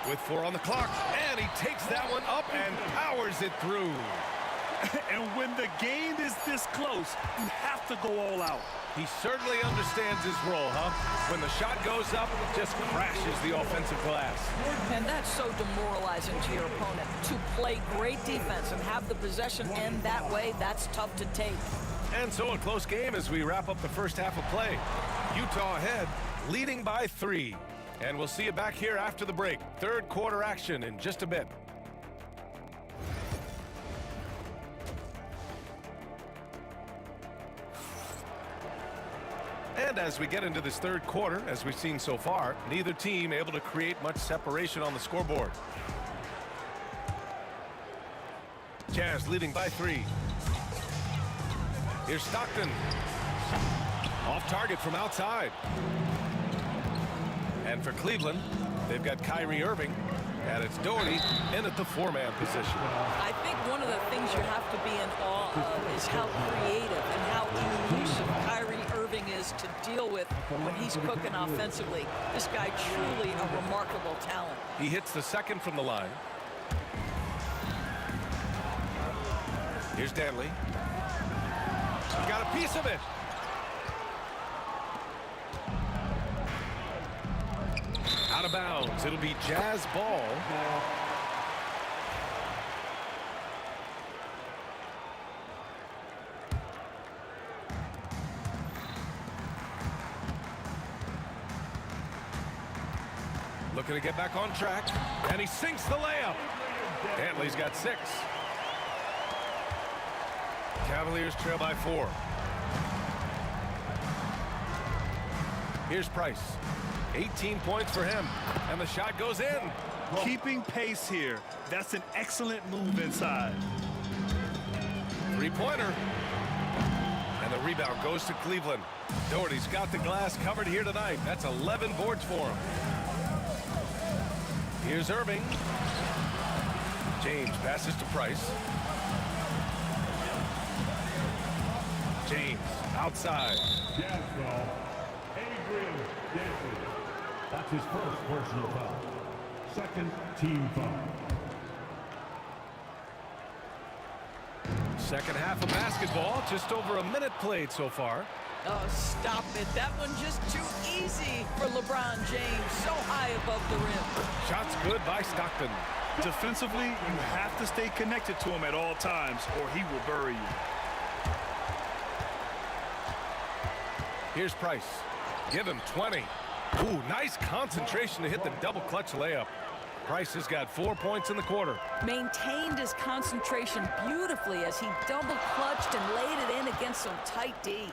with 4 on the clock. And he takes that one up and powers it through. And when the game is this close, you have to go all out. He certainly understands his role, huh? When the shot goes up, it just crashes the offensive glass. And that's so demoralizing to your opponent. To play great defense and have the possession end that way, that's tough to take. And so a close game as we wrap up the first half of play. Utah ahead, leading by 3. And we'll see you back here after the break. 3rd quarter action in just a bit. And as we get into this 3rd quarter, as we've seen so far, neither team able to create much separation on the scoreboard. Jazz leading by 3. Here's Stockton. Off target from outside. And for Cleveland, they've got Kyrie Irving. And it's Doherty in at the 4-man position. I think one of the things you have to be in awe of is how creative and how elusive Kyrie Irving is to deal with when he's cooking offensively. This guy truly a remarkable talent. He hits the 2nd from the line. Here's Danley. He got a piece of it. Out of bounds. It'll be Jazz ball. Looking to get back on track. And he sinks the layup. Dantley's got 6. Cavaliers trail by 4. Here's Price. 18 points for him. And the shot goes in. Keeping pace here. That's an excellent move inside. Three-pointer. And the rebound goes to Cleveland. Doherty's got the glass covered here tonight. That's 11 boards for him. Here's Irving. James passes to Price. James outside. Jazz foul. Adrian Dantley. That's his first personal foul. Second team foul. Second half of basketball, just over a minute played so far. Oh, stop it. That one just too easy for LeBron James. So high above the rim. Shots good by Stockton. Defensively, you have to stay connected to him at all times or he will bury you. Here's Price. Give him 20. Ooh, nice concentration to hit the double clutch layup. Price has got 4 points in the quarter. Maintained his concentration beautifully as he double clutched and laid it in against some tight D.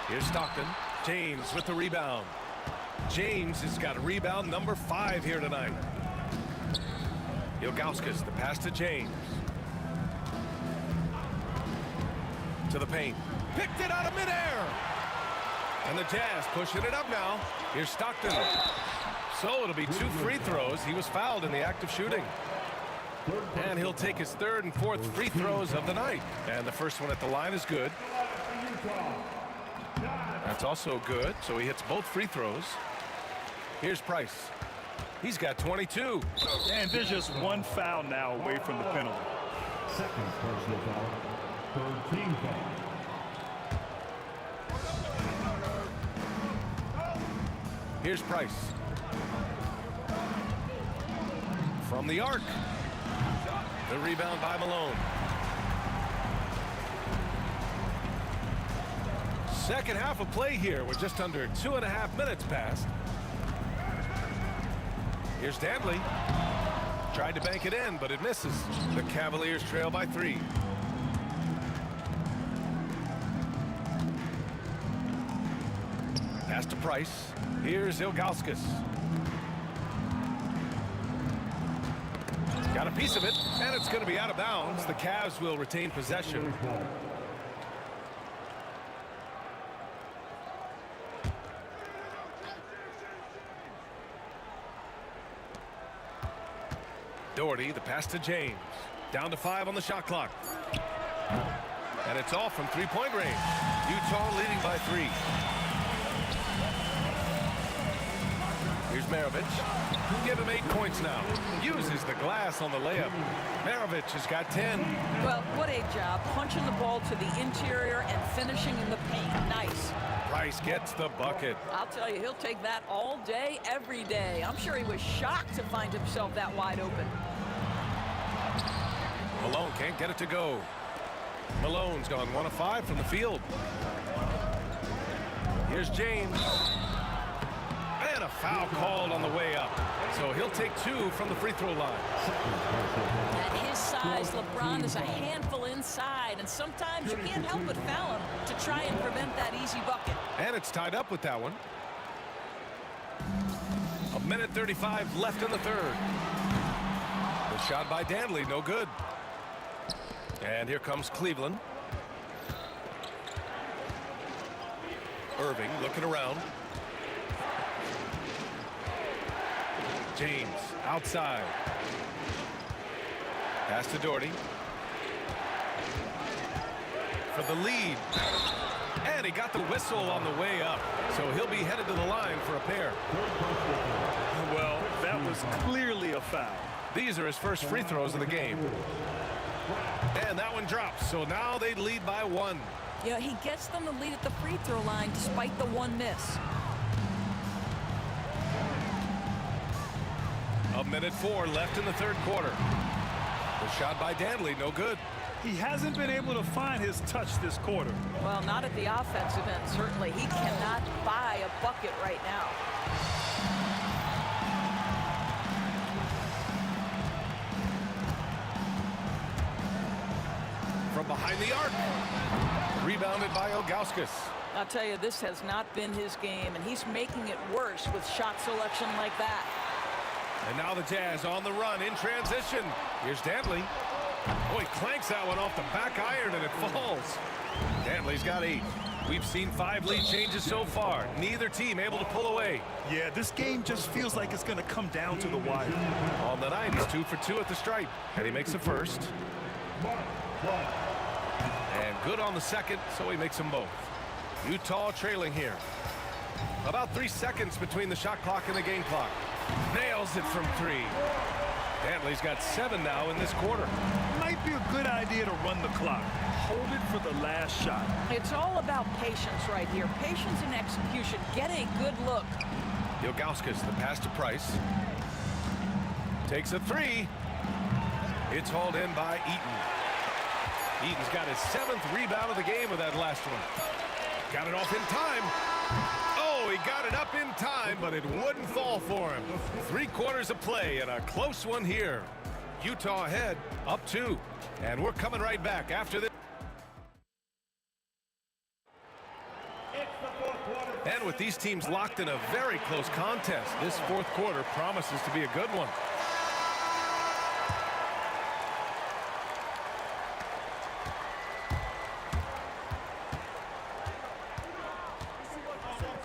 Here's Stockton. James with the rebound. James has got rebound number 5 here tonight. Ilgauskas, the pass to James. To the paint. Picked it out of midair. And the Jazz pushing it up now. Here's Stockton. So it'll be 2 free throws. He was fouled in the act of shooting. And he'll take his 3rd and 4th free throws of the night. And the first one at the line is good. That's also good. So he hits both free throws. Here's Price. He's got 22. And there's just one foul now away from the penalty. Second personal foul. Third team foul. Here's Price. From the arc. The rebound by Malone. Second half of play here with just under 2.5 minutes passed. Here's Dantley. Tried to bank it in, but it misses. The Cavaliers trail by 3. Pass to Price. Here's Ilgauskas. Got a piece of it, and it's going to be out of bounds. The Cavs will retain possession. Doherty, the pass to James. Down to 5 on the shot clock. And it's off from 3-point range. Utah leading by 3. Here's Maravich. Give him 8 points now. Uses the glass on the layup. Maravich has got 10. Well, what a job. Punching the ball to the interior and finishing in the paint. Nice. Price gets the bucket. I'll tell you, he'll take that all day, every day. I'm sure he was shocked to find himself that wide open. Malone can't get it to go. Malone's gone 1 of 5 from the field. Here's James. And a foul called on the way up. So he'll take 2 from the free throw line. At his size, LeBron is a handful inside, and sometimes you can't help but foul him to try and prevent that easy bucket. And it's tied up with that one. 1:35 left in the 3rd. The shot by Dantley, no good. And here comes Cleveland. Irving looking around. James outside. Pass to Doherty. For the lead. And he got the whistle on the way up. So he'll be headed to the line for a pair. Well, that was clearly a foul. These are his first free throws of the game. And that one drops. So now they lead by 1. Yeah, he gets them to lead at the free throw line despite the 1 miss. 1:04 left in the 3rd quarter. The shot by Dantley, no good. He hasn't been able to find his touch this quarter. Well, not at the offensive end, certainly. He cannot buy a bucket right now. From behind the arc. Rebounded by Ilgauskas. I'll tell you, this has not been his game, and he's making it worse with shot selection like that. And now the Jazz on the run in transition. Here's Dantley. Oh, he clanks that one off the back iron, and it falls. Dantley's got 8. We've seen 5 lead changes so far. Neither team able to pull away. Yeah, this game just feels like it's going to come down to the wire. On the night, he's 2 for 2 at the stripe. And he makes the first. And good on the second, so he makes them both. Utah trailing here. About 3 seconds between the shot clock and the game clock. Nails it from 3. Dantley's got 7 now in this quarter. Might be a good idea to run the clock. Hold it for the last shot. It's all about patience right here. Patience and execution. Get a good look. Ilgauskas, the pass to Price. Takes a 3. It's hauled in by Eaton. Eaton's got his 7th rebound of the game with that last one. Got it off in time. Oh, he got it up in time, but it wouldn't fall for him. 3 quarters of play and a close one here. Utah ahead, up 2. And we're coming right back after this. And with these teams locked in a very close contest, this 4th quarter promises to be a good one.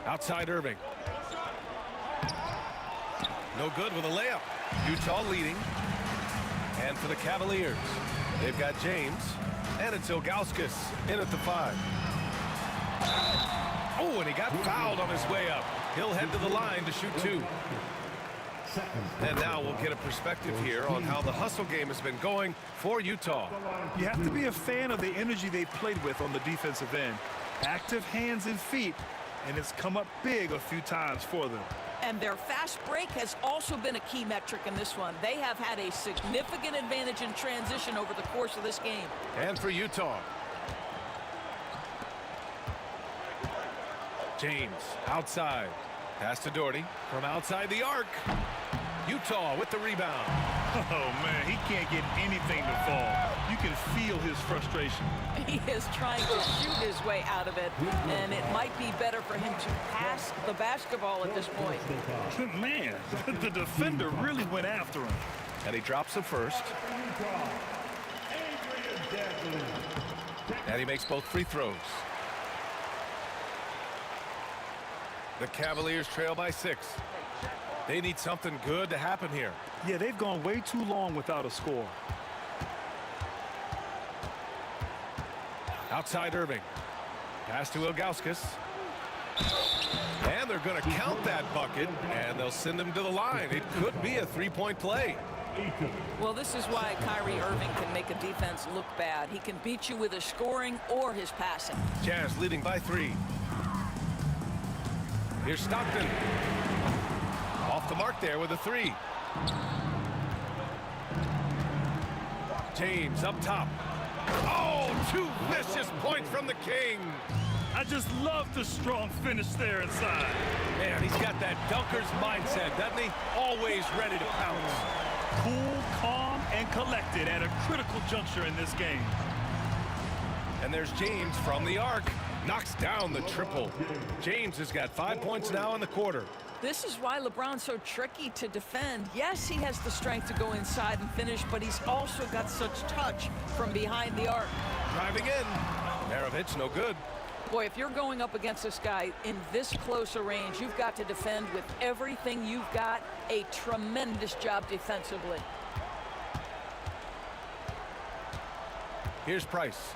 Outside Irving. No good with a layup. Utah leading. And for the Cavaliers, they've got James. And it's Ilgauskas in at the 5. Oh, and he got fouled on his way up. He'll head to the line to shoot 2. And now we'll get a perspective here on how the hustle game has been going for Utah. You have to be a fan of the energy they played with on the defensive end. Active hands and feet, and it's come up big a few times for them. And their fast break has also been a key metric in this one. They have had a significant advantage in transition over the course of this game. And for Utah, James outside. Pass to Doherty from outside the arc. Utah with the rebound. Oh, man, he can't get anything to fall. You can feel his frustration. He is trying to shoot his way out of it, and it might be better for him to pass the basketball at this point. Man, the defender really went after him. And he drops the first. And he makes both free throws. The Cavaliers trail by 6. They need something good to happen here. Yeah, they've gone way too long without a score. Outside Irving. Pass to Ilgauskas. And they're going to count that bucket, and they'll send him to the line. It could be a 3-point play. Well, this is why Kyrie Irving can make a defense look bad. He can beat you with his scoring or his passing. Jazz leading by 3. Here's Stockton. Off the mark there with a 3. James up top. Oh, 2 vicious points from the King. I just love the strong finish there inside. Man, he's got that dunker's mindset, doesn't he? Always ready to pounce. Cool, calm, and collected at a critical juncture in this game. And there's James from the arc. Knocks down the triple. James has got 5 points now in the quarter. This is why LeBron's so tricky to defend. Yes, he has the strength to go inside and finish, but he's also got such touch from behind the arc. Driving in. Maravich, no good. Boy, if you're going up against this guy in this close a range, you've got to defend with everything you've got. A tremendous job defensively. Here's Price.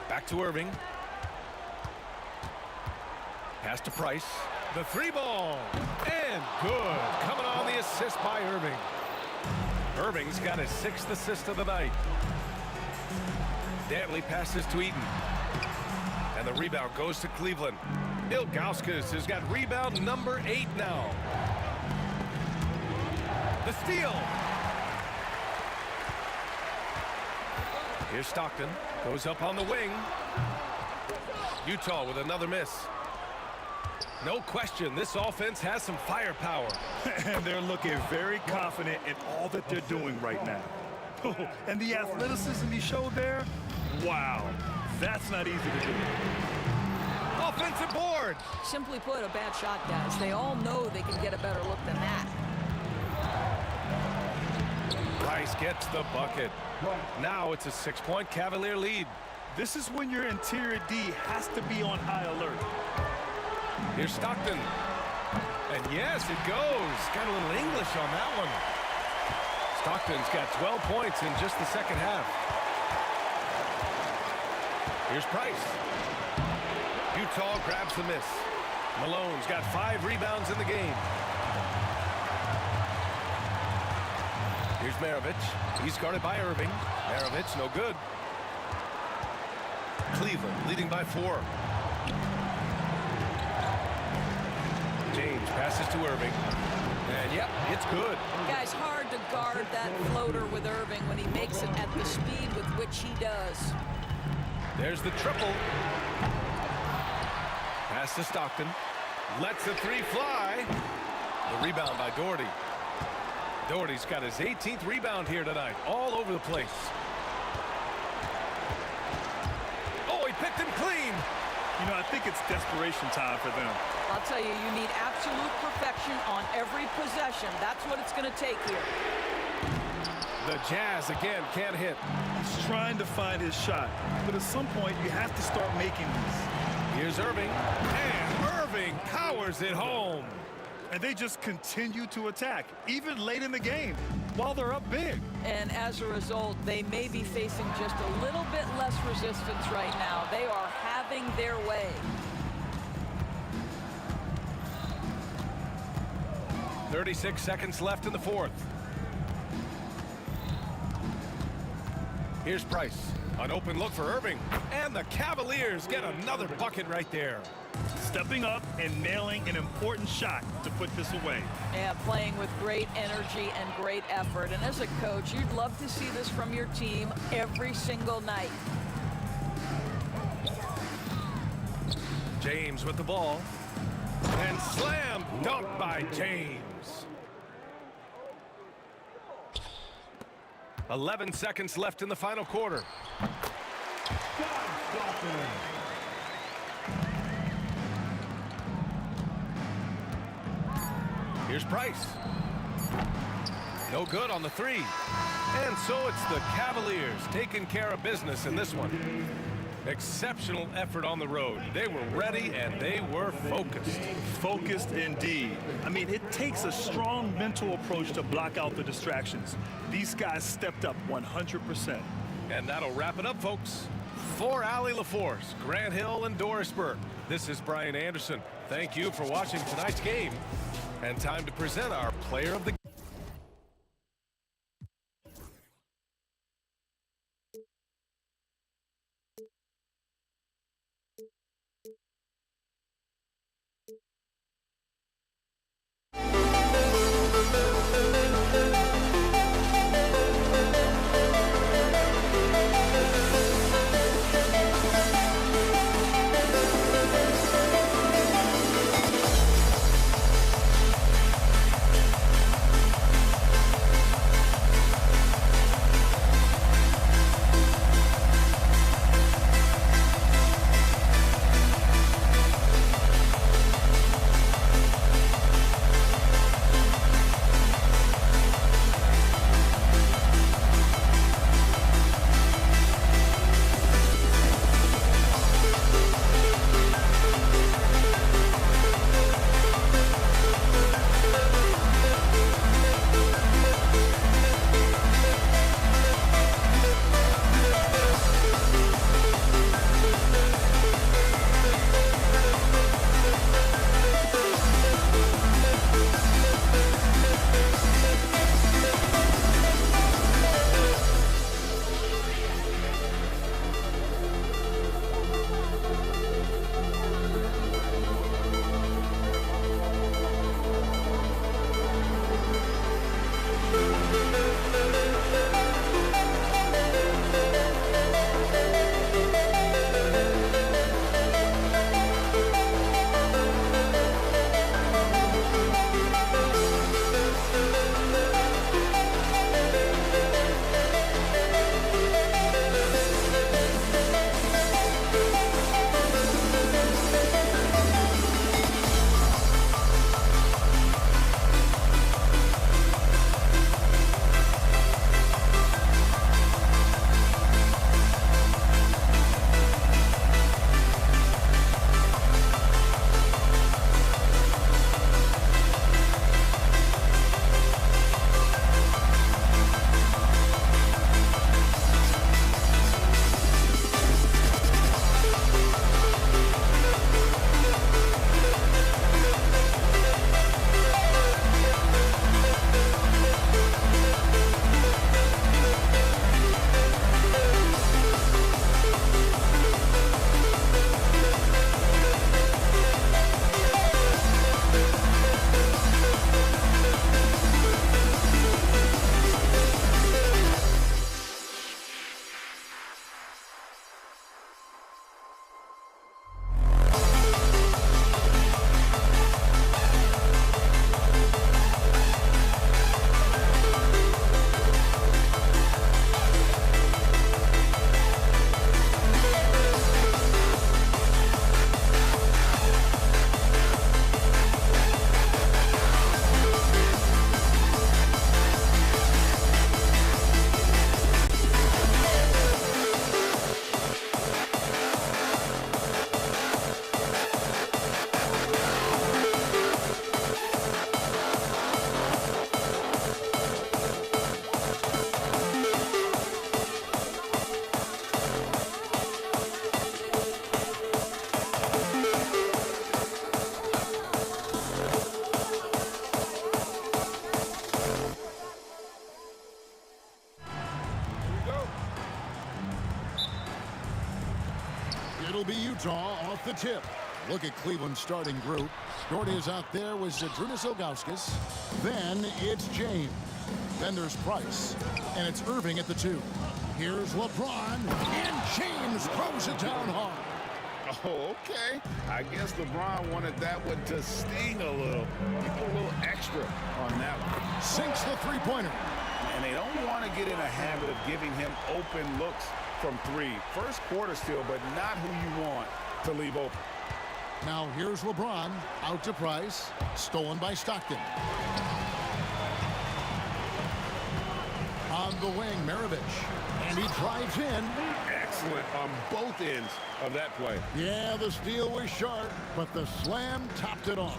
Back to Irving. Pass to Price. The 3 ball. And good. Coming on the assist by Irving. Irving's got his 6th assist of the night. Dantley passes to Eaton. And the rebound goes to Cleveland. Ilgauskas has got rebound number 8 now. The steal. Here's Stockton. Goes up on the wing. Utah with another miss. No question, this offense has some firepower. And they're looking very confident in all that they're doing right now. And the athleticism he showed there, Wow, that's not easy to do. Offensive board. Simply put, a bad shot, guys. They all know they can get a better look than that. Price gets the bucket. Now it's a 6-point Cavalier lead. This is when your interior D has to be on high alert. Here's Stockton. And yes, it goes. Got a little English on that one. Stockton's got 12 points in just the second half. Here's Price. Utah grabs the miss. Malone's got 5 rebounds in the game. Here's Maravich. He's guarded by Irving. Maravich, no good. Cleveland leading by 4. James passes to Irving. And yep, it's good. Guys, hard to guard that floater with Irving when he makes it at the speed with which he does. There's the triple. Pass to Stockton. Lets the 3 fly. The rebound by Doherty. Doherty's got his 18th rebound here tonight. All over the place. Oh, he picked him clean. You know, I think it's desperation time for them. I'll tell you, you need absolute perfection on every possession. That's what it's going to take here. The Jazz again can't hit. He's trying to find his shot, but at some point you have to start making these. Here's Irving, and Irving powers it home. And they just continue to attack, even late in the game, while they're up big. And as a result, they may be facing just a little bit less resistance right now. They are having their way. .36 seconds left in the fourth. Here's Price. An open look for Irving. And the Cavaliers get another bucket right there. Stepping up and nailing an important shot to put this away. Yeah, playing with great energy and great effort. And as a coach, you'd love to see this from your team every single night. James with the ball. And slam dunk by James. 11 seconds left in the final quarter. Here's Price. No good on the 3. And so it's the Cavaliers taking care of business in this one. Exceptional effort on the road. They were ready and they were focused. Focused indeed. I mean, it takes a strong mental approach to block out the distractions. These guys stepped up 100%. And that'll wrap it up, folks. For Allie LaForce, Grant Hill, and Doris Burke, this is Brian Anderson. Thank you for watching tonight's game. And time to present our player of the game. Utah off the tip. Look at Cleveland's starting group. Shorty is out there with Zydrunas Ilgauskas. Then it's James. Then there's Price. And it's Irving at the 2. Here's LeBron. And James throws it down hard. Oh, okay. I guess LeBron wanted that one to sting a little. He put a little extra on that one. Sinks the three-pointer. And they don't want to get in a habit of giving him open looks from 3. First quarter still, but not who you want to leave open. Now here's LeBron. Out to Price. Stolen by Stockton. On the wing, Maravich. And he drives in. Excellent on both ends of that play. Yeah, the steal was sharp, but the slam topped it off.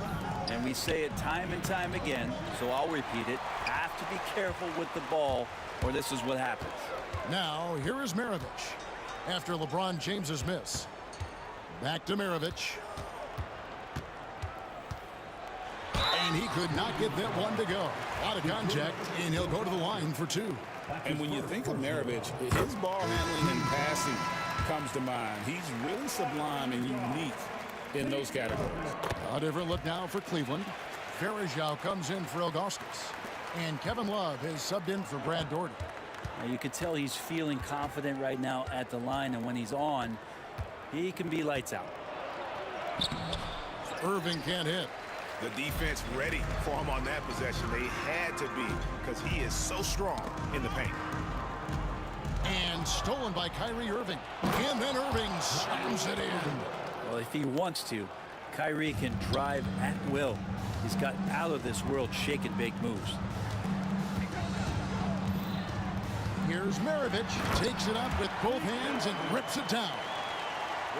And we say it time and time again, so I'll repeat it. Have to be careful with the ball, or this is what happens. Now, here is Maravich. After LeBron James's miss. Back to Maravich. And he could not get that one to go. Out of contact, and he'll go to the line for 2. And when you think of Maravich, his ball handling and passing comes to mind. He's really sublime and unique in those categories. A different look now for Cleveland. Verajao comes in for Ilgauskas. And Kevin Love has subbed in for Brad Daugherty. Now you can tell he's feeling confident right now at the line, and when he's on, he can be lights out. Irving can't hit. The defense ready for him on that possession. They had to be, because he is so strong in the paint. And stolen by Kyrie Irving. And then Irving slams it in. Well, if he wants to, Kyrie can drive at will. He's got out of this world shake and bake moves. Here's Maravich. Takes it up with both hands and rips it down.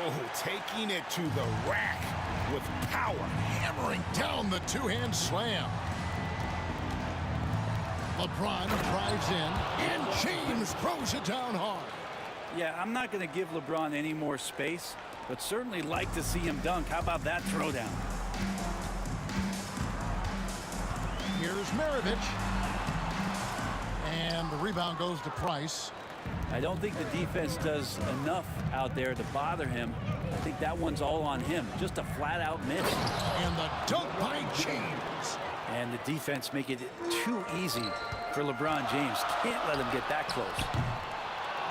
Oh, taking it to the rack with power. Hammering down the two-hand slam. LeBron drives in, and James throws it down hard. Yeah, I'm not going to give LeBron any more space, but certainly like to see him dunk. How about that throwdown? Here's Maravich. And the rebound goes to Price. I don't think the defense does enough out there to bother him. I think that one's all on him. Just a flat-out miss. And the dunk by James. And the defense make it too easy for LeBron James. Can't let him get that close.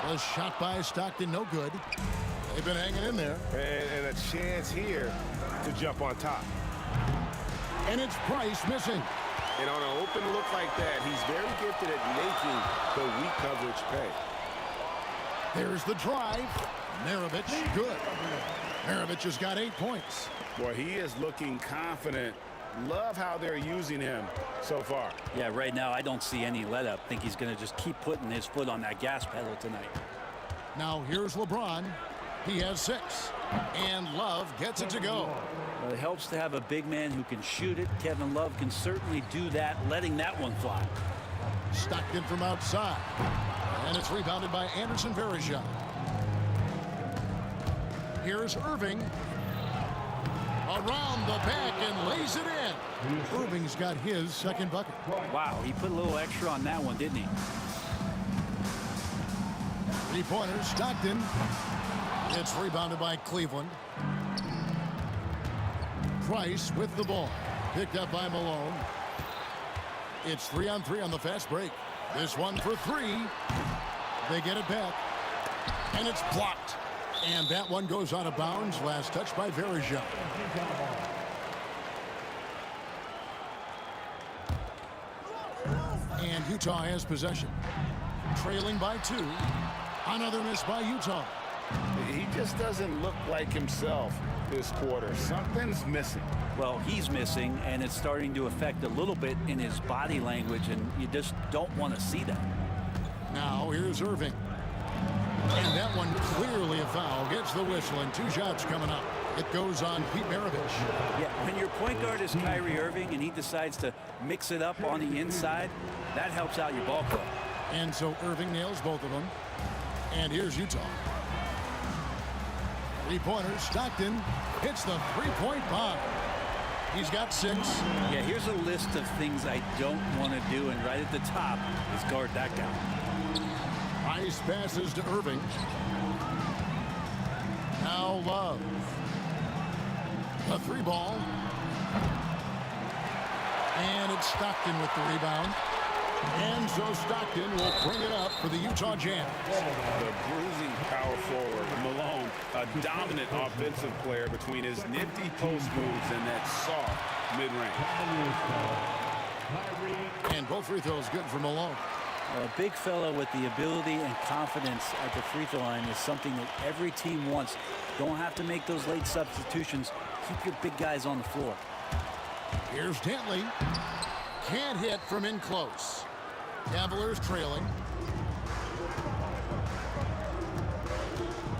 The shot by Stockton, no good. They've been hanging in there. And a chance here to jump on top. And it's Price missing. And on an open look like that, he's very gifted at making the weak coverage pay. There's the drive. Maravich, good. Maravich has got 8 points. Boy, he is looking confident. Love how they're using him so far. Yeah, right now I don't see any let up. Think he's going to just keep putting his foot on that gas pedal tonight. Now here's LeBron. He has 6. And Love gets it to go. Well, it helps to have a big man who can shoot it. Kevin Love can certainly do that, letting that one fly. Stockton from outside. And it's rebounded by Anderson Varejao. Here's Irving. Around the back and lays it in. Irving's got his second bucket. Wow, he put a little extra on that one, didn't he? 3-pointer, Stockton. It's rebounded by Cleveland. Price with the ball. Picked up by Malone. It's 3-on-3 on the fast break. This one for 3. They get it back. And it's blocked. And that one goes out of bounds. Last touch by Varejao. And Utah has possession. Trailing by 2. Another miss by Utah. He just doesn't look like himself this quarter. Something's missing. Well, he's missing, and it's starting to affect a little bit in his body language, and you just don't want to see that. Now here's Irving. And that one clearly a foul. Gets the whistle, and 2 shots coming up. It goes on Pete Maravich. Yeah, when your point guard is Kyrie Irving and he decides to mix it up on the inside, that helps out your ball club. And so Irving nails both of them. And here's Utah. 3-pointer, Stockton hits the 3-point bomb. He's got 6. Yeah, here's a list of things I don't want to do, and right at the top is guard that guy. Ice passes to Irving. Now Love. A 3-ball. And it's Stockton with the rebound. And so Stockton will bring it up for the Utah Jazz. The bruising power forward, Malone, a dominant offensive player between his nifty post moves and that soft mid-range. And both free throws good for Malone. A big fella with the ability and confidence at the free throw line is something that every team wants. Don't have to make those late substitutions. Keep your big guys on the floor. Here's Dantley. Can't hit from in close. Cavaliers trailing.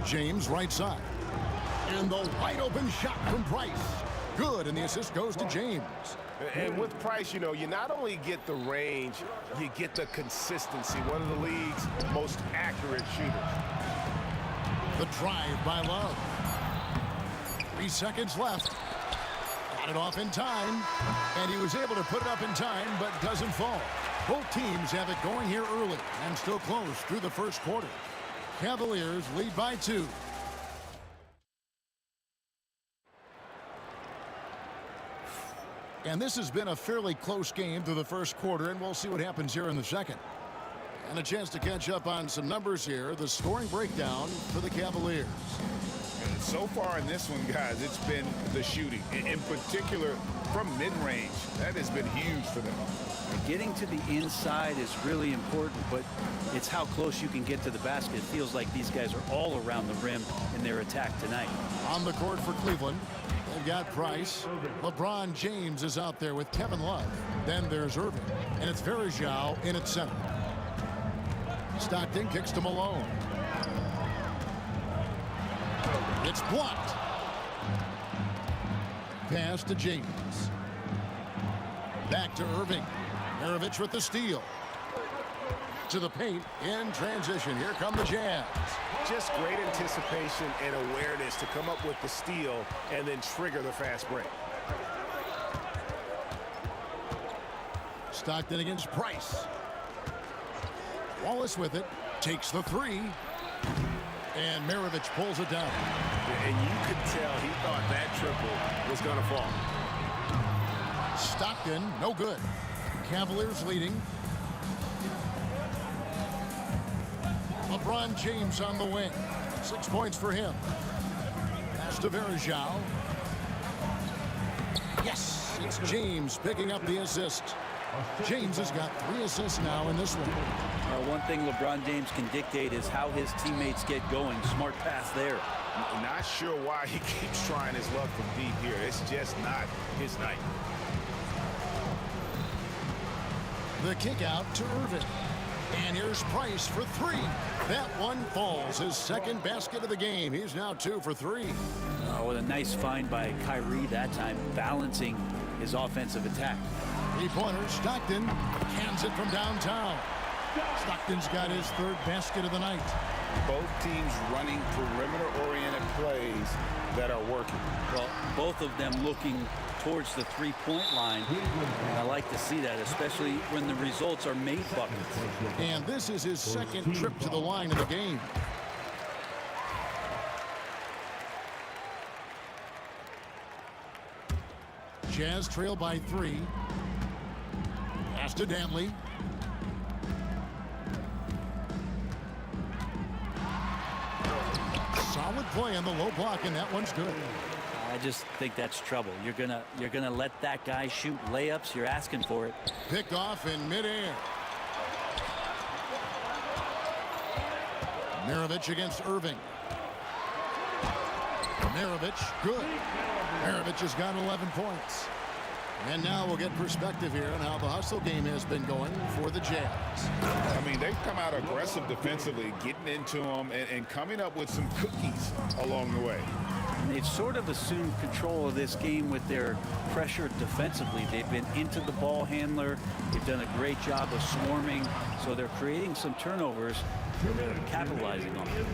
James right side. And the wide open shot from Price. Good, and the assist goes to James. And with Price, you know, you not only get the range, you get the consistency. One of the league's most accurate shooters. The drive by Love. 3 seconds left. Got it off in time, and he was able to put it up in time, but doesn't fall. Both teams have it going here early and still close through the first quarter. Cavaliers lead by 2. And this has been a fairly close game through the first quarter, and we'll see what happens here in the second. And a chance to catch up on some numbers here. The scoring breakdown for the Cavaliers. So far in this one, guys, it's been the shooting. In particular, from mid-range. That has been huge for them. Getting to the inside is really important, but it's how close you can get to the basket. It feels like these guys are all around the rim in their attack tonight. On the court for Cleveland, they've got Price. LeBron James is out there with Kevin Love. Then there's Irving, and it's Varejao in at center. Stockton kicks to Malone. It's blocked. Pass to James. Back to Irving. Maravich with the steal. To the paint in transition. Here come the Jazz. Just great anticipation and awareness to come up with the steal and then trigger the fast break. Stockton against Price. Wallace with it. Takes the 3. And Maravich pulls it down. And you could tell he thought that triple was going to fall. Stockton, no good. Cavaliers leading. LeBron James on the wing. 6 points for him. Pass to Varejao. Yes, it's James picking up the assist. James has got 3 assists now in this one. One thing LeBron James can dictate is how his teammates get going. Smart pass there. Not sure why he keeps trying his luck from deep here. It's just not his night. The kick out to Irving. And here's Price for 3. That one falls. His second basket of the game. He's now 2 for 3. Oh, what a nice find by Kyrie that time, balancing his offensive attack. 3-pointer. Stockton hands it from downtown. Stockton's got his 3rd basket of the night. Both teams running perimeter-oriented plays that are working. Well, both of them looking towards the 3-point line. And I like to see that, especially when the results are made buckets. And this is his 2nd trip to the line of the game. Jazz trail by 3. Pass to Dantley. Solid play on the low block, and that one's good. I just think that's trouble. You're gonna let that guy shoot layups. You're asking for it. Picked off in midair. Maravich against Irving. Maravich, good. Maravich has got 11 points. And now we'll get perspective here on how the hustle game has been going for the Jazz. I mean, they've come out aggressive defensively, getting into them and coming up with some cookies along the way. And they've sort of assumed control of this game with their pressure defensively. They've been into the ball handler. They've done a great job of swarming. So they're creating some turnovers. They're capitalizing on it.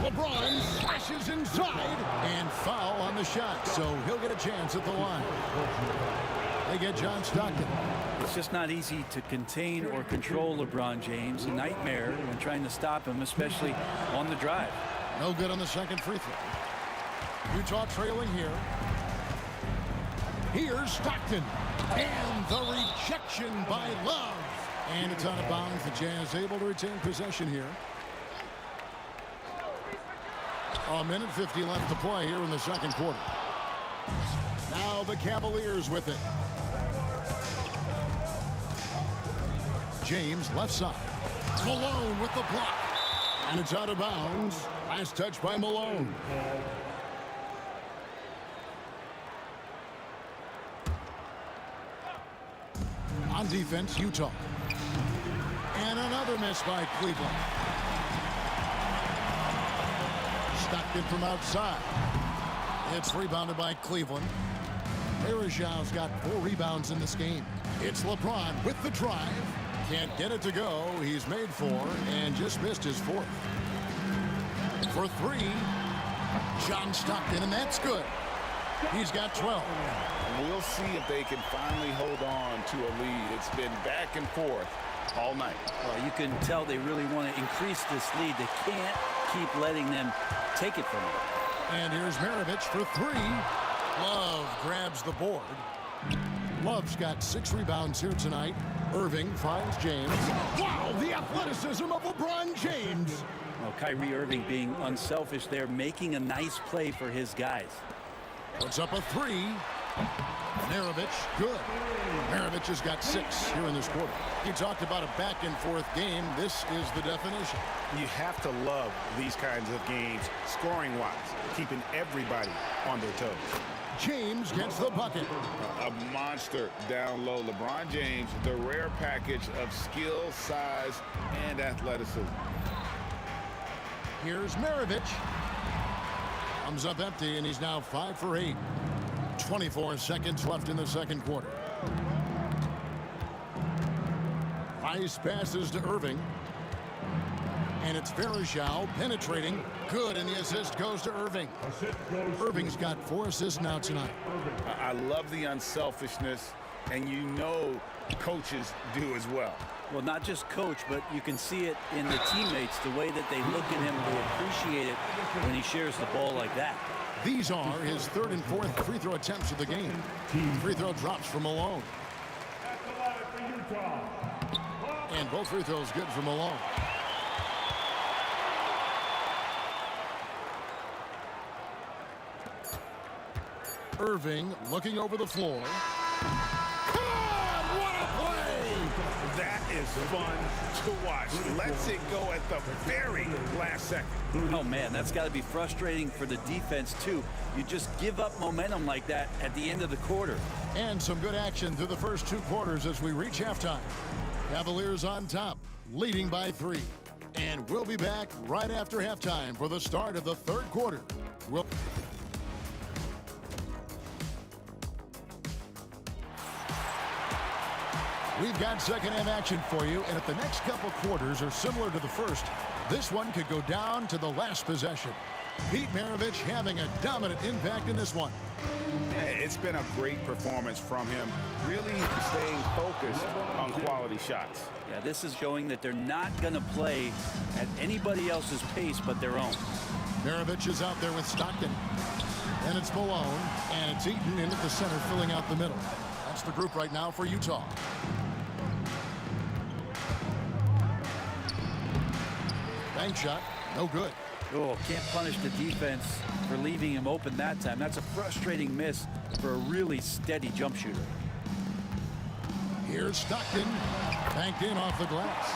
LeBron slashes inside and foul on the shot, so he'll get a chance at the line. They get John Stockton. It's just not easy to contain or control LeBron James. A nightmare when trying to stop him, especially on the drive. No good on the second free throw. Utah trailing here. Here's Stockton. And the rejection by Love. And it's out of bounds. The Jazz able to retain possession here. A minute 50 left to play here in the second quarter. Now the Cavaliers with it. James left side. Malone with the block. And it's out of bounds. Last touch by Malone. On defense, Utah. And another miss by Cleveland. Stockton from outside. It's rebounded by Cleveland. Varejão's got 4 rebounds in this game. It's LeBron with the drive. Can't get it to go. He's made 4 and just missed his 4th. For 3, John Stockton, and that's good. He's got 12. We'll see if they can finally hold on to a lead. It's been back and forth all night. Well, you can tell they really want to increase this lead. They can't keep letting them take it from them. And here's Maravich for 3. Love grabs the board. Love's got 6 rebounds here tonight. Irving finds James. Wow, the athleticism of LeBron James. Well, Kyrie Irving being unselfish there, making a nice play for his guys. Puts up a 3. Maravich, good. Maravich has got 6 here in this quarter. He talked about a back-and-forth game. This is the definition. You have to love these kinds of games, scoring-wise, keeping everybody on their toes. James gets the bucket. A monster down low. LeBron James, the rare package of skill, size, and athleticism. Here's Maravich. Comes up empty, and he's now 5 for 8. 24 seconds left in the second quarter. Nice passes to Irving. And it's Varejão penetrating. Good, and the assist goes to Irving. Irving's got 4 assists now tonight. I love the unselfishness, and you know coaches do as well. Well, not just coach, but you can see it in the teammates, the way that they look at him. They appreciate it when he shares the ball like that. These are his 3rd and 4th free throw attempts of the game. Free throw drops from Malone. And both free throws good for Malone. Irving looking over the floor. God, what a play! That is fun to watch. Lets it go at the very last second. Oh, man, that's got to be frustrating for the defense, too. You just give up momentum like that at the end of the quarter. And some good action through the first 2 quarters as we reach halftime. Cavaliers on top, leading by 3. And we'll be back right after halftime for the start of the 3rd quarter. We've got second-half action for you, and if the next couple quarters are similar to the first, this one could go down to the last possession. Pete Maravich having a dominant impact in this one. It's been a great performance from him, really staying focused on quality shots. Yeah, this is showing that they're not going to play at anybody else's pace but their own. Maravich is out there with Stockton. And it's Malone, and it's Eaton in at the center, filling out the middle. That's the group right now for Utah. Bank shot, no good. Oh, can't punish the defense for leaving him open that time. That's a frustrating miss for a really steady jump shooter. Here's Stockton, banked in off the glass.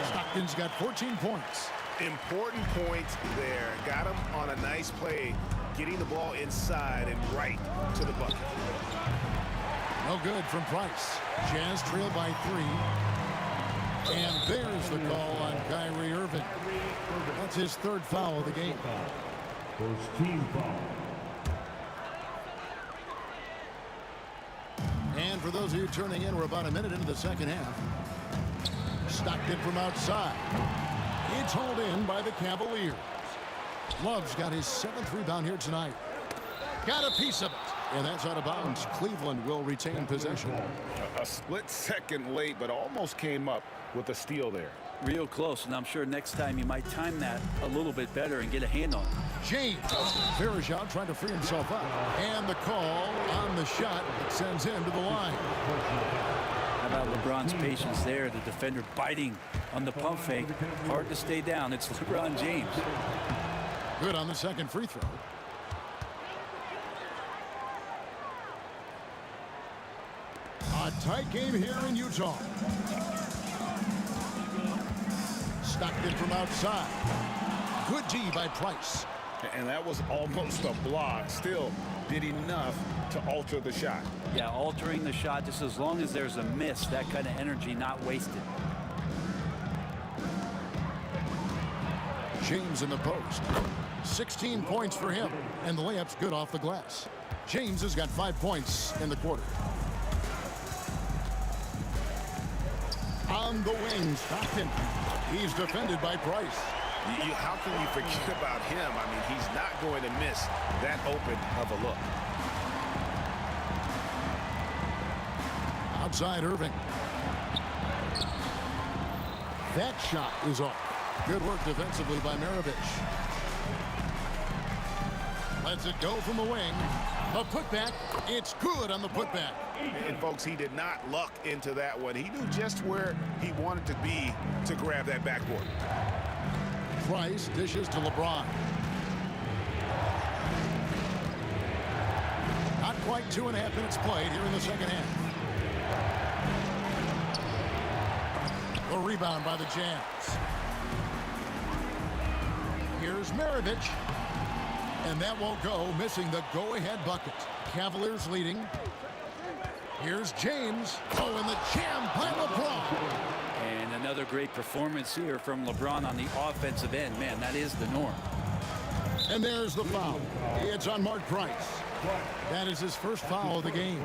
Stockton's got 14 points. Important points there. Got him on a nice play, getting the ball inside and right to the bucket. No good from Price. Jazz trail by 3. And there's the call on Kyrie Irving. That's his 3rd foul of the game. First team foul. And for those of you turning in, we're about a minute into the second half. Stockton from outside. It's hauled in by the Cavaliers. Love's got his 7th rebound here tonight. Got a piece of it. And that's out of bounds. Cleveland will retain possession. A split second late, but almost came up with a steal there. Real close, and I'm sure next time he might time that a little bit better and get a hand on it. James. Verajao trying to free himself up. And the call on the shot that sends him to the line. How about LeBron's patience there? The defender biting on the pump fake. Hard to stay down. It's LeBron James. Good on the second free throw. A tight game here in Utah. Stockton from outside. Good D by Price. And that was almost a block. Still did enough to alter the shot. Yeah, altering the shot just as long as there's a miss. That kind of energy not wasted. James in the post. 16 points for him. And the layup's good off the glass. James has got 5 points in the quarter. On the wing, Stockton. He's defended by Price. How can you forget about him? I mean, he's not going to miss that open of a look. Outside Irving. That shot is off. Good work defensively by Maravich. Lets it go from the wing. A putback. It's good on the putback. And folks, he did not luck into that one. He knew just where he wanted to be to grab that backboard. Price dishes to LeBron. Not quite 2.5 minutes played here in the second half. A rebound by the Jazz. Here's Maravich. And that won't go, missing the go-ahead bucket. Cavaliers leading. Here's James. Oh, and the jam by LeBron. And another great performance here from LeBron on the offensive end. Man, that is the norm. And there's the foul. It's on Mark Price. That is his first foul of the game.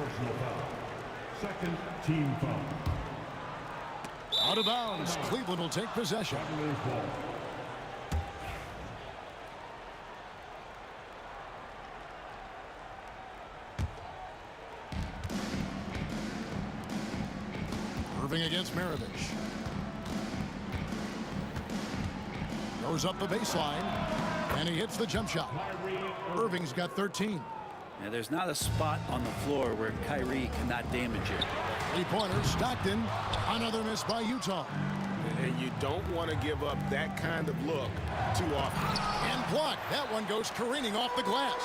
Second team foul. Out of bounds. Cleveland will take possession. Irving against Maravich. Goes up the baseline, and he hits the jump shot. Irving's got 13. Now, there's not a spot on the floor where Kyrie cannot damage it. Three-pointer, Stockton. Another miss by Utah. And you don't want to give up that kind of look too often. And blocked. That one goes careening off the glass.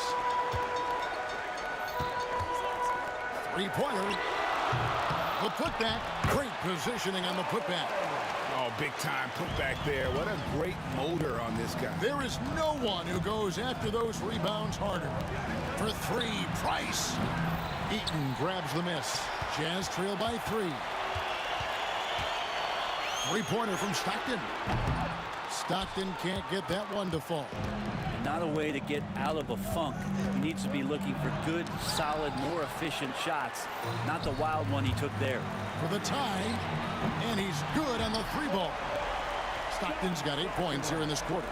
Three-pointer. The putback. Great positioning on the putback. Oh, big time putback there. What a great motor on this guy. There is no one who goes after those rebounds harder. For three, Price. Eaton grabs the miss. Jazz trail by 3. Three-pointer from Stockton. Stockton can't get that one to fall. Not a way to get out of a funk. He needs to be looking for good, solid, more efficient shots, not the wild one he took there. For the tie, and he's good on the 3-ball. Stockton's got 8 points here in this quarter.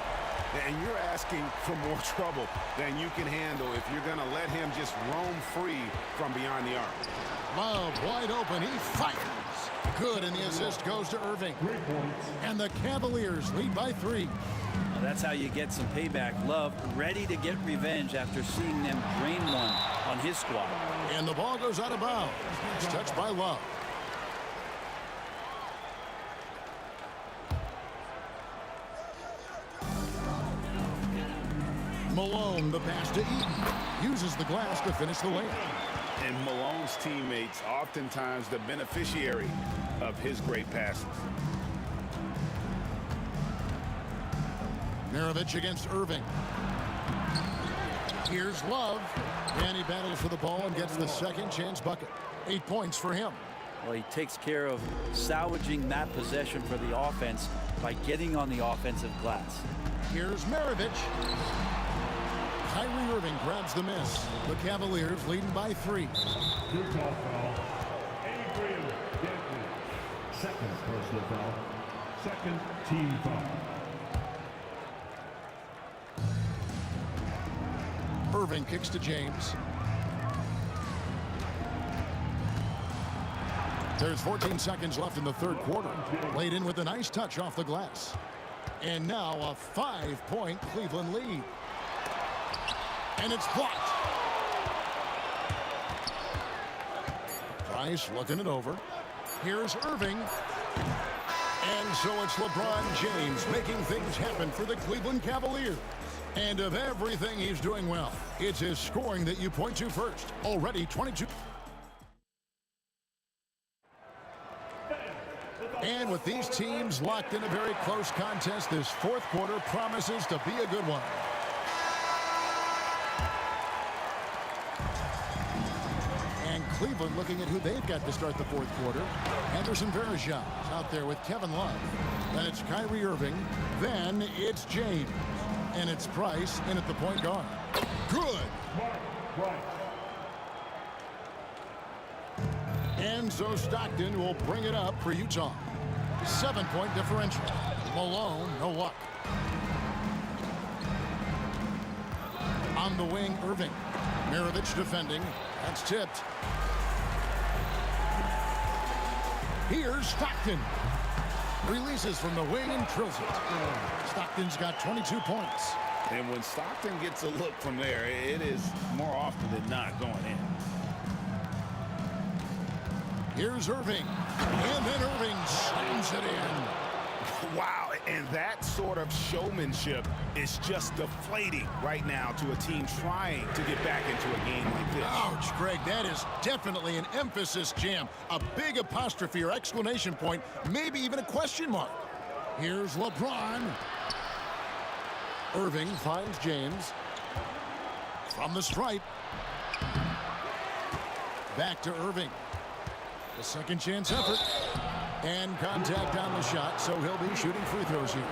And you're asking for more trouble than you can handle if you're going to let him just roam free from beyond the arc. Love wide open. He fires. Good, and the assist goes to Irving. And the Cavaliers lead by 3. Well, that's how you get some payback. Love ready to get revenge after seeing them drain one on his squad. And the ball goes out of bounds. It's touched by Love. Malone, the pass to Eaton. Uses the glass to finish the layup. And Malone's teammates oftentimes the beneficiary of his great passes. Maravich against Irving. Here's Love. And he battles for the ball and gets the second chance bucket. 8 points for him. Well, he takes care of salvaging that possession for the offense by getting on the offensive glass. Here's Maravich. Kyrie Irving grabs the miss. The Cavaliers leading by 3. Utah foul. Adrian Denton. Second personal foul. Second team foul. Irving kicks to James. There's 14 seconds left in the third quarter. Laid in with a nice touch off the glass. And now a 5-point Cleveland lead. And it's blocked. Price looking it over. Here's Irving. And so it's LeBron James making things happen for the Cleveland Cavaliers. And of everything he's doing well, it's his scoring that you point to first. Already 22. And with these teams locked in a very close contest, this fourth quarter promises to be a good one. And Cleveland looking at who they've got to start the fourth quarter. Anderson Varejao out there with Kevin Love. Then it's Kyrie Irving. Then it's James. And it's Price in at the point guard. Good. And so Stockton will bring it up for Utah. 7-point differential. Malone, no luck. On the wing, Irving. Mirovic defending. That's tipped. Here's Stockton. Releases from the wing and drills it. Stockton's got 22 points. And when Stockton gets a look from there, it is more often than not going in. Here's Irving. And then Irving slams it in. Wow, and that sort of showmanship is just deflating right now to a team trying to get back into a game like this. Ouch, Greg, that is definitely an emphasis jam. A big apostrophe or exclamation point, maybe even a question mark. Here's LeBron. Irving finds James. From the stripe. Back to Irving. A second chance effort. And contact on the shot, so he'll be shooting free throws here.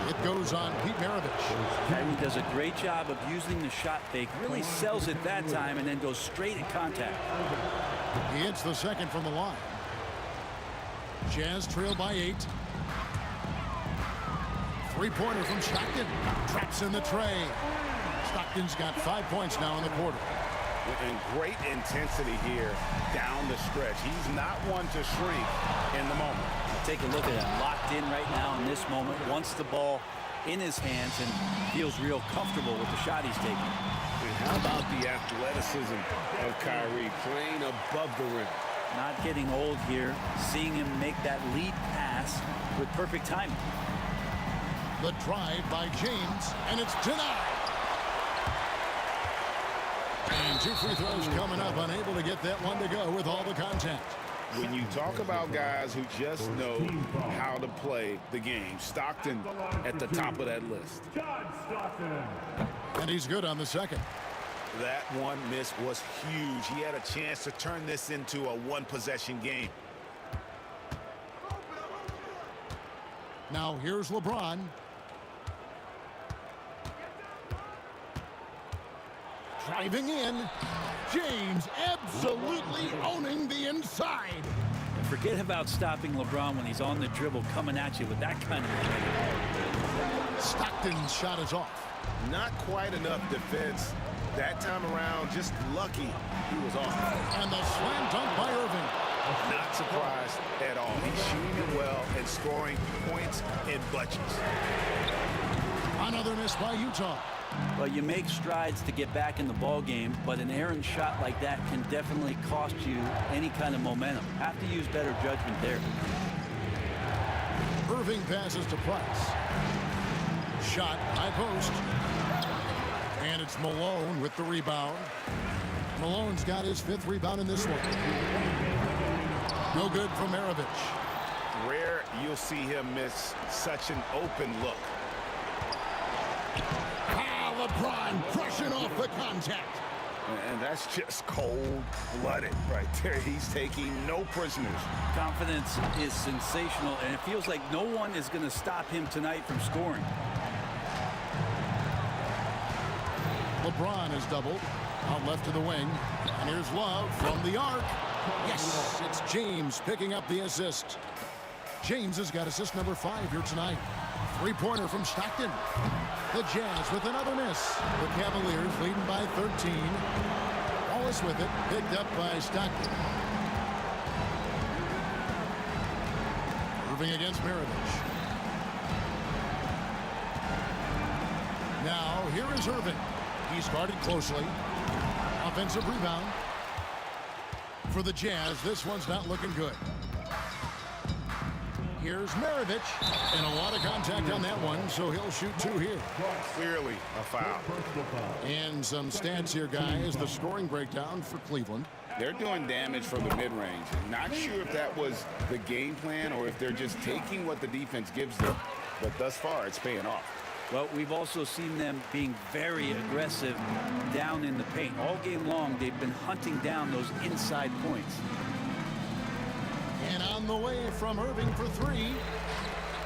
It goes on Pete Maravich. Kyrie does a great job of using the shot fake. Really sells it that time and then goes straight at contact. He hits the second from the line. Jazz trail by 8. Three-pointer from Stockton. Traps in the tray. Stockton's got 5 points now in the quarter. And great intensity here down the stretch. He's not one to shrink in the moment. Take a look at him, locked in right now in this moment. Wants the ball in his hands and feels real comfortable with the shot he's taking. And how about the athleticism of Kyrie playing above the rim? Not getting old here. Seeing him make that lead pass with perfect timing. The drive by James, and it's denied. And 2 free throws coming up, unable to get that one to go with all the contact. When you talk about guys who just know how to play the game, Stockton at the top of that list. And he's good on the second. That one miss was huge. He had a chance to turn this into a one-possession game. Now here's LeBron. Driving in. James absolutely owning the inside. Forget about stopping LeBron when he's on the dribble coming at you with that kind of momentum. Stockton's shot is off. Not quite enough defense that time around. Just lucky he was off. And the slam dunk by Irving. Not surprised at all. He's shooting it well and scoring points in bunches. Another miss by Utah. Well, you make strides to get back in the ball game, but an errant shot like that can definitely cost you any kind of momentum. Have to use better judgment there. Irving passes to Price. Shot, high post. And it's Malone with the rebound. Malone's got his 5th rebound in this one. No good from Maravich. Rare you'll see him miss such an open look. LeBron crushing off the contact. And that's just cold-blooded right there. He's taking no prisoners. Confidence is sensational, and it feels like no one is going to stop him tonight from scoring. LeBron is doubled. Out left to the wing. And here's Love from the arc. Yes, it's James picking up the assist. James has got assist number 5 here tonight. Three-pointer from Stockton. The Jazz with another miss. The Cavaliers leading by 13. Wallace with it, picked up by Stockton. Irving against Maravich. Now, here is Irving. He's guarded closely. Offensive rebound. For the Jazz, this one's not looking good. Here's Maravich, and a lot of contact on that one, so he'll shoot 2 here. Clearly a foul. And some stats here, guys. The scoring breakdown for Cleveland. They're doing damage from the mid-range. Not sure if that was the game plan or if they're just taking what the defense gives them. But thus far, it's paying off. Well, we've also seen them being very aggressive down in the paint. All game long, they've been hunting down those inside points. And on the way from Irving for 3.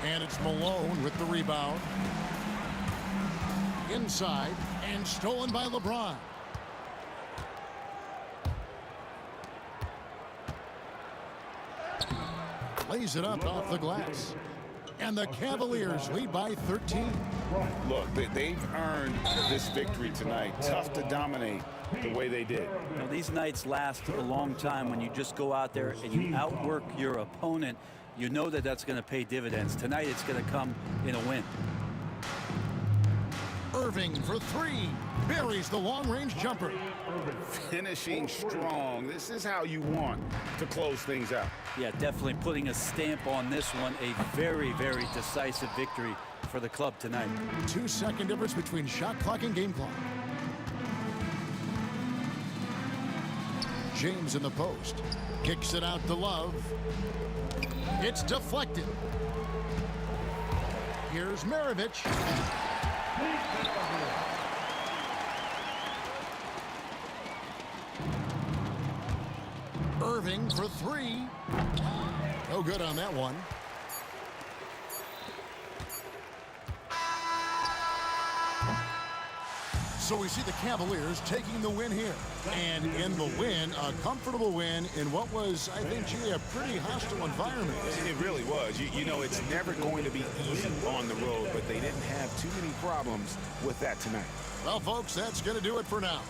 And it's Malone with the rebound. Inside and stolen by LeBron. Lays it up off the glass. And the Cavaliers lead by 13. Look, they've earned this victory tonight. Tough to dominate the way they did. You know, these nights last a long time when you just go out there and you outwork your opponent. You know that that's going to pay dividends. Tonight it's going to come in a win. Irving for 3. Buries the long-range jumper. Finishing strong. This is how you want to close things out. Yeah, definitely putting a stamp on this one. A very, very decisive victory for the club tonight. 2-second difference between shot clock and game clock. James in the post. Kicks it out to Love. It's deflected. Here's Maravich. Irving for 3. No good on that one. So we see the Cavaliers taking the win here. And in the win, a comfortable win in what was, I think, G, a pretty hostile environment. It really was. You know, it's never going to be easy on the road, but they didn't have too many problems with that tonight. Well, folks, that's going to do it for now.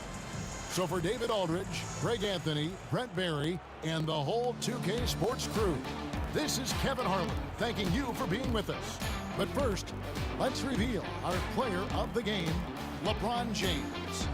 So for David Aldridge, Greg Anthony, Brent Barry, and the whole 2K Sports crew, this is Kevin Harlan thanking you for being with us. But first, let's reveal our player of the game, LeBron James.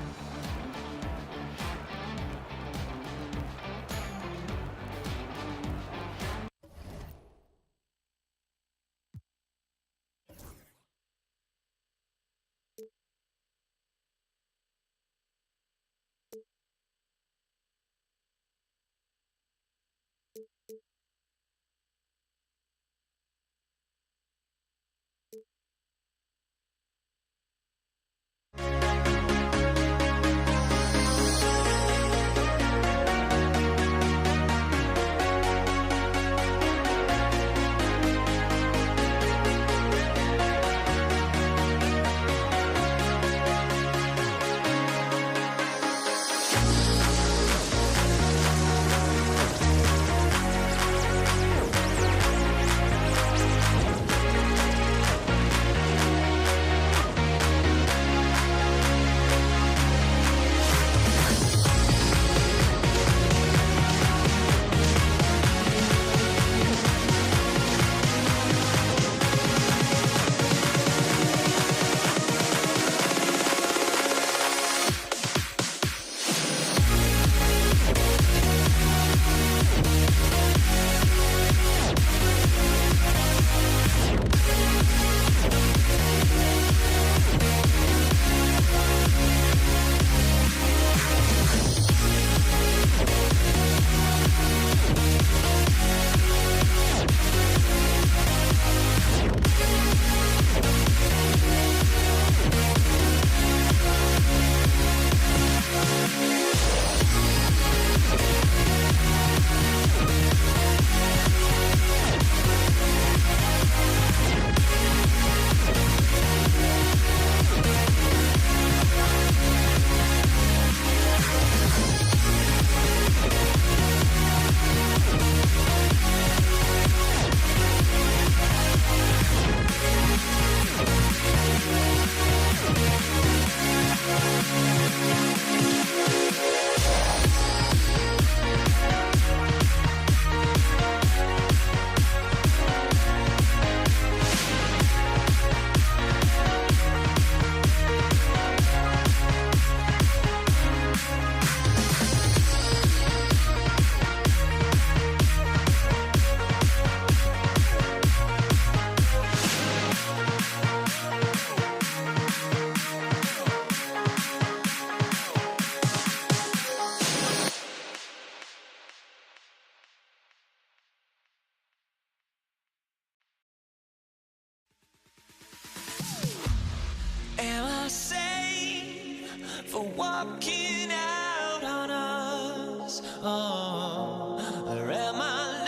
looking out on us? Oh, or am I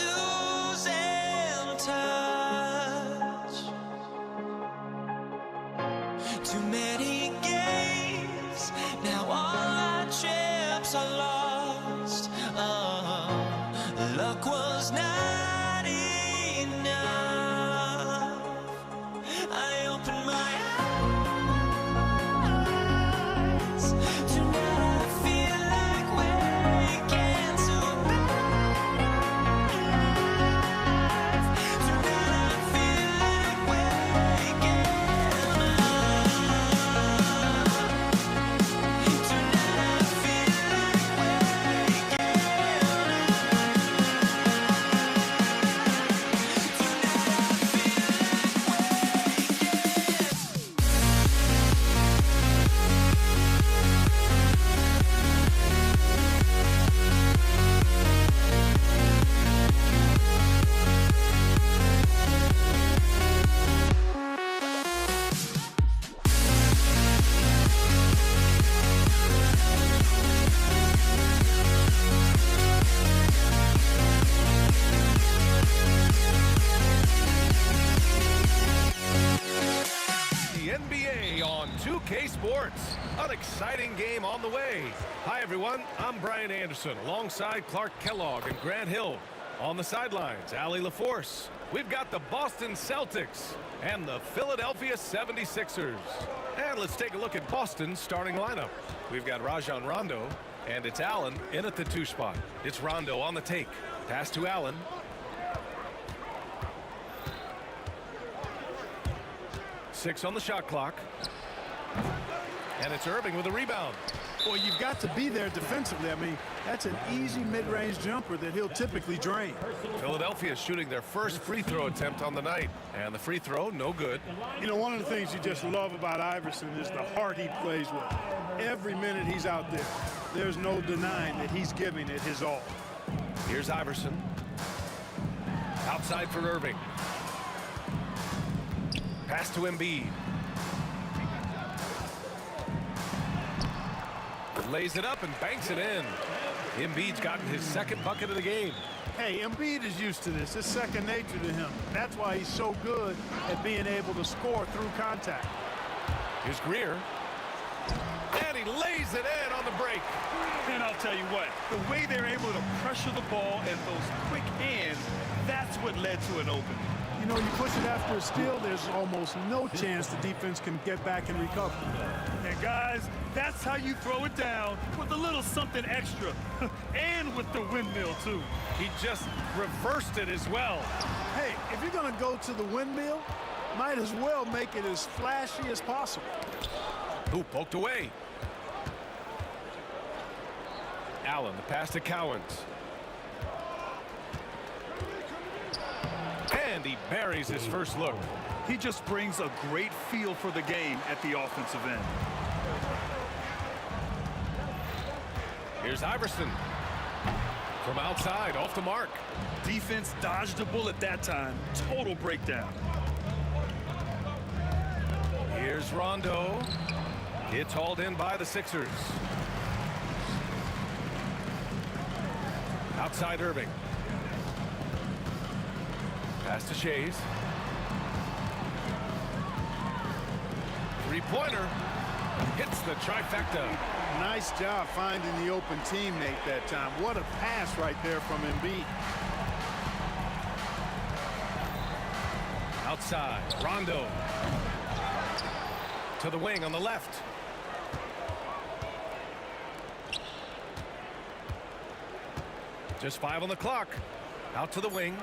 losing touch? Too many games, now all our chips are lost. Oh, luck was not enough. I opened my eyes. Tonight I feel like waking to a better life. Tonight I feel like waking up. Tonight I feel like waking up. The NBA on 2K Sports. An exciting game on the way. Hi, everyone. I'm Brian Anderson alongside Clark Kellogg and Grant Hill. On the sidelines, Allie LaForce. We've got the Boston Celtics and the Philadelphia 76ers. And let's take a look at Boston's starting lineup. We've got Rajon Rondo, and it's Allen in at the 2 spot. It's Rondo on the take. Pass to Allen. Six on the shot clock. And it's Irving with a rebound. Well, you've got to be there defensively. I mean, that's an easy mid-range jumper that he'll typically drain. Philadelphia shooting their first free throw attempt on the night. And the free throw, no good. You know, one of the things you just love about Iverson is the heart he plays with. Every minute he's out there, there's no denying that he's giving it his all. Here's Iverson. Outside for Irving. Pass to Embiid. Lays it up and banks it in. Embiid's gotten his second bucket of the game. Hey, Embiid is used to this. It's second nature to him. That's why he's so good at being able to score through contact. Here's Greer. And he lays it in on the break. And I'll tell you what, the way they're able to pressure the ball and those quick hands, that's what led to an open. You know, you push it after a steal, there's almost no chance the defense can get back and recover. And guys, that's how you throw it down with a little something extra. And with the windmill, too. He just reversed it as well. Hey, if you're going to go to the windmill, might as well make it as flashy as possible. Who poked away? Allen, the pass to Cowens. And he buries his first look. He just brings a great feel for the game at the offensive end. Here's Iverson. From outside, off the mark. Defense dodged a bullet that time. Total breakdown. Here's Rondo. It's hauled in by the Sixers. Outside Irving. Pass to Shays. Three-pointer. Hits the trifecta. Nice job finding the open teammate that time. What a pass right there from Embiid. Outside, Rondo. To the wing on the left. Just 5 on the clock. Out to the wing.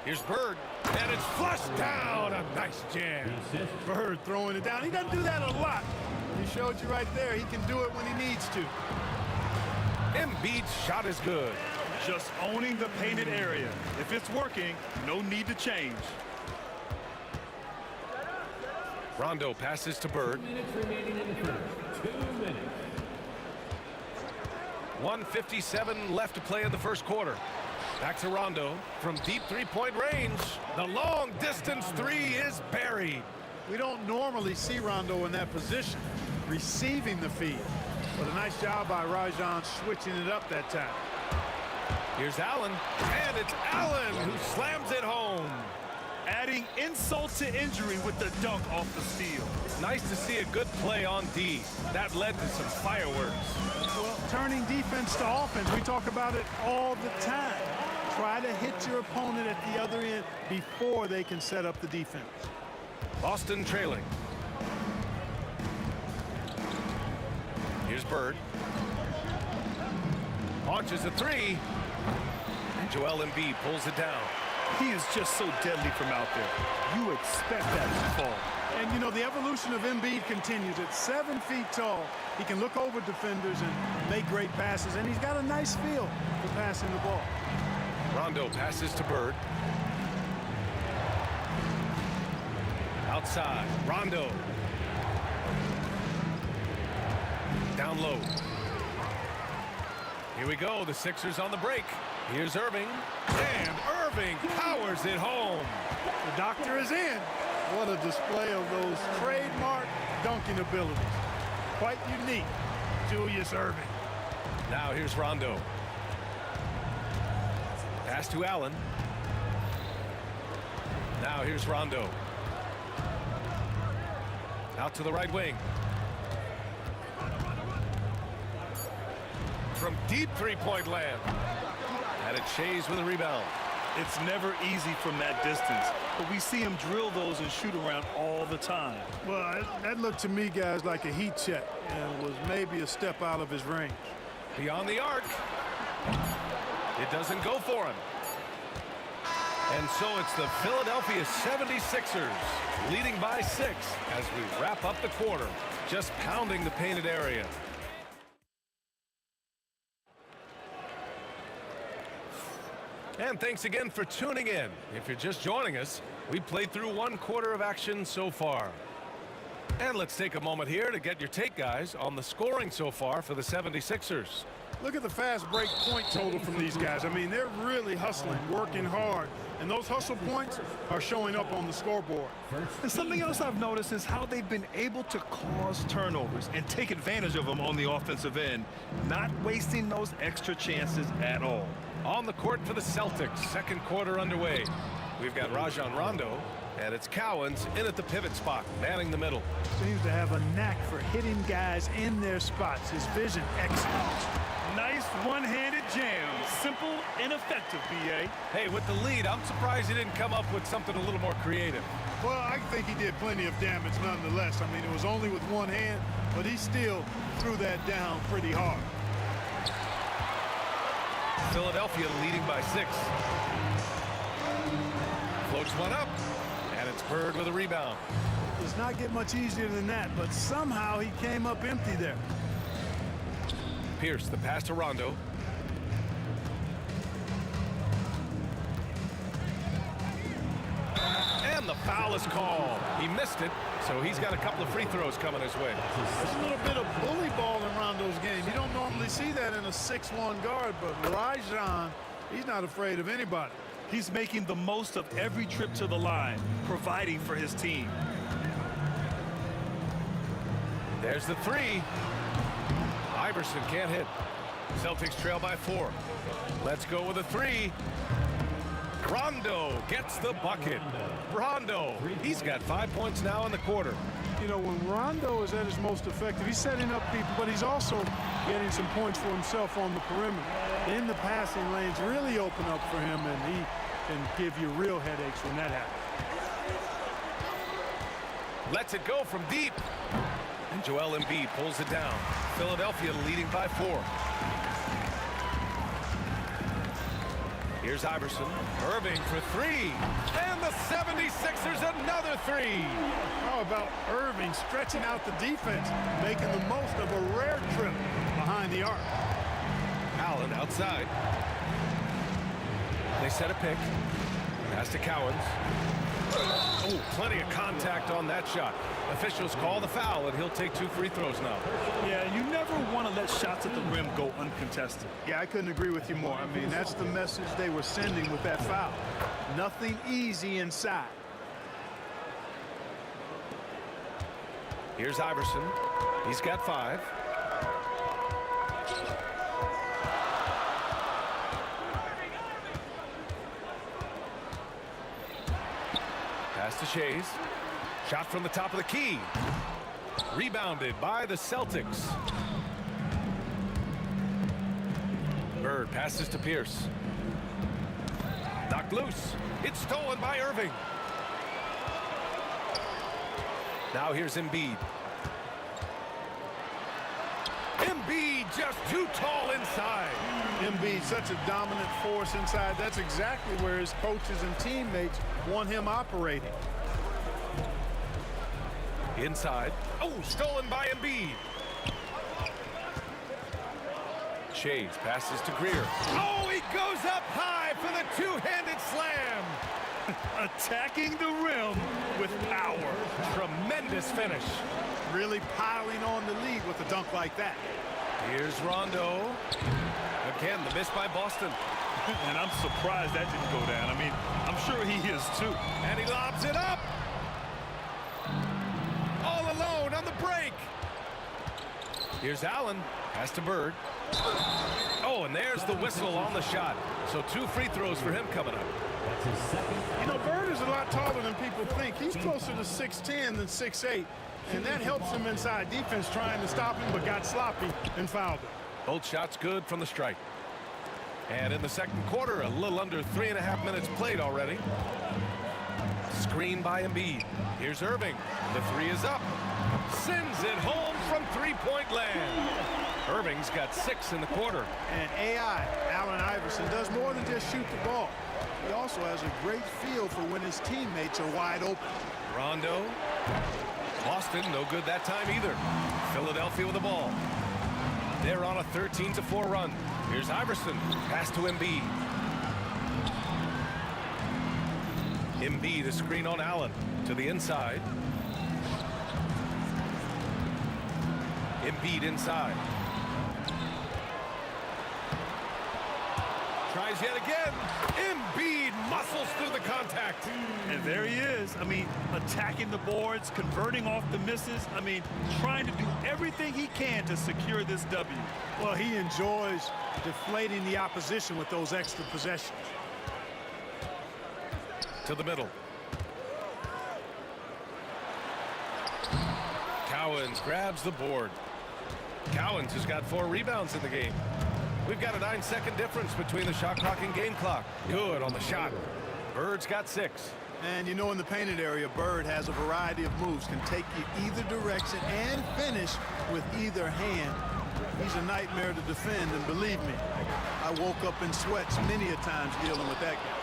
Here's Bird, and it's flushed down. A nice jam. Bird throwing it down. He doesn't do that a lot. He showed you right there. He can do it when he needs to. Embiid's shot is good. Just owning the painted area. If it's working, no need to change. Rondo passes to Bird. 2 minutes remaining in the first. 2 minutes. 1:57 left to play in the first quarter. Back to Rondo from deep three-point range. The long-distance three is buried. We don't normally see Rondo in that position. receiving the feed. But a nice job by Rajon switching it up that time. Here's Allen, and it's Allen who slams it home. Adding insult to injury with the dunk off the steal. Nice to see a good play on D. That led to some fireworks. Well, turning defense to offense, we talk about it all the time. Try to hit your opponent at the other end before they can set up the defense. Boston trailing. Here's Bird. Launches a three. And Joel Embiid pulls it down. He is just so deadly from out there. You expect that to fall. And, you know, the evolution of Embiid continues. At 7 feet tall, he can look over defenders and make great passes. And he's got a nice feel for passing the ball. Rondo passes to Bird. Outside, Rondo. Down low. Here we go, the Sixers on the break. Here's Irving, and Irving powers it home. The doctor is in. What a display of those trademark dunking abilities. Quite unique, Julius Irving. Now here's Rondo. Pass to Allen. Now here's Rondo. Out to the right wing. From deep three-point land. And it's Shays with a rebound. It's never easy from that distance, but we see him drill those and shoot around all the time. Well, that looked to me, guys, like a heat check and was maybe a step out of his range. Beyond the arc. It doesn't go for him. And so it's the Philadelphia 76ers leading by 6 as we wrap up the quarter, just pounding the painted area. And thanks again for tuning in. If you're just joining us, we played through 1 quarter of action so far. And let's take a moment here to get your take, guys, on the scoring so far for the 76ers. Look at the fast break point total from these guys. I mean, they're really hustling, working hard. And those hustle points are showing up on the scoreboard. And something else I've noticed is how they've been able to cause turnovers and take advantage of them on the offensive end, not wasting those extra chances at all. On the court for the Celtics, 2nd quarter underway. We've got Rajon Rondo, and it's Cowens in at the pivot spot, manning the middle. Seems to have a knack for hitting guys in their spots. His vision excellent. Nice one-handed jam. Simple and effective, B.A. Hey, with the lead, I'm surprised he didn't come up with something a little more creative. Well, I think he did plenty of damage nonetheless. I mean, it was only with one hand, but he still threw that down pretty hard. Philadelphia leading by 6. Floats one up, and it's Bird with a rebound. Does not get much easier than that, but somehow he came up empty there. Pierce, the pass to Rondo. And the foul is called. He missed it, so he's got a couple of free throws coming his way. There's a little bit of bully ball in Rondo's game. You don't normally see that in a 6'1" guard, but Rajon, he's not afraid of anybody. He's making the most of every trip to the line, providing for his team. There's the 3. Iverson can't hit. Celtics trail by 4. Let's go with a 3. Rondo gets the bucket. Rondo, he's got 5 points now in the quarter. You know, when Rondo is at his most effective, he's setting up people, but he's also getting some points for himself on the perimeter. In the passing lanes really open up for him, and he can give you real headaches when that happens. Lets it go from deep. And Joel Embiid pulls it down. Philadelphia leading by 4. Here's Iverson. Irving for 3. And the 76ers another 3. How about Irving stretching out the defense, making the most of a rare trip behind the arc. Allen outside. They set a pick. Pass to Cowens. Oh, plenty of contact on that shot. Officials call the foul, and he'll take 2 free throws now. Yeah, you never want to let shots at the rim go uncontested. Yeah, I couldn't agree with you more. I mean, that's the message they were sending with that foul. Nothing easy inside. Here's Iverson. He's got 5. Pass to Shays. Shot from the top of the key. Rebounded by the Celtics. Bird passes to Pierce. Knocked loose. It's stolen by Irving. Now here's Embiid. Embiid just too tall inside. Embiid, such a dominant force inside. That's exactly where his coaches and teammates want him operating. Inside. Oh, stolen by Embiid. Shades passes to Greer. Oh, he goes up high for the two-handed slam. Attacking the rim with power. Tremendous finish. Really piling on the lead with a dunk like that. Here's Rondo. Again, the miss by Boston. And I'm surprised that didn't go down. I mean, I'm sure he is too. And he lobs it up. All alone on the break. Here's Allen. Pass to Bird. Oh, and there's the whistle on the shot. So 2 free throws for him coming up. You know, Bird is a lot taller than people think. He's closer to 6'10" than 6'8", and that helps him inside defense trying to stop him, but got sloppy and fouled him. Both shots good from the strike. And in the second quarter, a little under 3.5 minutes played already. Screen by Embiid. Here's Irving. The 3 is up. Sends it home from three-point land. Irving's got 6 in the quarter. And AI, Allen Iverson, does more than just shoot the ball. He also has a great feel for when his teammates are wide open. Rondo. Boston, no good that time either. Philadelphia with the ball. They're on a 13-4 run. Here's Iverson. Pass to Embiid. Embiid, a screen on Allen. To the inside. Embiid inside. Tries yet again. Embiid muscles through the contact. And there he is. I mean, attacking the boards, converting off the misses. I mean, trying to do everything he can to secure this W. Well, he enjoys deflating the opposition with those extra possessions. To the middle. Cowens grabs the board. Cowens has got 4 rebounds in the game. We've got a 9-second difference between the shot clock and game clock. Good on the shot. Bird's got 6. And you know, in the painted area, Bird has a variety of moves. Can take you either direction and finish with either hand. He's a nightmare to defend, and believe me, I woke up in sweats many a times dealing with that guy.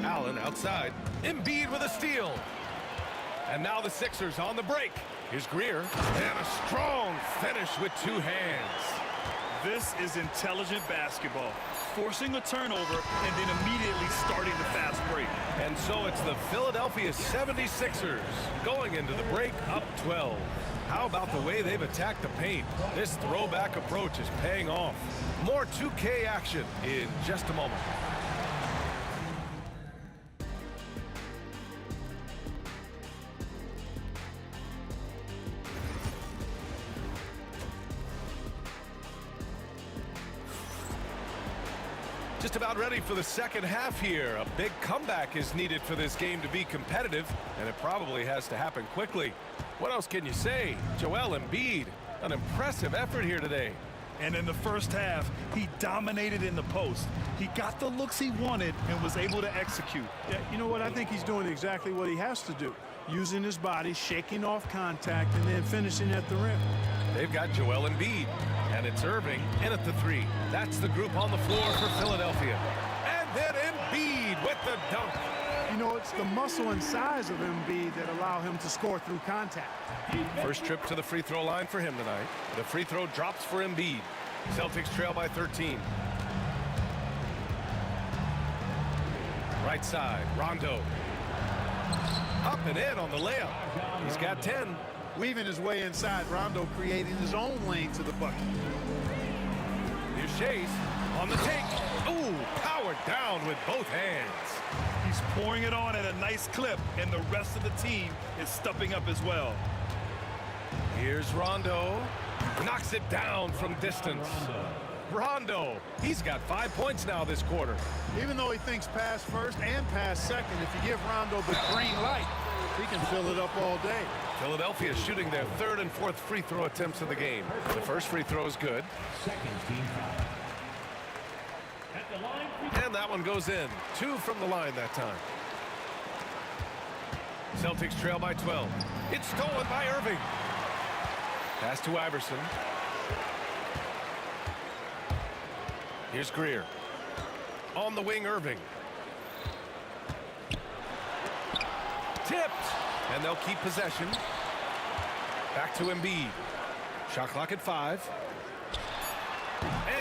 Allen outside. Embiid with a steal. And now the Sixers on the break. Here's Greer. And a strong finish with 2 hands. This is intelligent basketball. Forcing a turnover and then immediately starting the fast break. And so it's the Philadelphia 76ers going into the break up 12. How about the way they've attacked the paint? This throwback approach is paying off. More 2K action in just a moment. Just about ready for the second half here. A big comeback is needed for this game to be competitive, and it probably has to happen quickly. What else can you say? Joel Embiid, an impressive effort here today. And in the first half, he dominated in the post. He got the looks he wanted and was able to execute. Yeah, you know what? I think he's doing exactly what he has to do. Using his body, shaking off contact, and then finishing at the rim. They've got Joel Embiid. And it's Irving in at the 3. That's the group on the floor for Philadelphia. And then Embiid with the dunk. You know, it's the muscle and size of Embiid that allow him to score through contact. First trip to the free throw line for him tonight. The free throw drops for Embiid. Celtics trail by 13. Right side, Rondo. Up and in on the layup. He's got 10. Weaving his way inside, Rondo creating his own lane to the bucket. Here's Shays on the take. Ooh, powered down with both hands. He's pouring it on at a nice clip, and the rest of the team is stepping up as well. Here's Rondo. Knocks it down from distance. Rondo, he's got 5 points now this quarter. Even though he thinks pass first and pass second, if you give Rondo the green light, he can fill it up all day. Philadelphia shooting their third and fourth free throw attempts of the game. The first free throw is good. Second team foul. At the line, And that one goes in. 2 from the line that time. Celtics trail by 12. It's stolen by Irving. Pass to Iverson. Here's Greer. On the wing, Irving. Tipped. And they'll keep possession. Back to Embiid. Shot clock at 5.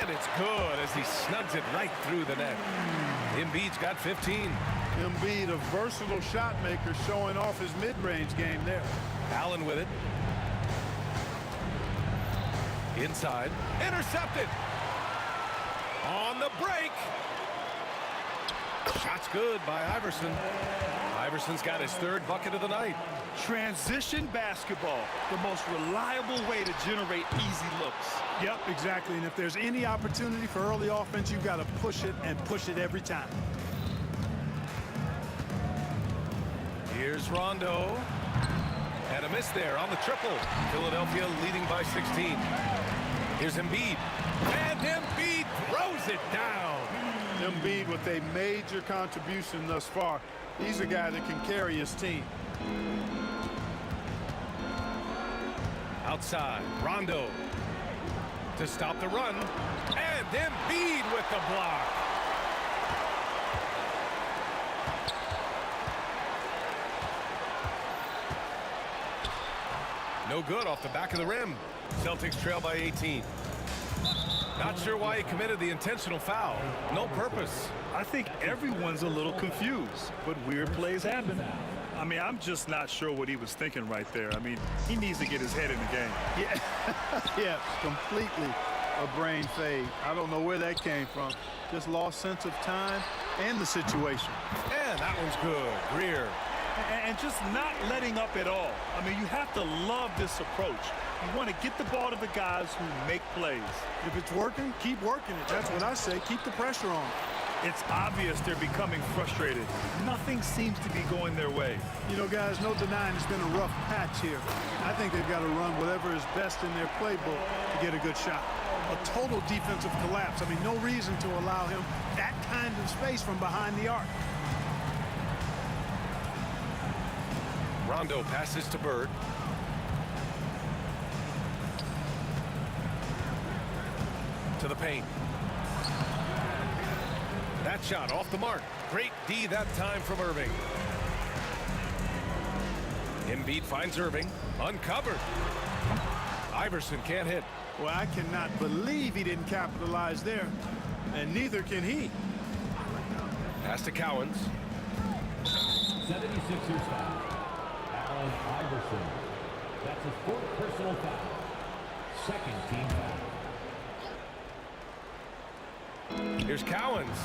And it's good as he snugs it right through the net. Embiid's got 15. Embiid, a versatile shot maker, showing off his mid-range game there. Allen with it. Inside. Intercepted. On the break. Shot's good by Iverson. Iverson's got his third bucket of the night. Transition basketball, the most reliable way to generate easy looks. Yep, exactly. And if there's any opportunity for early offense, you've got to push it and push it every time. Here's Rondo. And a miss there on the triple. Philadelphia leading by 16. Here's Embiid. And Embiid throws it down. Embiid with a major contribution thus far. He's a guy that can carry his team. Outside, Rondo to stop the run. And Embiid with the block. No good off the back of the rim. Celtics trail by 18. Not sure why he committed the intentional foul. No purpose. I think everyone's a little confused, but weird plays happen. I mean, I'm just not sure what he was thinking right there. I mean, he needs to get his head in the game. Yeah, yeah, completely a brain fade. I don't know where that came from. Just lost sense of time and the situation. And that one's good. Greer. And just not letting up at all. I mean, you have to love this approach. You want to get the ball to the guys who make plays. If it's working, keep working it. That's what I say. Keep the pressure on. It's obvious they're becoming frustrated. Nothing seems to be going their way. You know, guys, no denying it's been a rough patch here. I think they've got to run whatever is best in their playbook to get a good shot. A total defensive collapse. I mean, no reason to allow him that kind of space from behind the arc. Rondo passes to Bird. To the paint. That shot off the mark. Great D that time from Irving. Embiid finds Irving. Uncovered. Iverson can't hit. Well, I cannot believe he didn't capitalize there. And neither can he. Pass to Cowens. 76ers foul. Allen Iverson. That's his fourth personal foul. Second team foul. Here's Cowens.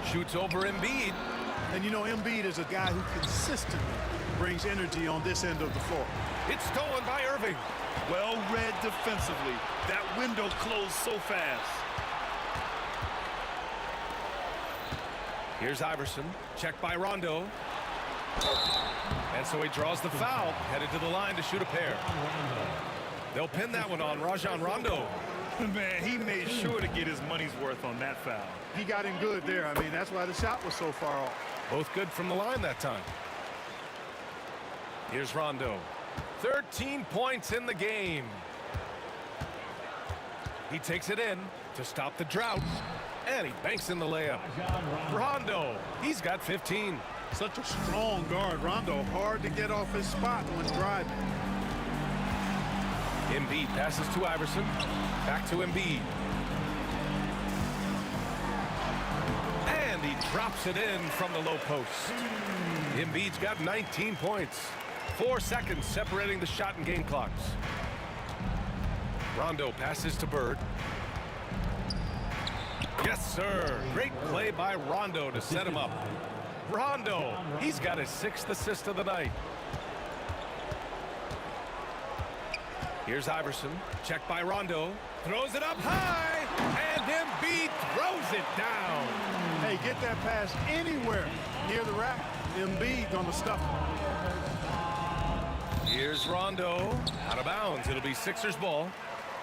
Shoots over Embiid. And you know, Embiid is a guy who consistently brings energy on this end of the floor. It's stolen by Irving. Well read defensively. That window closed so fast. Here's Iverson. Checked by Rondo. And so he draws the foul. Headed to the line to shoot a pair. They'll pin that one on Rajon Rondo. Man, he made sure to get his money's worth on that foul. He got him good there. I mean, that's why the shot was so far off. Both good from the line that time. Here's Rondo. 13 points in the game. He takes it in to stop the drought. And he banks in the layup. Rondo, he's got 15. Such a strong guard. Rondo, hard to get off his spot when driving. Embiid passes to Iverson. Back to Embiid. And he drops it in from the low post. Embiid's got 19 points. 4 seconds separating the shot and game clocks. Rondo passes to Bird. Yes, sir. Great play by Rondo to set him up. Rondo, he's got his 6th assist of the night. Here's Iverson. Check by Rondo. Throws it up high. And Embiid throws it down. Hey, get that pass anywhere near the rack. Embiid gonna stuff it. Here's Rondo. Out of bounds. It'll be Sixers ball.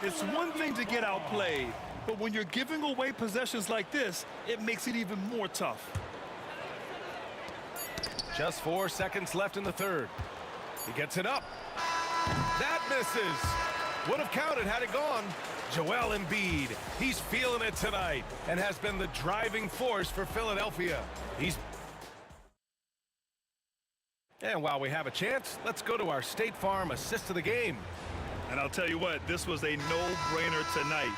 It's one thing to get outplayed, but when you're giving away possessions like this, it makes it even more tough. Just 4 seconds left in the third. He gets it up. That misses. Would have counted had it gone. Joel Embiid. He's feeling it tonight and has been the driving force for Philadelphia. And while we have a chance, let's go to our State Farm assist of the game. And I'll tell you what, this was a no-brainer tonight.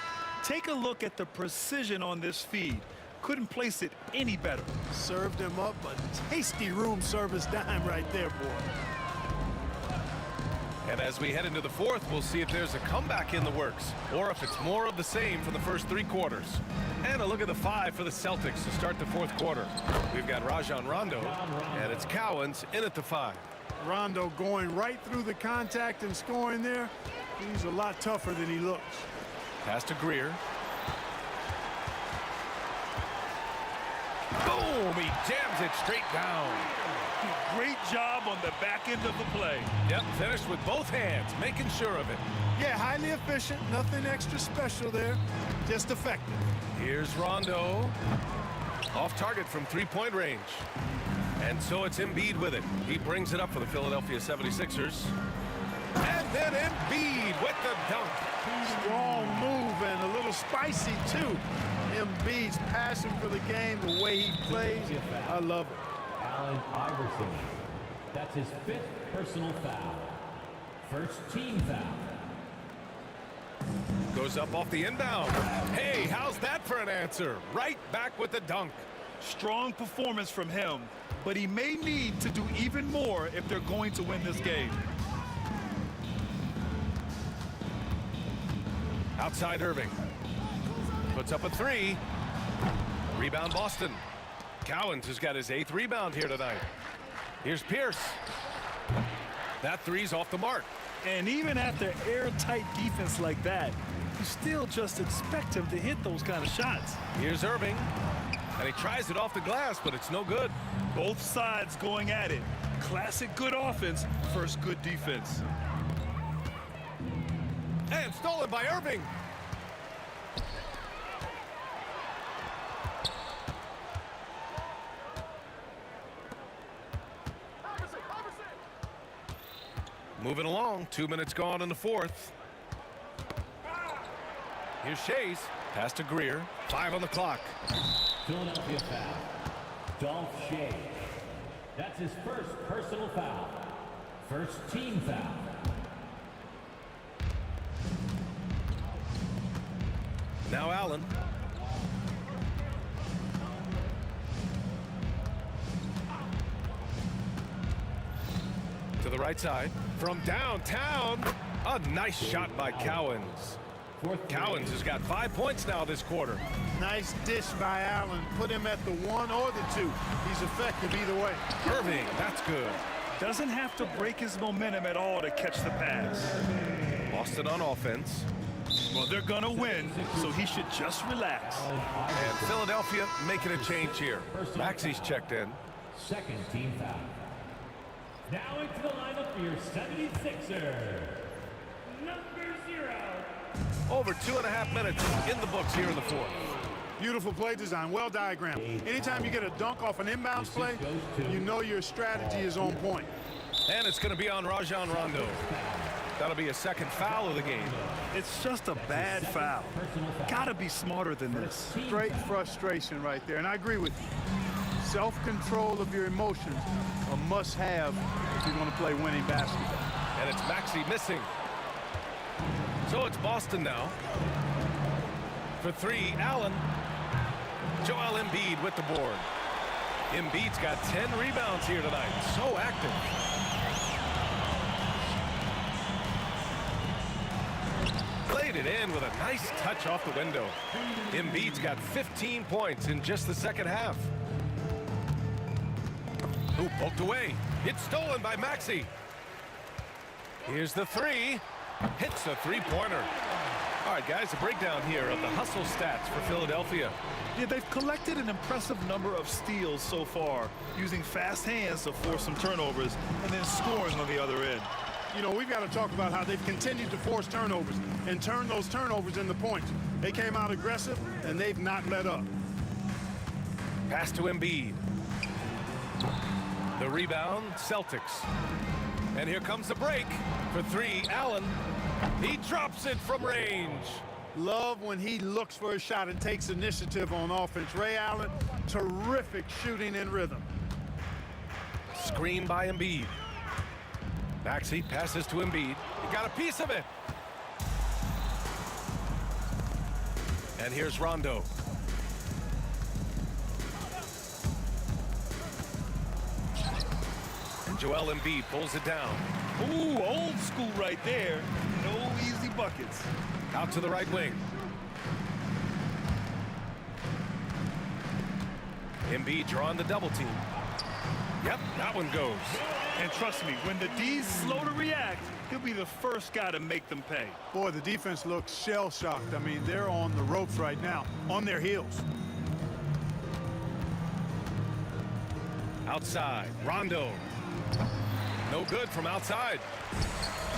Take a look at the precision on this feed. Couldn't place it any better. Served him up a tasty room service dime right there, boy. And as we head into the fourth, we'll see if there's a comeback in the works or if it's more of the same for the first 3 quarters. And a look at the 5 for the Celtics to start the fourth quarter. We've got Rajon Rondo, and it's Cowens in at the 5. Rondo going right through the contact and scoring there. He's a lot tougher than he looks. Pass to Greer. Boom! He jams it straight down. Great job on the back end of the play. Yep, finished with both hands, making sure of it. Yeah, highly efficient. Nothing extra special there. Just effective. Here's Rondo. Off target from 3-point range. And so it's Embiid with it. He brings it up for the Philadelphia 76ers. And then Embiid with the dunk. Strong move and a little spicy, too. Embiid's passion for the game, the way he plays. I love it. Allen Iverson. That's his 5th personal foul. First team foul. Goes up off the inbound. Hey, how's that for an answer? Right back with the dunk. Strong performance from him, but he may need to do even more if they're going to win this game. Outside Irving. Puts up a 3. Rebound Boston. Cowens has got his 8th rebound here tonight. Here's Pierce. That 3's off the mark. And even after airtight defense like that, you still just expect him to hit those kind of shots. Here's Irving. And he tries it off the glass, but it's no good. Both sides going at it. Classic good offense versus good defense. And stolen by Irving. Moving along, 2 minutes gone in the fourth. Here's Shays. Pass to Greer. 5 on the clock. Philadelphia foul. Dolph Shea. That's his 1st personal foul. First team foul. Now Allen. To the right side. From downtown. A nice shot by Cowens. Cowens has got 5 points now this quarter. Nice dish by Allen. Put him at the 1 or the 2. He's effective either way. Irving, that's good. Doesn't have to break his momentum at all to catch the pass. Boston on offense. Well, they're gonna win, so he should just relax. And Philadelphia making a change here. Maxi's checked in. 2nd team foul. Now into the lineup for your 76ers. Number 0. Over 2.5 minutes in the books here in the fourth. Beautiful play design, well diagrammed. Anytime you get a dunk off an inbounds play, you know your strategy is on point. And it's going to be on Rajon Rondo. That'll be a 2nd foul of the game. It's just a bad foul. Gotta be smarter than this. Straight frustration right there, and I agree with you. Self-control of your emotions, a must-have if you're going to play winning basketball. And it's Maxey missing. So it's Boston now. For 3, Allen. Joel Embiid with the board. Embiid's got 10 rebounds here tonight. So active. Played it in with a nice touch off the window. Embiid's got 15 points in just the second half. Who poked away? It's stolen by Maxey. Here's the three. Hits the three-pointer. All right, guys, a breakdown here of the hustle stats for Philadelphia. Yeah, they've collected an impressive number of steals so far, using fast hands to force some turnovers and then scoring on the other end. You know, we've got to talk about how they've continued to force turnovers and turn those turnovers into points. They came out aggressive, and they've not let up. Pass to Embiid. The rebound, Celtics. And here comes the break for three. Allen, he drops it from range. Love when he looks for a shot and takes initiative on offense. Ray Allen, terrific shooting in rhythm. Screen by Embiid. Maxey passes to Embiid. He got a piece of it. And here's Rondo. And Joel Embiid pulls it down. Ooh, old school right there. No easy buckets. Out to the right wing. Embiid drawing the double team. Yep, that one goes. And trust me, when the D's slow to react, he'll be the first guy to make them pay. Boy, the defense looks shell-shocked. I mean, they're on the ropes right now, on their heels. Outside, Rondo. No good from outside.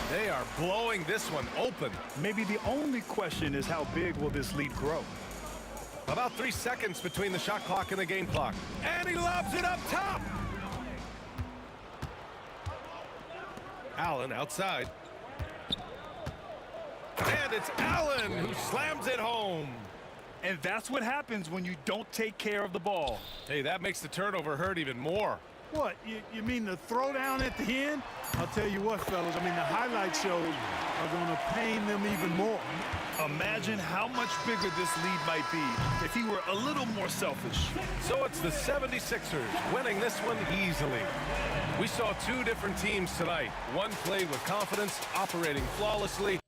They are blowing this one open. Maybe the only question is how big will this lead grow? About 3 seconds between the shot clock and the game clock. And he lobs it up top. Allen outside. And it's Allen who slams it home. And that's what happens when you don't take care of the ball. Hey, that makes the turnover hurt even more. What, you mean the throwdown at the end? I'll tell you what, fellas, I mean, the highlight shows are going to pain them even more. Imagine how much bigger this lead might be if he were a little more selfish. So it's the 76ers winning this one easily. We saw two different teams tonight. One played with confidence, operating flawlessly.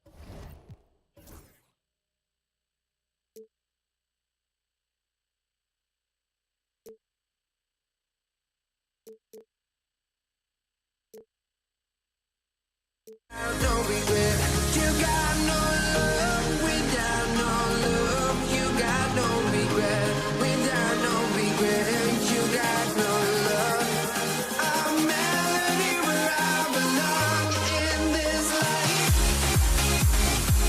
No regret, you got no love without no love. You got no regret, without no regret. You got no love. A melody where I belong in this life. Melody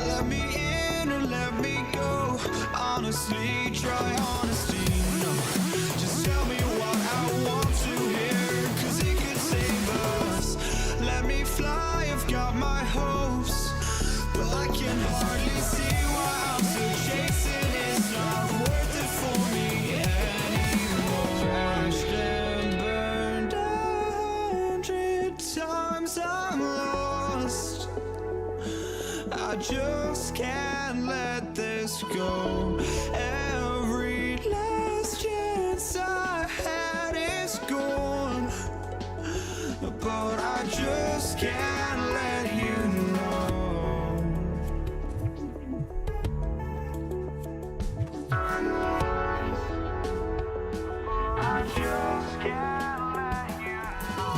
Let me in or let me go. Honestly, try honesty. No, just tell me what I want to hear, 'cause it could save us. Let me fly, I've got my hopes, but I can hardly see why I'm still chasing. It's not worth it for me anymore. Crashed and burned 100 times, I'm lost. I just can't let this go. Every last chance I had is gone, but I just can't let you know. I just can't let you know.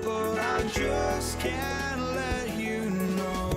But I just can't let you know.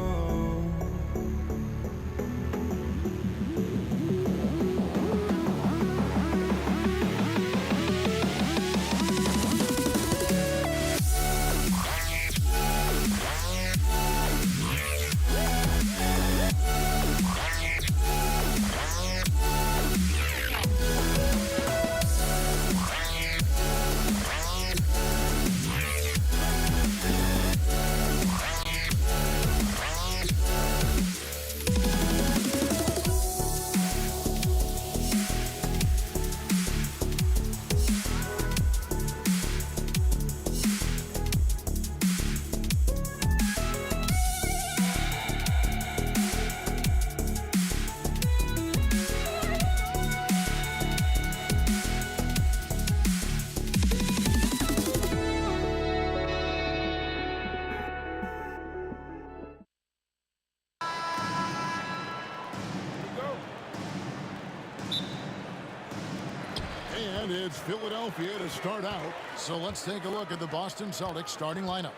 And it's Philadelphia to start out. So let's take a look at the Boston Celtics starting lineup.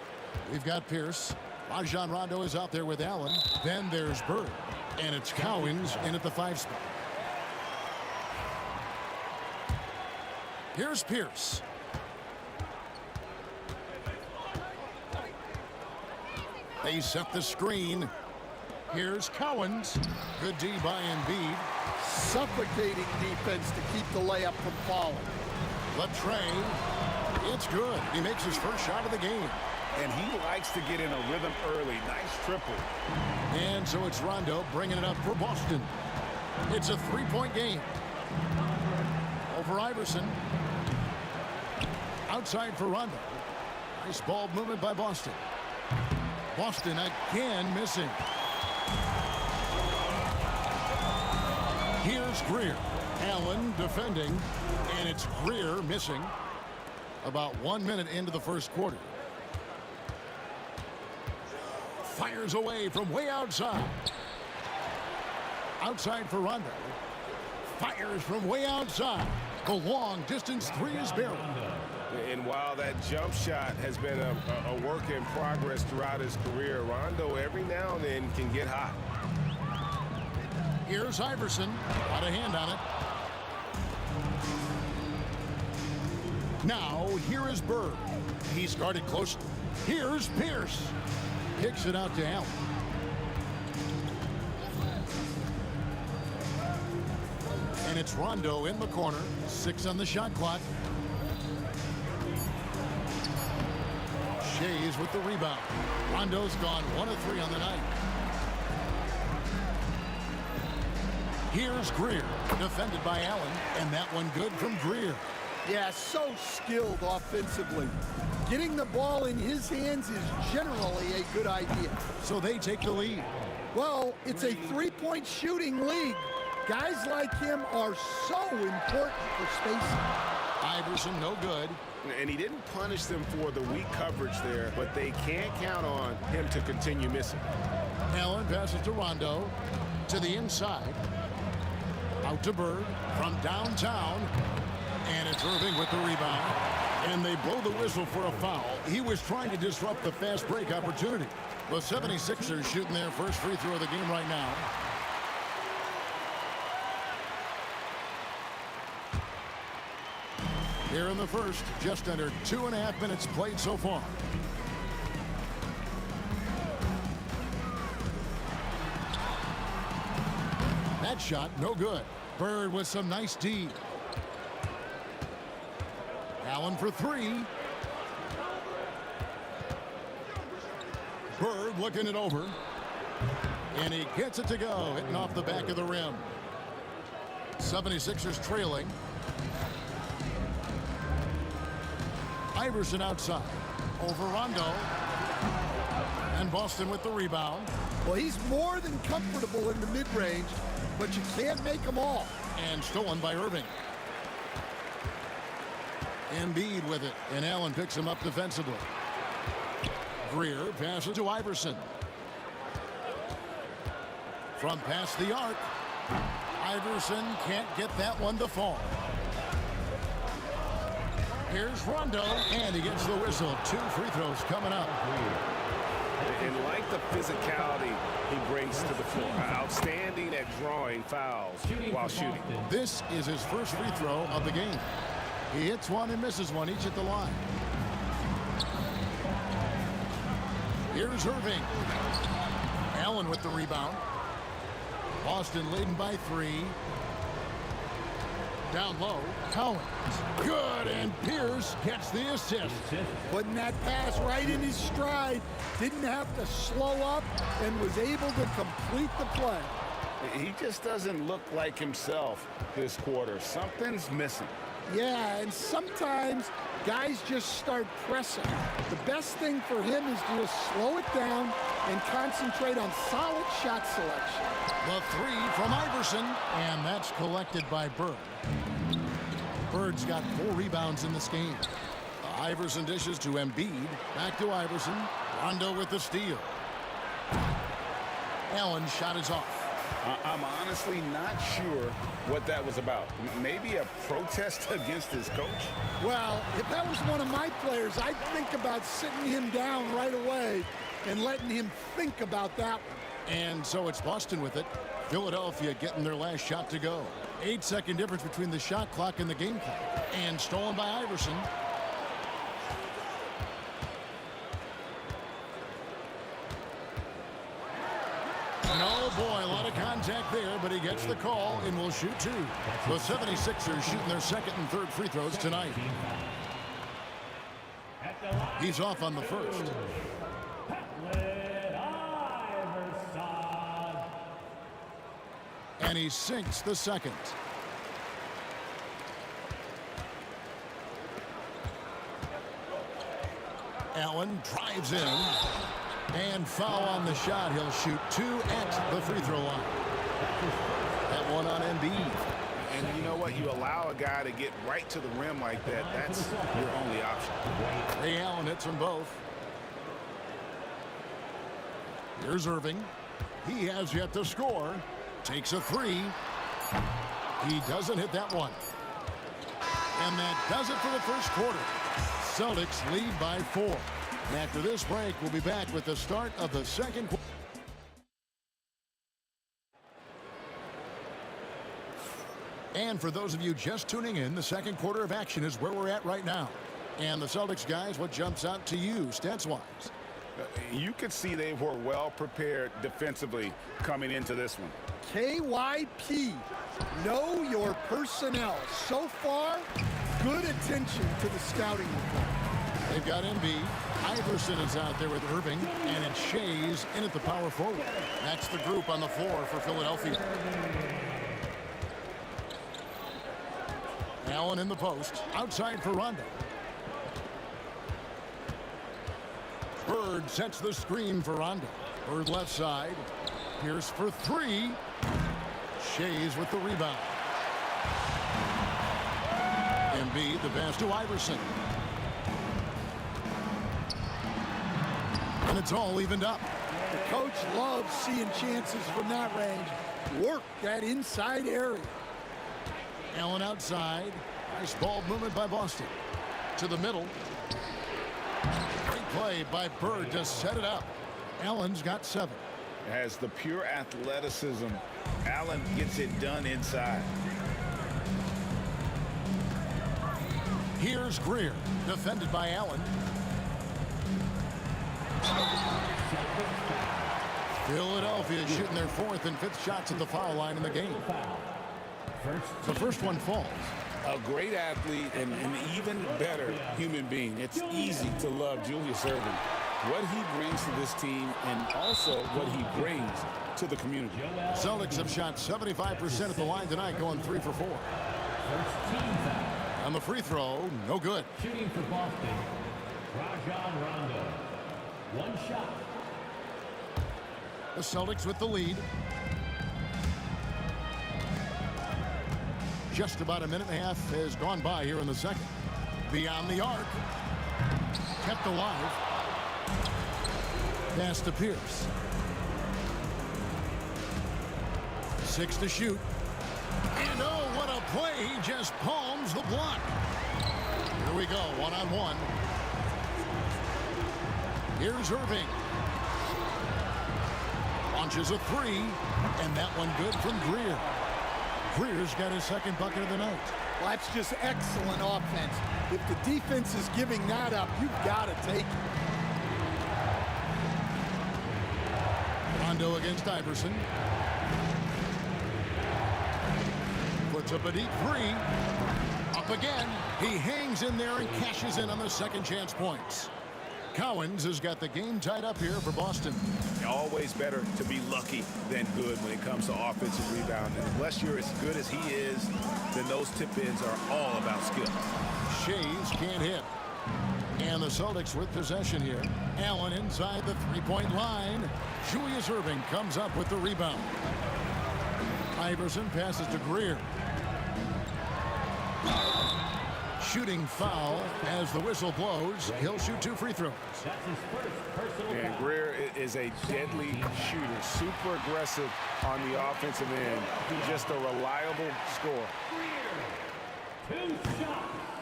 We've got Pierce. Rajon Rondo is out there with Allen. Then there's Bird. And it's Cowens in at the 5 spot. Here's Pierce. They set the screen. Here's Cowens. Good D by Embiid. Suffocating defense to keep the layup from falling. Latrey. It's good. He makes his first shot of the game. And he likes to get in a rhythm early. Nice triple. And so it's Rondo bringing it up for Boston. It's a 3-point game. Over Iverson. Outside for Rondo. Nice ball movement by Boston. Boston again missing. Here's Greer. Allen defending. And it's Greer missing. About 1 minute into the first quarter. Fires away from way outside. Outside for Rondo. Fires from way outside. The long distance three is buried. And while that jump shot has been a work in progress throughout his career, Rondo every now and then can get hot. Here's Iverson. Got a hand on it. Now, here is Bird. He's guarded close. Here's Pierce. Kicks it out to Allen. And it's Rondo in the corner. 6 on the shot clock. Shays with the rebound. Rondo's gone 1 of 3 on the night. Here's Greer. Defended by Allen. And that one good from Greer. Yeah, so skilled offensively. Getting the ball in his hands is generally a good idea. So they take the lead. Well, it's a 3-point shooting league. Guys like him are so important for spacing. Iverson, no good. And he didn't punish them for the weak coverage there, but they can't count on him to continue missing. Allen passes to Rondo. To the inside. Out to Bird from downtown. And it's Irving with the rebound. And they blow the whistle for a foul. He was trying to disrupt the fast break opportunity. The 76ers shooting their first free throw of the game right now. Here in the first, just under 2.5 minutes played so far. That shot, no good. Bird with some nice D. Allen for three. Bird looking it over. And he gets it to go, hitting off the back of the rim. 76ers trailing. Iverson outside. Over Rondo. And Boston with the rebound. Well, he's more than comfortable in the mid-range, but you can't make them all. And stolen by Irving. Embiid with it, and Allen picks him up defensively. Greer passes to Iverson. From past the arc. Iverson can't get that one to fall. Here's Rondo, and he gets the whistle. 2 free throws coming up. And like the physicality he brings to the floor, outstanding at drawing fouls while shooting. This is his first free throw of the game. He hits one and misses one, each at the line. Here's Irving. Allen with the rebound. Boston leading by 3. Down low, Collins. Good, and Pierce gets the assist. Putting that pass right in his stride. Didn't have to slow up and was able to complete the play. He just doesn't look like himself this quarter. Something's missing. Yeah, and sometimes guys just start pressing. The best thing for him is to just slow it down and concentrate on solid shot selection. The 3 from Iverson, and that's collected by Bird. Bird's got 4 rebounds in this game. Iverson dishes to Embiid. Back to Iverson. Rondo with the steal. Allen's shot is off. I'm honestly not sure what that was about. Maybe a protest against his coach? Well, if that was one of my players, I'd think about sitting him down right away and letting him think about that one. And so it's Boston with it. Philadelphia getting their last shot to go. 8-second difference between the shot clock and the game clock. And stolen by Iverson. And oh boy, a lot of contact there, but he gets the call and will shoot 2. The 76ers shooting their second and third free throws tonight. He's off on the first. And he sinks the second. Allen drives in. And foul on the shot. He'll shoot 2 at the free throw line. That one on Embiid. And you know what? You allow a guy to get right to the rim like that. That's your only option. Ray Allen hits them both. Here's Irving. He has yet to score. Takes a 3. He doesn't hit that one. And that does it for the first quarter. Celtics lead by 4. And after this break, we'll be back with the start of the second quarter. And for those of you just tuning in, the second quarter of action is where we're at right now. And the Celtics guys, what jumps out to you stats-wise? You could see they were well prepared defensively coming into this one. KYP, know your personnel. So far, good attention to the scouting report. They've got Embiid. Iverson is out there with Irving, and it's Shays in at the power forward. That's the group on the floor for Philadelphia. Allen in the post, outside for Rondo. Bird sets the screen for Rondo. Bird left side. Pierce for 3. Shays with the rebound. Embiid, the pass to Iverson. And it's all evened up. The coach loves seeing chances from that range. Work that inside area. Allen outside. Nice ball movement by Boston. to the middle. Great play by Bird to set it up. Allen's got 7. Has the pure athleticism. Allen gets it done inside. Here's Greer, defended by Allen. Philadelphia shooting their 4th and 5th shots at the foul line in the game. The first one falls. A great athlete and an even better human being. It's easy to love Julius Erving. What he brings to this team and also what he brings to the community. Celtics have shot 75% at the line tonight, going 3 for 4. On the free throw, no good. Shooting for Boston, Rajon Rondo. 1 shot. The Celtics with the lead. Just about a minute and a half has gone by here in the second. Beyond the arc. Kept alive. Pass to Pierce. 6 to shoot. And oh, what a play. He just palms the block. Here we go, 1-on-1. Here's Irving. Launches a 3, and that one good from Greer. Greer's got his 2nd bucket of the night. Well, that's just excellent offense. If the defense is giving that up, you've got to take it. Rondo against Iverson. Puts up a deep 3. Up again. He hangs in there and cashes in on the second chance points. Cowens has got the game tied up here for Boston. Always better to be lucky than good when it comes to offensive rebound. And unless you're as good as he is, then those tip-ins are all about skill. Shays can't hit. And the Celtics with possession here. Allen inside the three-point line. Julius Erving comes up with the rebound. Iverson passes to Greer. Shooting foul as the whistle blows. He'll shoot 2 free throws. And Greer is a deadly shooter, super aggressive on the offensive end. Just a reliable scorer.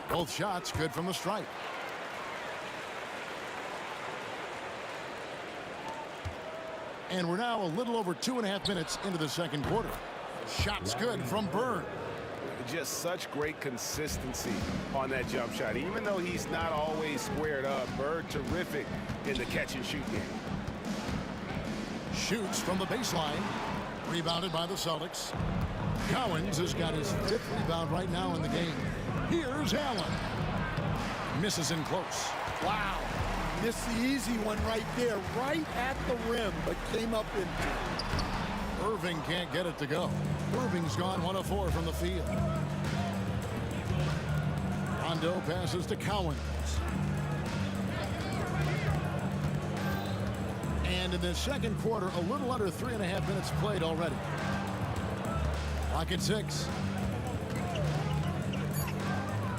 Both shots good from the stripe. And we're now a little over 2.5 minutes into the second quarter. Shots good from Bird. Just such great consistency on that jump shot. Even though he's not always squared up, Bird terrific in the catch and shoot game. Shoots from the baseline. Rebounded by the Celtics. Cowens has got his 5th rebound right now in the game. Here's Allen. Misses in close. Wow. Missed the easy one right there, right at the rim, but came up empty. Irving can't get it to go. Irving's gone 1 of 4 from the field. Rondo passes to Cowens. And in the second quarter, a little under 3.5 minutes played already. Clock at 6.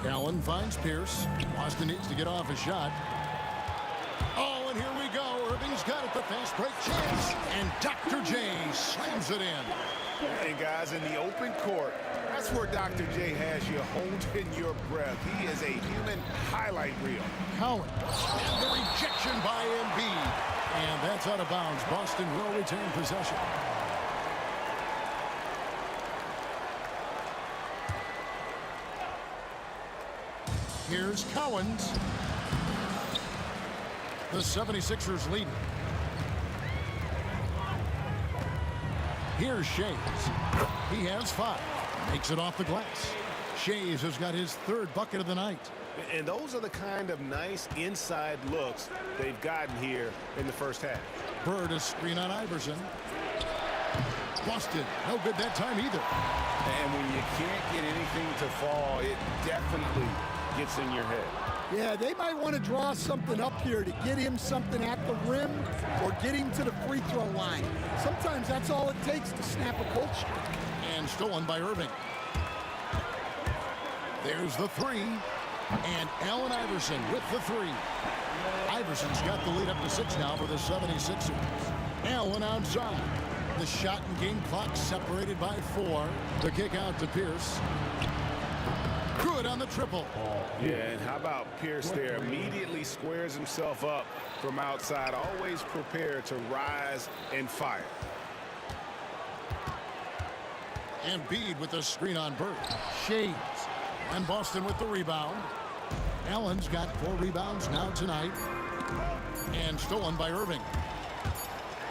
Allen finds Pierce. Boston needs to get off a shot. Oh, and here we go. Irving's got it, the fast break chance. And Dr. J slams it in. And guys, in the open court, that's where Dr. J has you holding your breath. He is a human highlight reel. Cowens. And the rejection by Embiid. And that's out of bounds. Boston will retain possession. Here's Cowens. The 76ers lead. Here's Shays. He has 5. Makes it off the glass. Shays has got his 3rd bucket of the night. And those are the kind of nice inside looks they've gotten here in the first half. Bird a screen on Iverson. Busted. No good that time either. And when you can't get anything to fall, it definitely gets in your head. Yeah, they might want to draw something up here to get him something at the rim or get him to the free throw line. Sometimes that's all it takes to snap a cold streak. And stolen by Irving. There's the 3. And Allen Iverson with the 3. Iverson's got the lead up to 6 now for the 76ers. Allen outside. The shot and game clock separated by 4. The kick out to Pierce. Good on the triple. Yeah, and how about Pierce there? Immediately squares himself up from outside, always prepared to rise and fire. Embiid with the screen on Bird. Shades. And Boston with the rebound. Allen's got 4 rebounds now tonight. And stolen by Irving.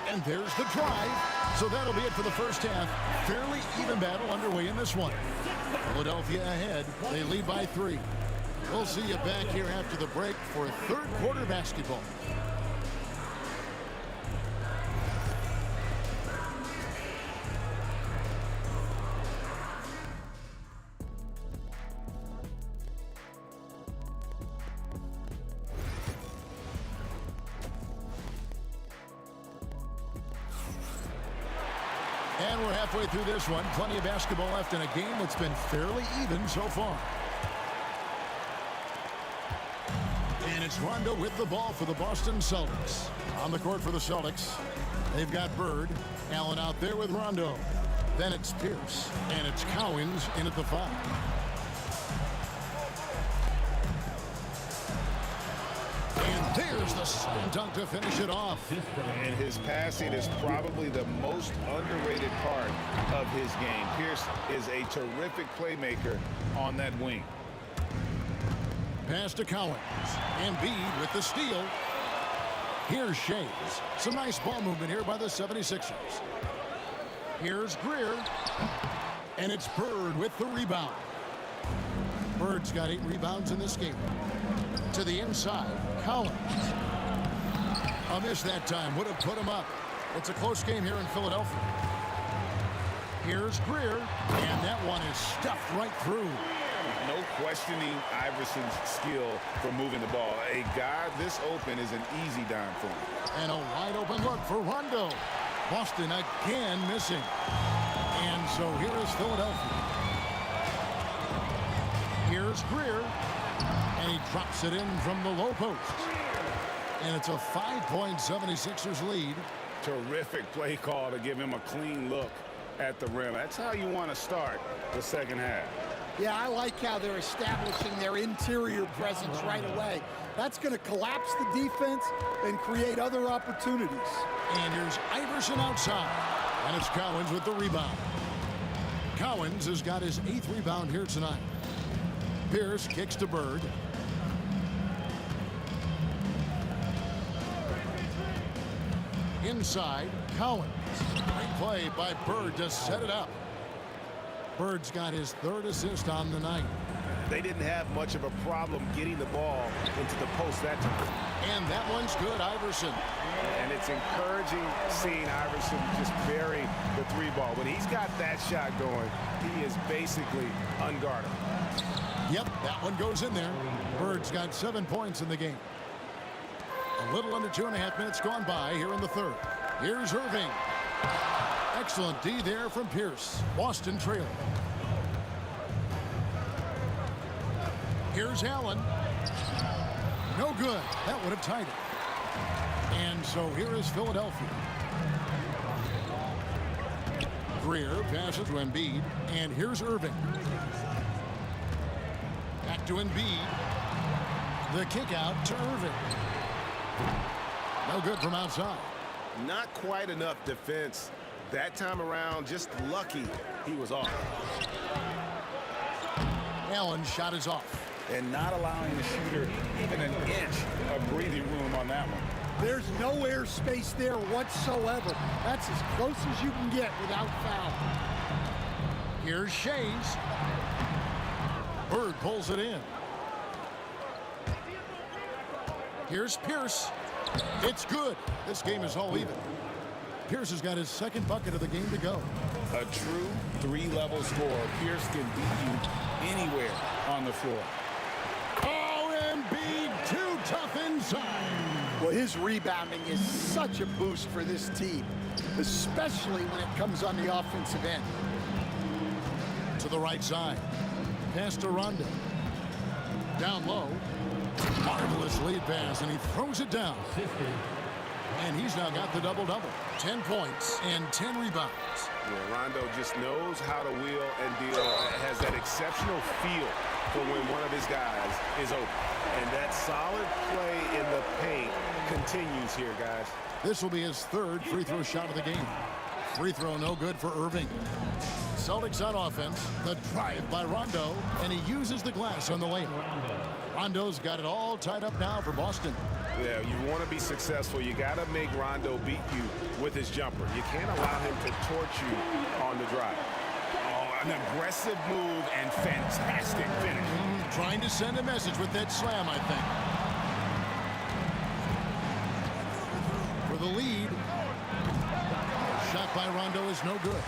And there's the drive. So that'll be it for the first half. Fairly even battle underway in this one. Philadelphia ahead. They lead by 3. We'll see you back here after the break for third quarter basketball. And we're halfway through this one. Plenty of basketball left in a game that's been fairly even so far. And it's Rondo with the ball for the Boston Celtics. On the court for the Celtics, they've got Bird. Allen out there with Rondo. Then it's Pierce. And it's Cowens in at the 5. And there's the slam dunk to finish it off. And his passing is probably the most underrated part of his game. Pierce is a terrific playmaker on that wing. Pass to Cowens. Embiid with the steal. Here's Shades. Some nice ball movement here by the 76ers. Here's Greer. And it's Bird with the rebound. Bird's got 8 rebounds in this game. To the inside, Collins. A miss that time. Would have put him up. It's a close game here in Philadelphia. Here's Greer. And that one is stuffed right through. No questioning Iverson's skill for moving the ball. A guy this open is an easy dime for him. And a wide open look for Rondo. Boston again missing. And so here is Philadelphia. Here's Greer. And he drops it in from the low post. And it's a 5-point 76ers lead. Terrific play call to give him a clean look at the rim. That's how you want to start the second half. Yeah, I like how they're establishing their interior presence right away. That's going to collapse the defense and create other opportunities. And here's Iverson outside. And it's Cowens with the rebound. Cowens has got his 8th rebound here tonight. Pierce kicks to Bird. Inside, Cowens. Great play by Bird to set it up. Bird's got his 3rd assist on the night. They didn't have much of a problem getting the ball into the post that time. And that one's good, Iverson. And it's encouraging seeing Iverson just bury the 3-ball. When he's got that shot going, he is basically unguardable. Yep, that one goes in there. Bird's got 7 points in the game. A little under 2.5 minutes gone by here in the 3rd. Here's Irving. Excellent D there from Pierce. Boston trailing. Here's Allen. No good. That would have tied it. And so here is Philadelphia. Greer passes to Embiid. And here's Irving. Back to Embiid. The kick out to Irving. No good from outside. Not quite enough defense that time around. Just lucky he was off. Allen's shot is off. And not allowing the shooter even an inch of breathing room on that one. There's no airspace there whatsoever. That's as close as you can get without foul. Here's Shays. Bird pulls it in. Here's Pierce. It's good. This game is all even. Pierce has got his 2nd bucket of the game to go. A true 3-level scorer. Pierce can beat you anywhere on the floor. Oh, Embiid, too tough inside. Well, his rebounding is such a boost for this team, especially when it comes on the offensive end. To the right side. Pass to Rondo. Down low. Marvelous lead pass, and he throws it down. And he's now got the double-double. 10 points and 10 rebounds. Yeah, Rondo just knows how to wheel and deal. Has that exceptional feel for when one of his guys is open. And that solid play in the paint continues here, guys. This will be his third free throw shot of the game. Free throw no good for Irving. Celtics on offense. The drive by Rondo, and he uses the glass on the layup. Rondo's got it all tied up now for Boston. Yeah, you want to be successful, you got to make Rondo beat you with his jumper. You can't allow him to torch you on the drive. Oh, an aggressive move and fantastic finish. Trying to send a message with that slam, I think. For the lead. Shot by Rondo is no good.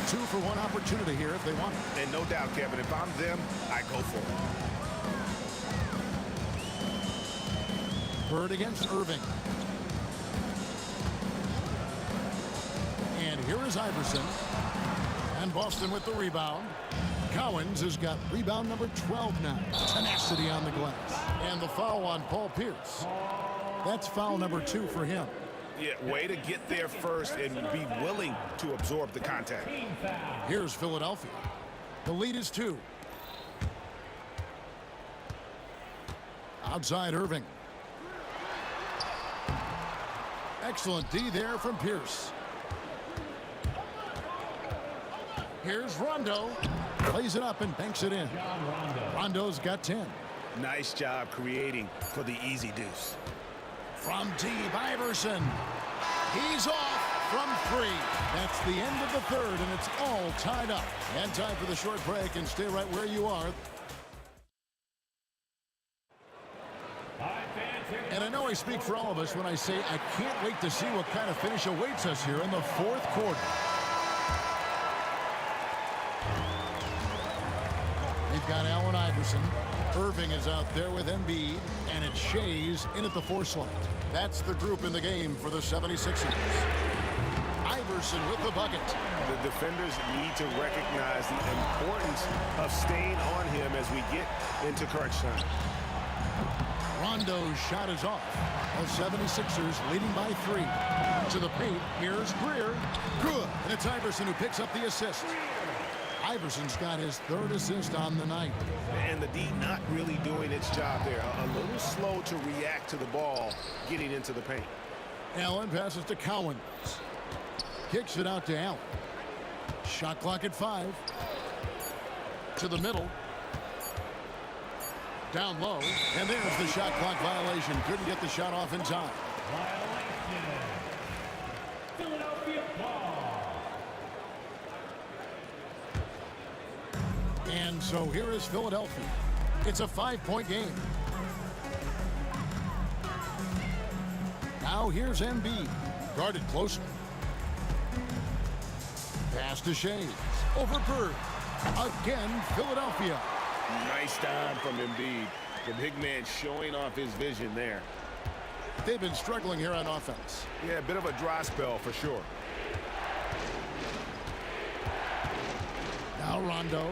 2 for 1 opportunity here if they want it. And no doubt, Kevin, if I'm them, I go for it. Bird against Irving. And here is Iverson. And Boston with the rebound. Cowens has got rebound number 12 now. Tenacity on the glass. And the foul on Paul Pierce. That's foul number 2 for him. Yeah, way to get there first and be willing to absorb the contact. Here's Philadelphia. The lead is 2. Outside Irving. Excellent D there from Pierce. Here's Rondo. Plays it up and banks it in. Rondo's got 10. Nice job creating for the easy deuce. From deep, Iverson. He's off from 3. That's the end of the third, and it's all tied up. And time for the short break, and stay right where you are. And I know I speak for all of us when I say I can't wait to see what kind of finish awaits us here in the fourth quarter. We've got Allen Iverson. Irving is out there with Embiid, and it's Shays in at the 4 slot. That's the group in the game for the 76ers. Iverson with the bucket. The defenders need to recognize the importance of staying on him as we get into crunch time. Rondo's shot is off. The 76ers leading by 3. To the paint, here's Greer. Good. And it's Iverson who picks up the assist. Iverson's got his 3rd assist on the night. And the D not really doing its job there. A little slow to react to the ball getting into the paint. Allen passes to Cowens. Kicks it out to Allen. Shot clock at 5. To the middle. Down low. And there's the shot clock violation. Couldn't get the shot off in time. Philadelphia ball. And so here is Philadelphia. It's a 5-point game. Now here's Embiid. Guarded closely. Pass to Shays. Over Bird. Again, Philadelphia. Nice time from Embiid. The big man showing off his vision there. They've been struggling here on offense. Yeah, a bit of a dry spell for sure. Now Rondo.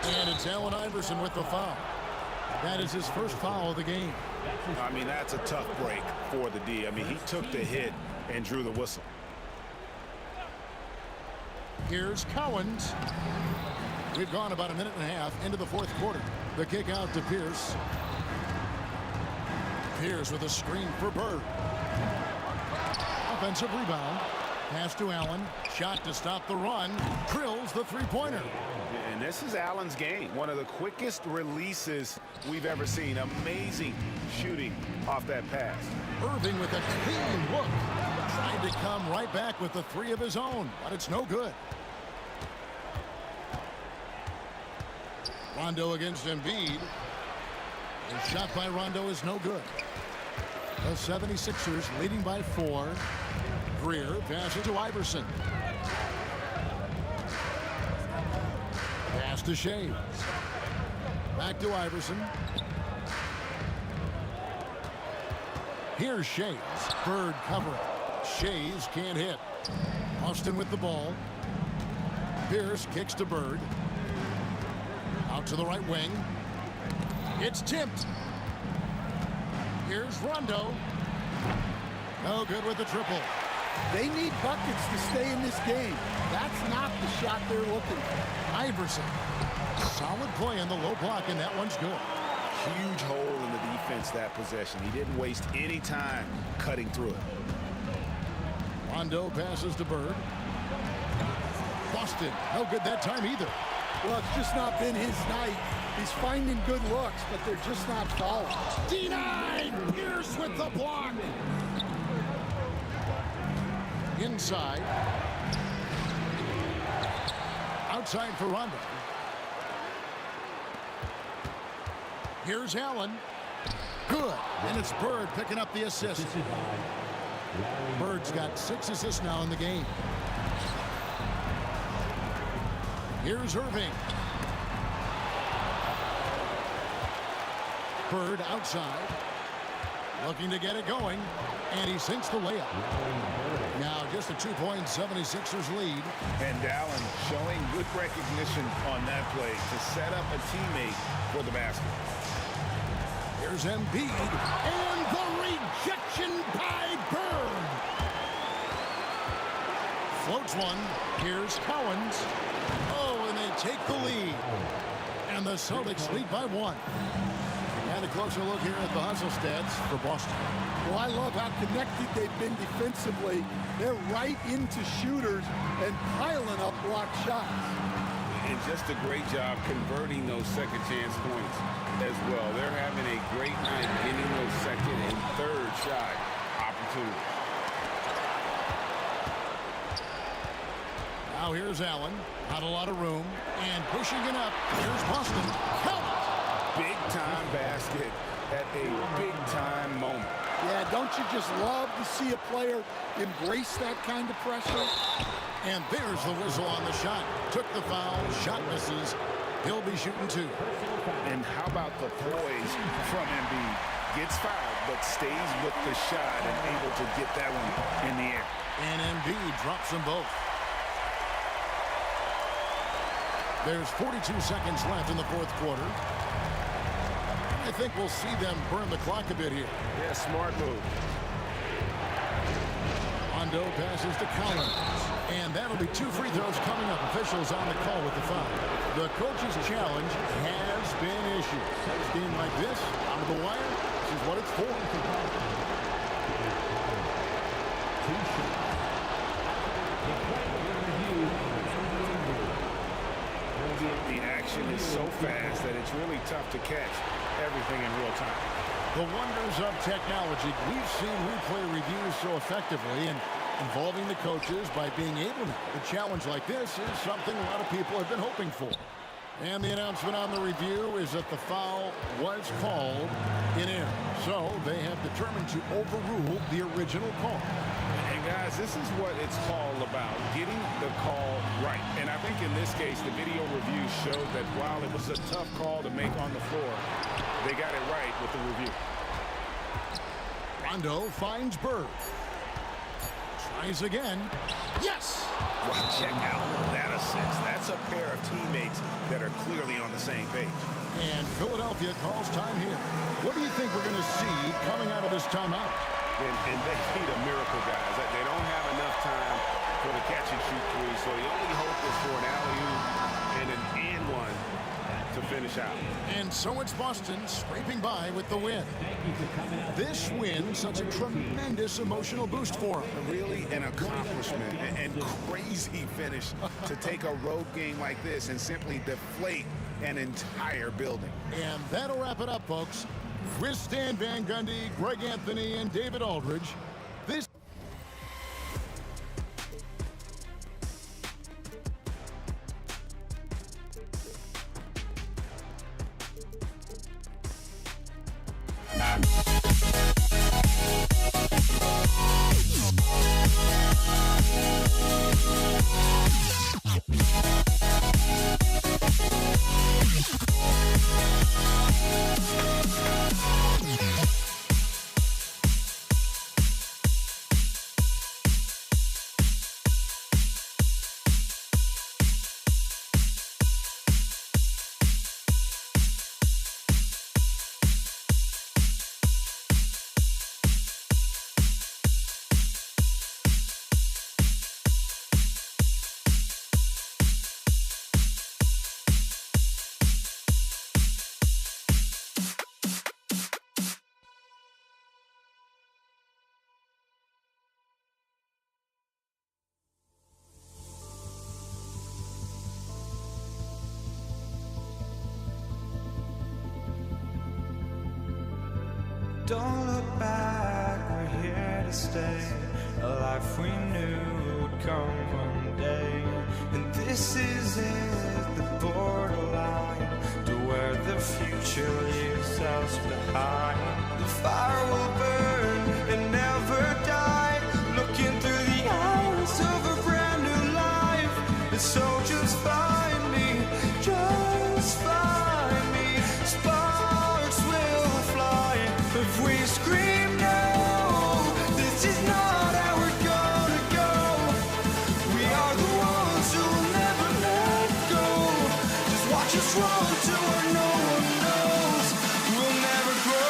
And it's Allen Iverson with the foul. That is his first foul of the game. I mean, that's a tough break for the D. I mean, he took the hit and drew the whistle. Here's Cowens. We've gone about a minute and a half into the fourth quarter. The kick out to Pierce. Pierce with a screen for Bird. Offensive rebound. Pass to Allen. Shot to stop the run. Drills the three-pointer. And this is Allen's game. One of the quickest releases we've ever seen. Amazing shooting off that pass. Irving with a clean look. Trying to come right back with the 3 of his own, but it's no good. Rondo against Embiid. The shot by Rondo is no good. The 76ers leading by 4. Greer passes to Iverson. Pass to Shays. Back to Iverson. Here's Shays. Bird covering. Shays can't hit. Austin with the ball. Pierce kicks to Bird. Out to the right wing. It's tipped. Here's Rondo. No good with the triple. They need buckets to stay in this game. That's not the shot they're looking for. Iverson. Solid play in the low block, and that one's good. Huge hole in the defense that possession. He didn't waste any time cutting through it. Rondo passes to Bird. Boston, no good that time either. Well, it's just not been his night. He's finding good looks, but they're just not falling. Denied! Pierce with the block. Inside. Outside for Rondo. Here's Allen. Good. And it's Bird picking up the assist. Bird's got 6 assists now in the game. Here's Irving. Bird outside. Looking to get it going. And he sinks the layup. Now just a 2-point 76ers lead. And Allen showing good recognition on that play to set up a teammate for the basket. Here's Embiid. And the rejection by Bird. Floats one. Here's Cowens. Oh, and they take the lead. And the Celtics lead by 1. And a closer look here at the hustle stats for Boston. Well, I love how connected they've been defensively. They're right into shooters and piling up block shots. And just a great job converting those second chance points as well. They're having a great night getting those second and third shot opportunities. Now here's Allen. Not a lot of room. And pushing it up. Here's Boston. Help! Big-time basket at a big-time moment. Yeah, don't you just love to see a player embrace that kind of pressure? And there's the whistle on the shot. Took the foul. Shot misses. He'll be shooting 2. And how about the poise from Embiid? Gets fouled, but stays with the shot and able to get that one in the air. And Embiid drops them both. There's 42 seconds left in the fourth quarter. I think we'll see them burn the clock a bit here. Yeah, smart move. Rondo passes to Collins. And that'll be 2 free throws coming up. Officials on the call with the foul. The coach's challenge has been issued. A game like this, out of the wire, this is what it's for. The action is so fast that it's really tough to catch everything in real time. The wonders of technology. We've seen replay reviews so effectively and involving the coaches by being able to. A challenge like this is something a lot of people have been hoping for. And the announcement on the review is that the foul was called in error. So they have determined to overrule the original call. And guys, this is what it's all about, getting the call right. And I think in this case, the video review showed that while it was a tough call to make on the floor, they got it right with the review. Rondo finds Bird. Tries again. Yes! Well, check out that assist. That's a pair of teammates that are clearly on the same page. And Philadelphia calls time here. What do you think we're going to see coming out of this timeout? And they need a miracle, guys. They don't have enough time for the catch-and-shoot 3, so the only hope is for an alley-oop and an and-one to finish out. And so it's Boston scraping by with the win. This win, such a tremendous emotional boost for them. Really an accomplishment and crazy finish to take a road game like this and simply deflate an entire building. And that'll wrap it up, folks. With Stan Van Gundy, Greg Anthony, and David Aldridge, this Don't look back, we're here to stay. A life we knew would come one day. And this is it, the borderline, to where the future leaves us behind. The fire will burn and never die, looking through the eyes of a brand new life. And so just find me, just find me. Sparks will fly if we scream no. This is not how we're gonna go. We are the ones who will never let go. Just watch us run to where no one knows. We'll never grow.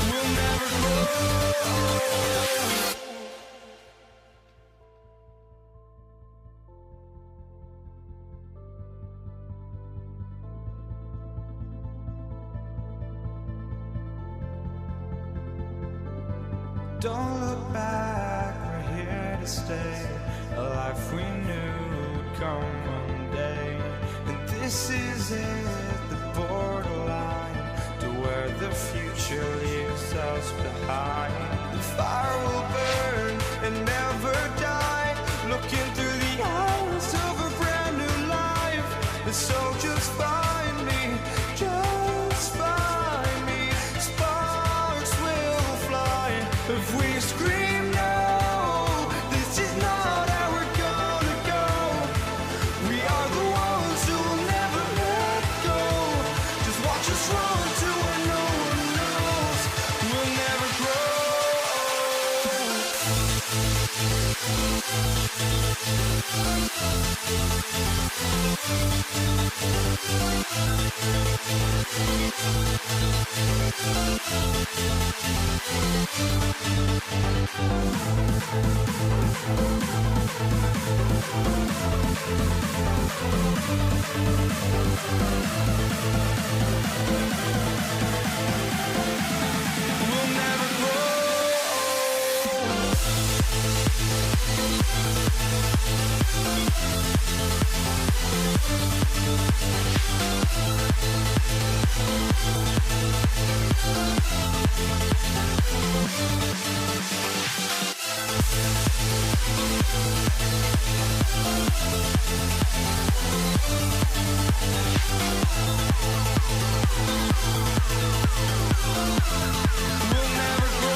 We'll never grow. Don't look back, we're here to stay. A life we knew would come one day. And this is it, the borderline, to where the future leaves us behind. The fire will burn and never die, looking through the eyes of a brand new life. And so just find me, just find me. Sparks will fly if we scream no. This is not how we're gonna go. We are the ones who will never let go. Just watch us run to where no one knows. We'll never grow. We'll never grow. We'll never grow.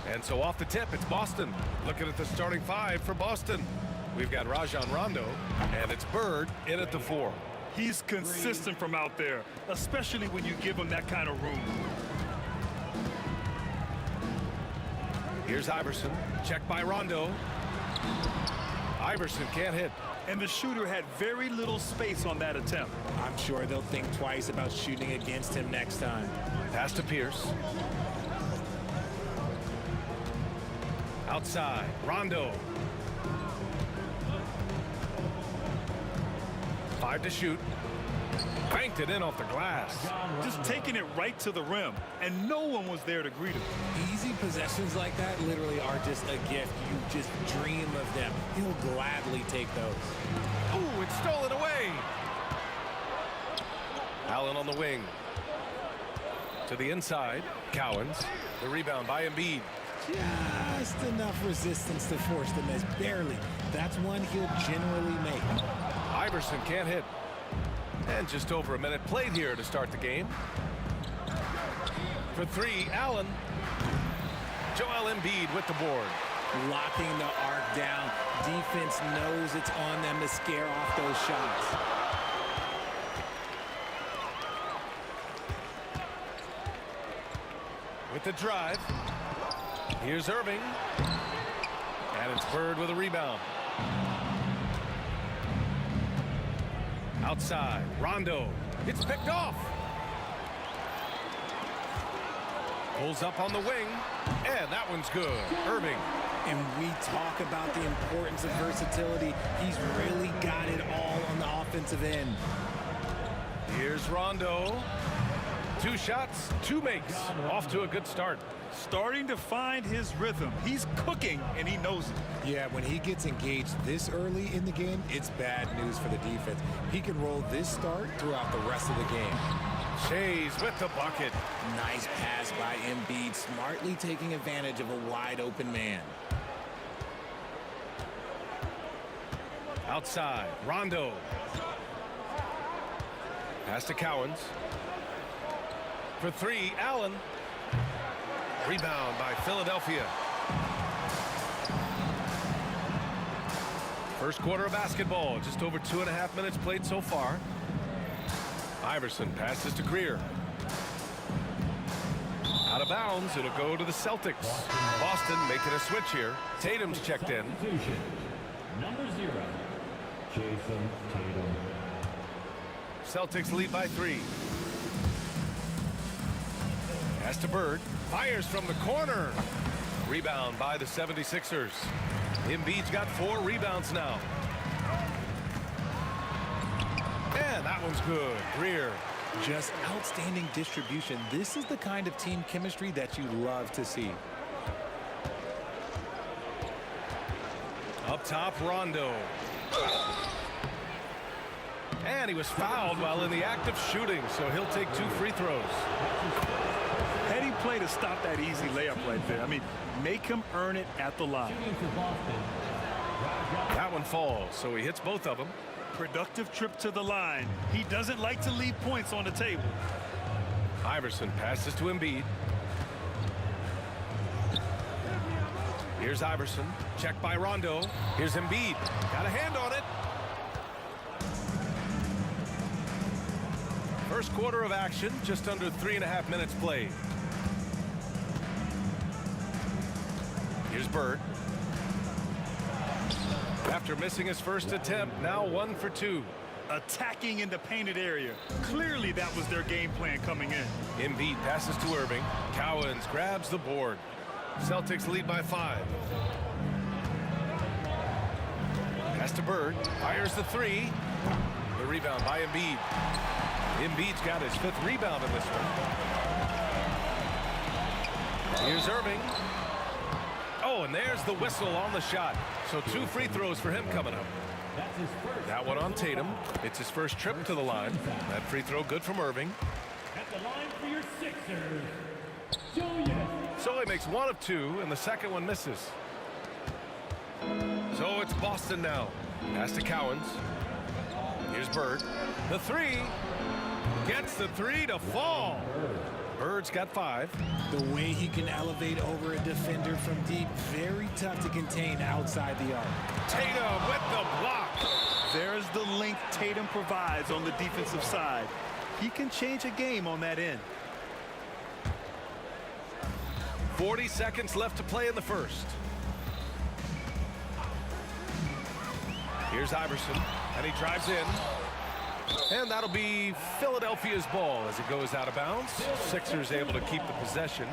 And so off the tip, it's Boston. Looking at the starting five for Boston. We've got Rajon Rondo, and it's Bird in at the 4. He's consistent from out there, especially when you give him that kind of room. Here's Iverson. Checked by Rondo. Iverson can't hit. And the shooter had very little space on that attempt. I'm sure they'll think twice about shooting against him next time. Pass to Pierce. Outside, Rondo. 5 to shoot. Banked it in off the glass. Just taking it right to the rim, and no one was there to greet him. Easy possessions like that literally are just a gift. You just dream of them. He'll gladly take those. Ooh, it's stolen away. Allen on the wing. To the inside. Cowens. The rebound by Embiid. Just enough resistance to force the miss. Barely. That's one he'll generally make. Iverson can't hit. And just over a minute played here to start the game. For three, Allen. Joel Embiid with the board. Locking the arc down. Defense knows it's on them to scare off those shots. With the drive. Here's Irving. And it's Bird with a rebound. Outside, Rondo. It's picked off. Pulls up on the wing. And that one's good. Irving. And we talk about the importance of versatility. He's really got it all on the offensive end. Here's Rondo. 2 shots, 2 makes. Off to a good start. Starting to find his rhythm. He's cooking, and he knows it. Yeah, when he gets engaged this early in the game, it's bad news for the defense. He can roll this start throughout the rest of the game. Shays with the bucket. Nice pass by Embiid, smartly taking advantage of a wide-open man. Outside, Rondo. Pass to Cowens. For three, Allen. Rebound by Philadelphia. First quarter of basketball. Just over 2.5 minutes played so far. Iverson passes to Greer. Out of bounds. It'll go to the Celtics. Boston making a switch here. Tatum's checked in. Number 0, Jason Tatum. Celtics lead by 3. Pass to Bird. Fires from the corner. Rebound by the 76ers. Embiid's got 4 rebounds now. And that one's good. Greer. Just outstanding distribution. This is the kind of team chemistry that you love to see. Up top, Rondo. And he was fouled while in the act of shooting, so he'll take 2 free throws. Heady play to stop that easy layup right there. I mean, make him earn it at the line. That one falls, so he hits both of them. Productive trip to the line. He doesn't like to leave points on the table. Iverson passes to Embiid. Here's Iverson. Checked by Rondo. Here's Embiid. Got a hand on it. First quarter of action, just under 3.5 minutes played. Here's Bird. After missing his first attempt, now 1 for 2. Attacking in the painted area. Clearly that was their game plan coming in. Embiid passes to Irving. Cowens grabs the board. Celtics lead by 5. Pass to Bird. Fires the 3. The rebound by Embiid. Embiid's got his 5th rebound in this one. Here's Irving. Oh, and there's the whistle on the shot. So 2 free throws for him coming up. That one on Tatum. It's his first trip to the line. That free throw good from Irving. At the line for your Sixers, Julius. So he makes 1 of 2, and the second one misses. So it's Boston now. Pass to Cowens. Here's Bird. The 3. Gets the 3 to fall. Bird's got 5. The way he can elevate over a defender from deep, very tough to contain outside the arc. Tatum with the block. There's the length Tatum provides on the defensive side. He can change a game on that end. 40 seconds left to play in the first. Here's Iverson, and he drives in. And that'll be Philadelphia's ball as it goes out of bounds. Sixers able to keep the possession.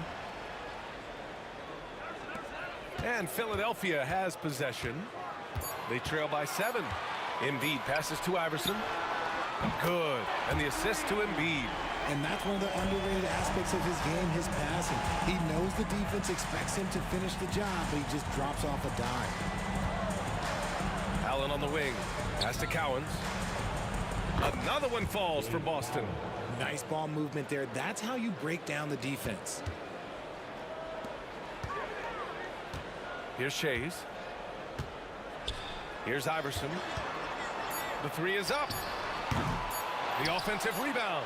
And Philadelphia has possession. They trail by 7. Embiid passes to Iverson. Good. And the assist to Embiid. And that's one of the underrated aspects of his game, his passing. He knows the defense expects him to finish the job, but he just drops off a dime. Allen on the wing. Pass to Cowens. Another one falls for Boston. Nice ball movement there. That's how you break down the defense. Here's Shays. Here's Iverson. The three is up. The offensive rebound.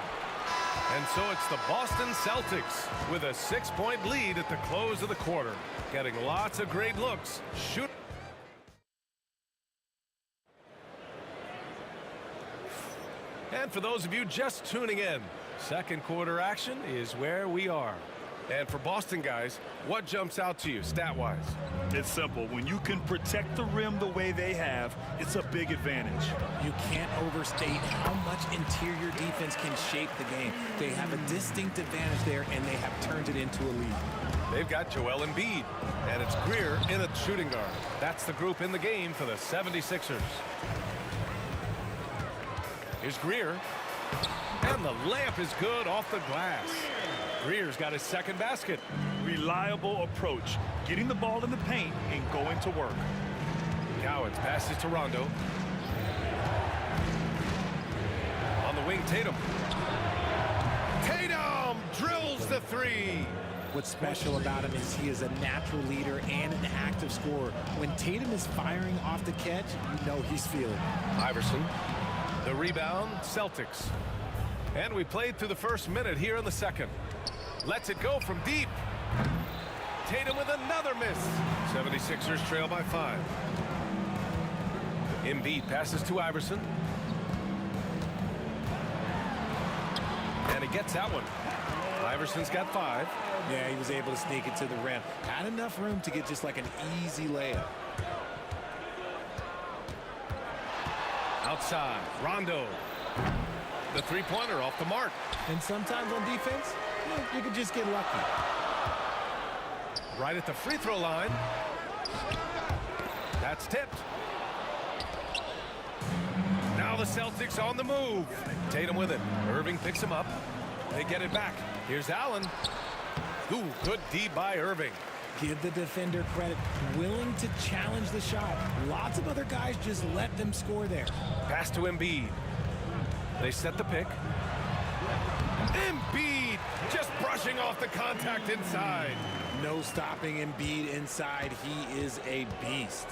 And so it's the Boston Celtics with a 6-point lead at the close of the quarter. Getting lots of great looks. Shoot. And for those of you just tuning in, second quarter action is where we are. And for Boston guys, what jumps out to you stat-wise? It's simple. When you can protect the rim the way they have, it's a big advantage. You can't overstate how much interior defense can shape the game. They have a distinct advantage there, and they have turned it into a lead. They've got Joel Embiid, and it's Greer in at shooting guard. That's the group in the game for the 76ers. Here's Greer, and the layup is good off the glass. Greer's got his second basket. Reliable approach, getting the ball in the paint and going to work. Cowens passes to Rondo. On the wing, Tatum. Tatum drills the three. What's special about him is he is a natural leader and an active scorer. When Tatum is firing off the catch, you know he's feeling it. Iverson. The rebound, Celtics. And we played through the first minute here in the second. Lets it go from deep. Tatum with another miss. 76ers trail by 5. Embiid passes to Iverson. And he gets that one. Iverson's got 5. Yeah, he was able to sneak it to the rim. Had enough room to get just like an easy layup. Outside, Rondo. The three-pointer off the mark. And sometimes on defense, you can just get lucky. Right at the free throw line. That's tipped. Now the Celtics on the move. Tatum with it. Irving picks him up. They get it back. Here's Allen. Ooh, good D by Irving. Give the defender credit. Willing to challenge the shot. Lots of other guys just let them score there. Pass to Embiid. They set the pick. Embiid just brushing off the contact inside. No stopping Embiid inside. He is a beast.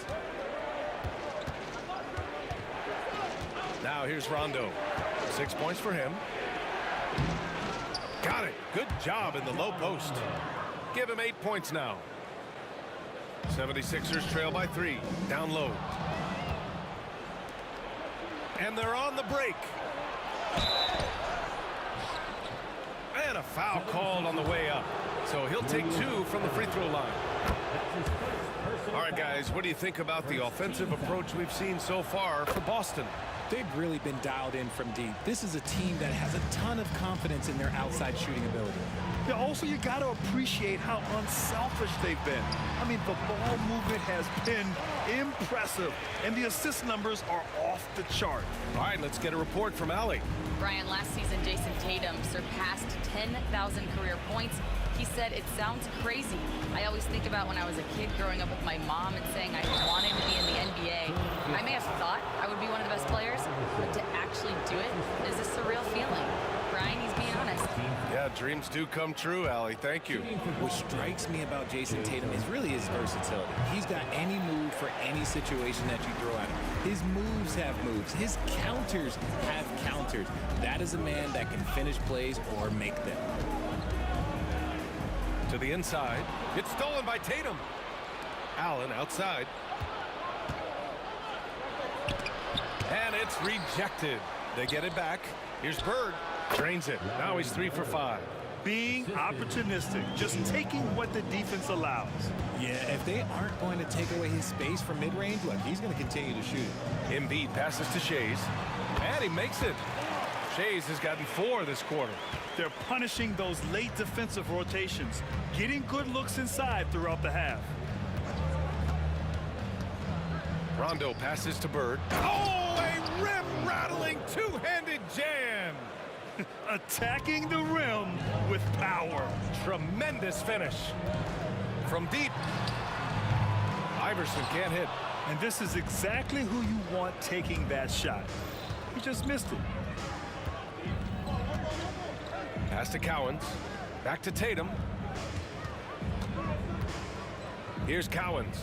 Now here's Rondo. 6 points for him. Got it. Good job in the low post. Give him 8 points now. 76ers trail by 3. Down low. And they're on the break. And a foul called on the way up. So he'll take 2 from the free throw line. All right, guys, what do you think about the offensive approach we've seen so far for Boston? They've really been dialed in from deep. This is a team that has a ton of confidence in their outside shooting ability. Yeah, also, you got to appreciate how unselfish they've been. I mean, the ball movement has been impressive, and the assist numbers are off the chart. All right, let's get a report from Allie. Brian, last season, Jason Tatum surpassed 10,000 career points. He said, it sounds crazy. I always think about when I was a kid growing up with my mom and saying I wanted to be in the NBA. I may have thought I would be one of the best players, but to actually do it is a surreal feeling. Brian, he's being honest. Yeah, dreams do come true, Allie. Thank you. What strikes me about Jason Tatum is really his versatility. He's got any move for any situation that you throw at him. His moves have moves. His counters have counters. That is a man that can finish plays or make them. To the inside. It's stolen by Tatum. Allen outside. And it's rejected. They get it back. Here's Bird. Drains it. Now he's 3 for 5. Being opportunistic, just taking what the defense allows. Yeah, if they aren't going to take away his space from mid-range, look, he's going to continue to shoot. Embiid passes to Shays. And he makes it. Shays has gotten 4 this quarter. They're punishing those late defensive rotations, getting good looks inside throughout the half. Rondo passes to Bird. Oh, a rim-rattling two-handed jam. Attacking the rim with power. Tremendous finish. From deep. Iverson can't hit. And this is exactly who you want taking that shot. He just missed it. Pass to Cowens. Back to Tatum. Here's Cowens.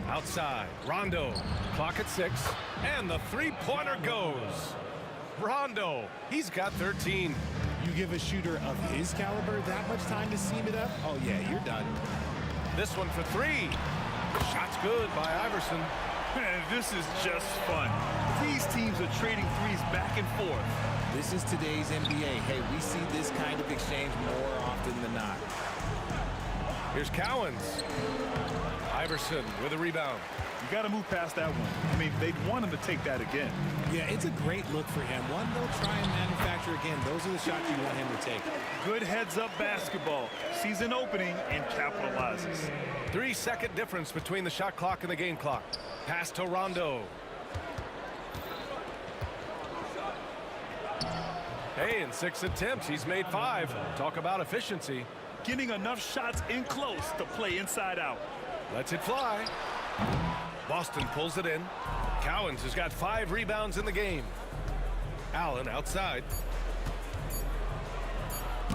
Outside. Rondo. Clock at 6. And the three-pointer goes. Rondo. He's got 13. You give a shooter of his caliber that much time to seam it up? Oh, yeah, you're done. This one for 3. Shot's good by Iverson. Man, this is just fun. These teams are trading threes back and forth. This is today's NBA. Hey, we see this kind of exchange more often than not. Here's Cowens. Iverson with a rebound. You got to move past that one. I mean, they'd want him to take that again. Yeah, it's a great look for him. One they'll try and manufacture again. Those are the shots you want him to take. Good heads-up basketball. Sees an opening and capitalizes. 3-second difference between the shot clock and the game clock. Pass to Rondo. Hey, in 6 attempts, he's made 5. Talk about efficiency. Getting enough shots in close to play inside out. Lets it fly. Boston pulls it in. Cowens has got 5 rebounds in the game. Allen outside.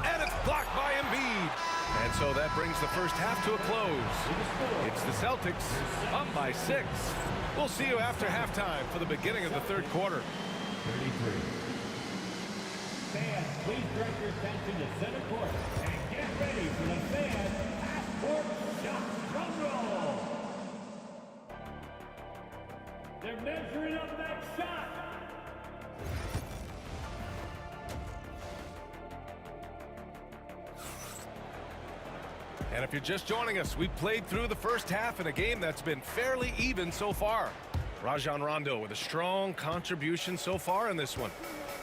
And it's blocked by Embiid. And so that brings the first half to a close. It's the Celtics up by 6. We'll see you after halftime for the beginning of the third quarter. 33. Fans, please direct your attention to center court and get ready for the fan half-court shot drum roll. They're measuring up that shot. And if you're just joining us, we've played through the first half in a game that's been fairly even so far. Rajon Rondo with a strong contribution so far in this one.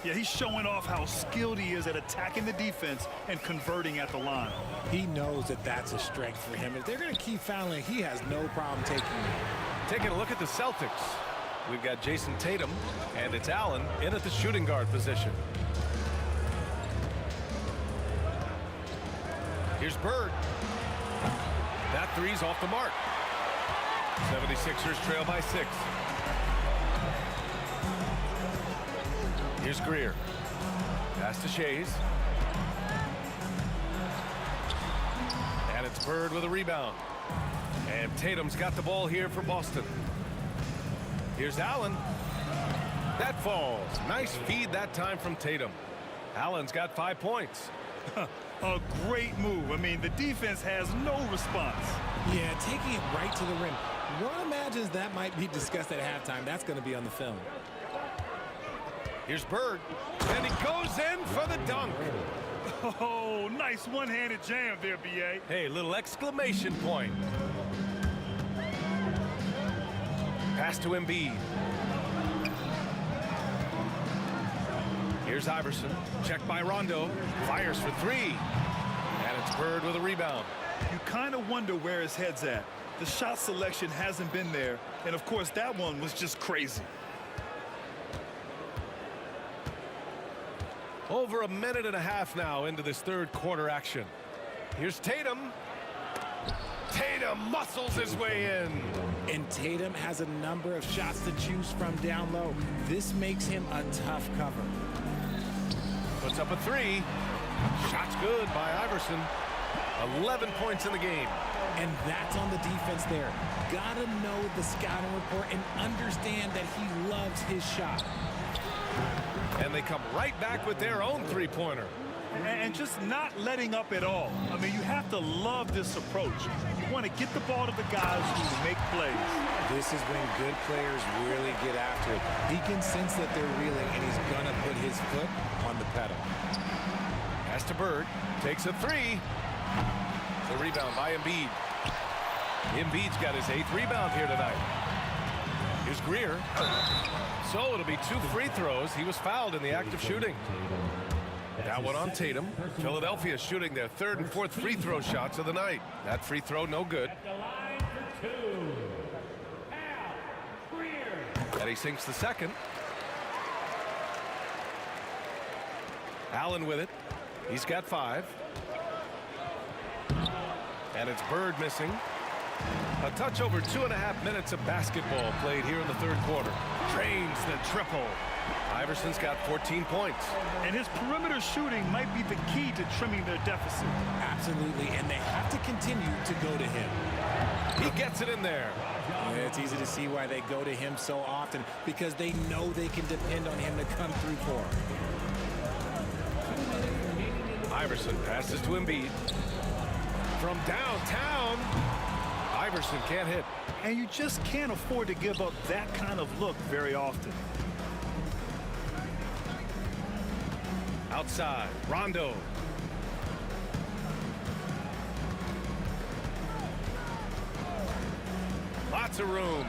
Yeah, he's showing off how skilled he is at attacking the defense and converting at the line. He knows that that's a strength for him. If they're going to keep fouling, he has no problem taking it. Taking a look at the Celtics. We've got Jason Tatum, and it's Allen in at the shooting guard position. Here's Bird. That three's off the mark. 76ers trail by 6. Here's Greer. Pass to Shays. And it's Bird with a rebound. And Tatum's got the ball here for Boston. Here's Allen. That falls. Nice feed that time from Tatum. Allen's got 5 points. A great move. I mean, the defense has no response. Yeah, taking it right to the rim. One imagines that might be discussed at halftime. That's going to be on the film. Here's Bird, and he goes in for the dunk. Oh, nice one-handed jam there, B.A. Hey, little exclamation point. Pass to Embiid. Here's Iverson, checked by Rondo, fires for 3. And it's Bird with a rebound. You kind of wonder where his head's at. The shot selection hasn't been there, and of course that one was just crazy. Over a minute and a half now into this third quarter action. Here's Tatum. Tatum muscles his way in. And Tatum has a number of shots to choose from down low. This makes him a tough cover. Puts up a 3. Shot's good by Iverson. 11 points in the game. And that's on the defense there. Gotta know the scouting report and understand that he loves his shot. And they come right back with their own three-pointer. And just not letting up at all. I mean, you have to love this approach. You want to get the ball to the guys who make plays. This is when good players really get after it. He can sense that they're reeling, and he's going to put his foot on the pedal. Pass to Bird. Takes a 3. The rebound by Embiid. Embiid's got his 8th rebound here tonight. Here's Greer. So it'll be 2 free throws. He was fouled in the act of shooting. That one on Tatum. Philadelphia shooting their 3rd and 4th free throw shots of the night. That free throw no good. And he sinks the 2nd. Allen with it. He's got 5. And it's Bird missing. A touch over 2.5 minutes of basketball played here in the third quarter. Drains the triple. Iverson's got 14 points. And his perimeter shooting might be the key to trimming their deficit. Absolutely, and they have to continue to go to him. He gets it in there. Yeah, it's easy to see why they go to him so often, because they know they can depend on him to come through for them. Iverson passes to Embiid. From downtown, Iverson can't hit. And you just can't afford to give up that kind of look very often. Outside, Rondo. Lots of room.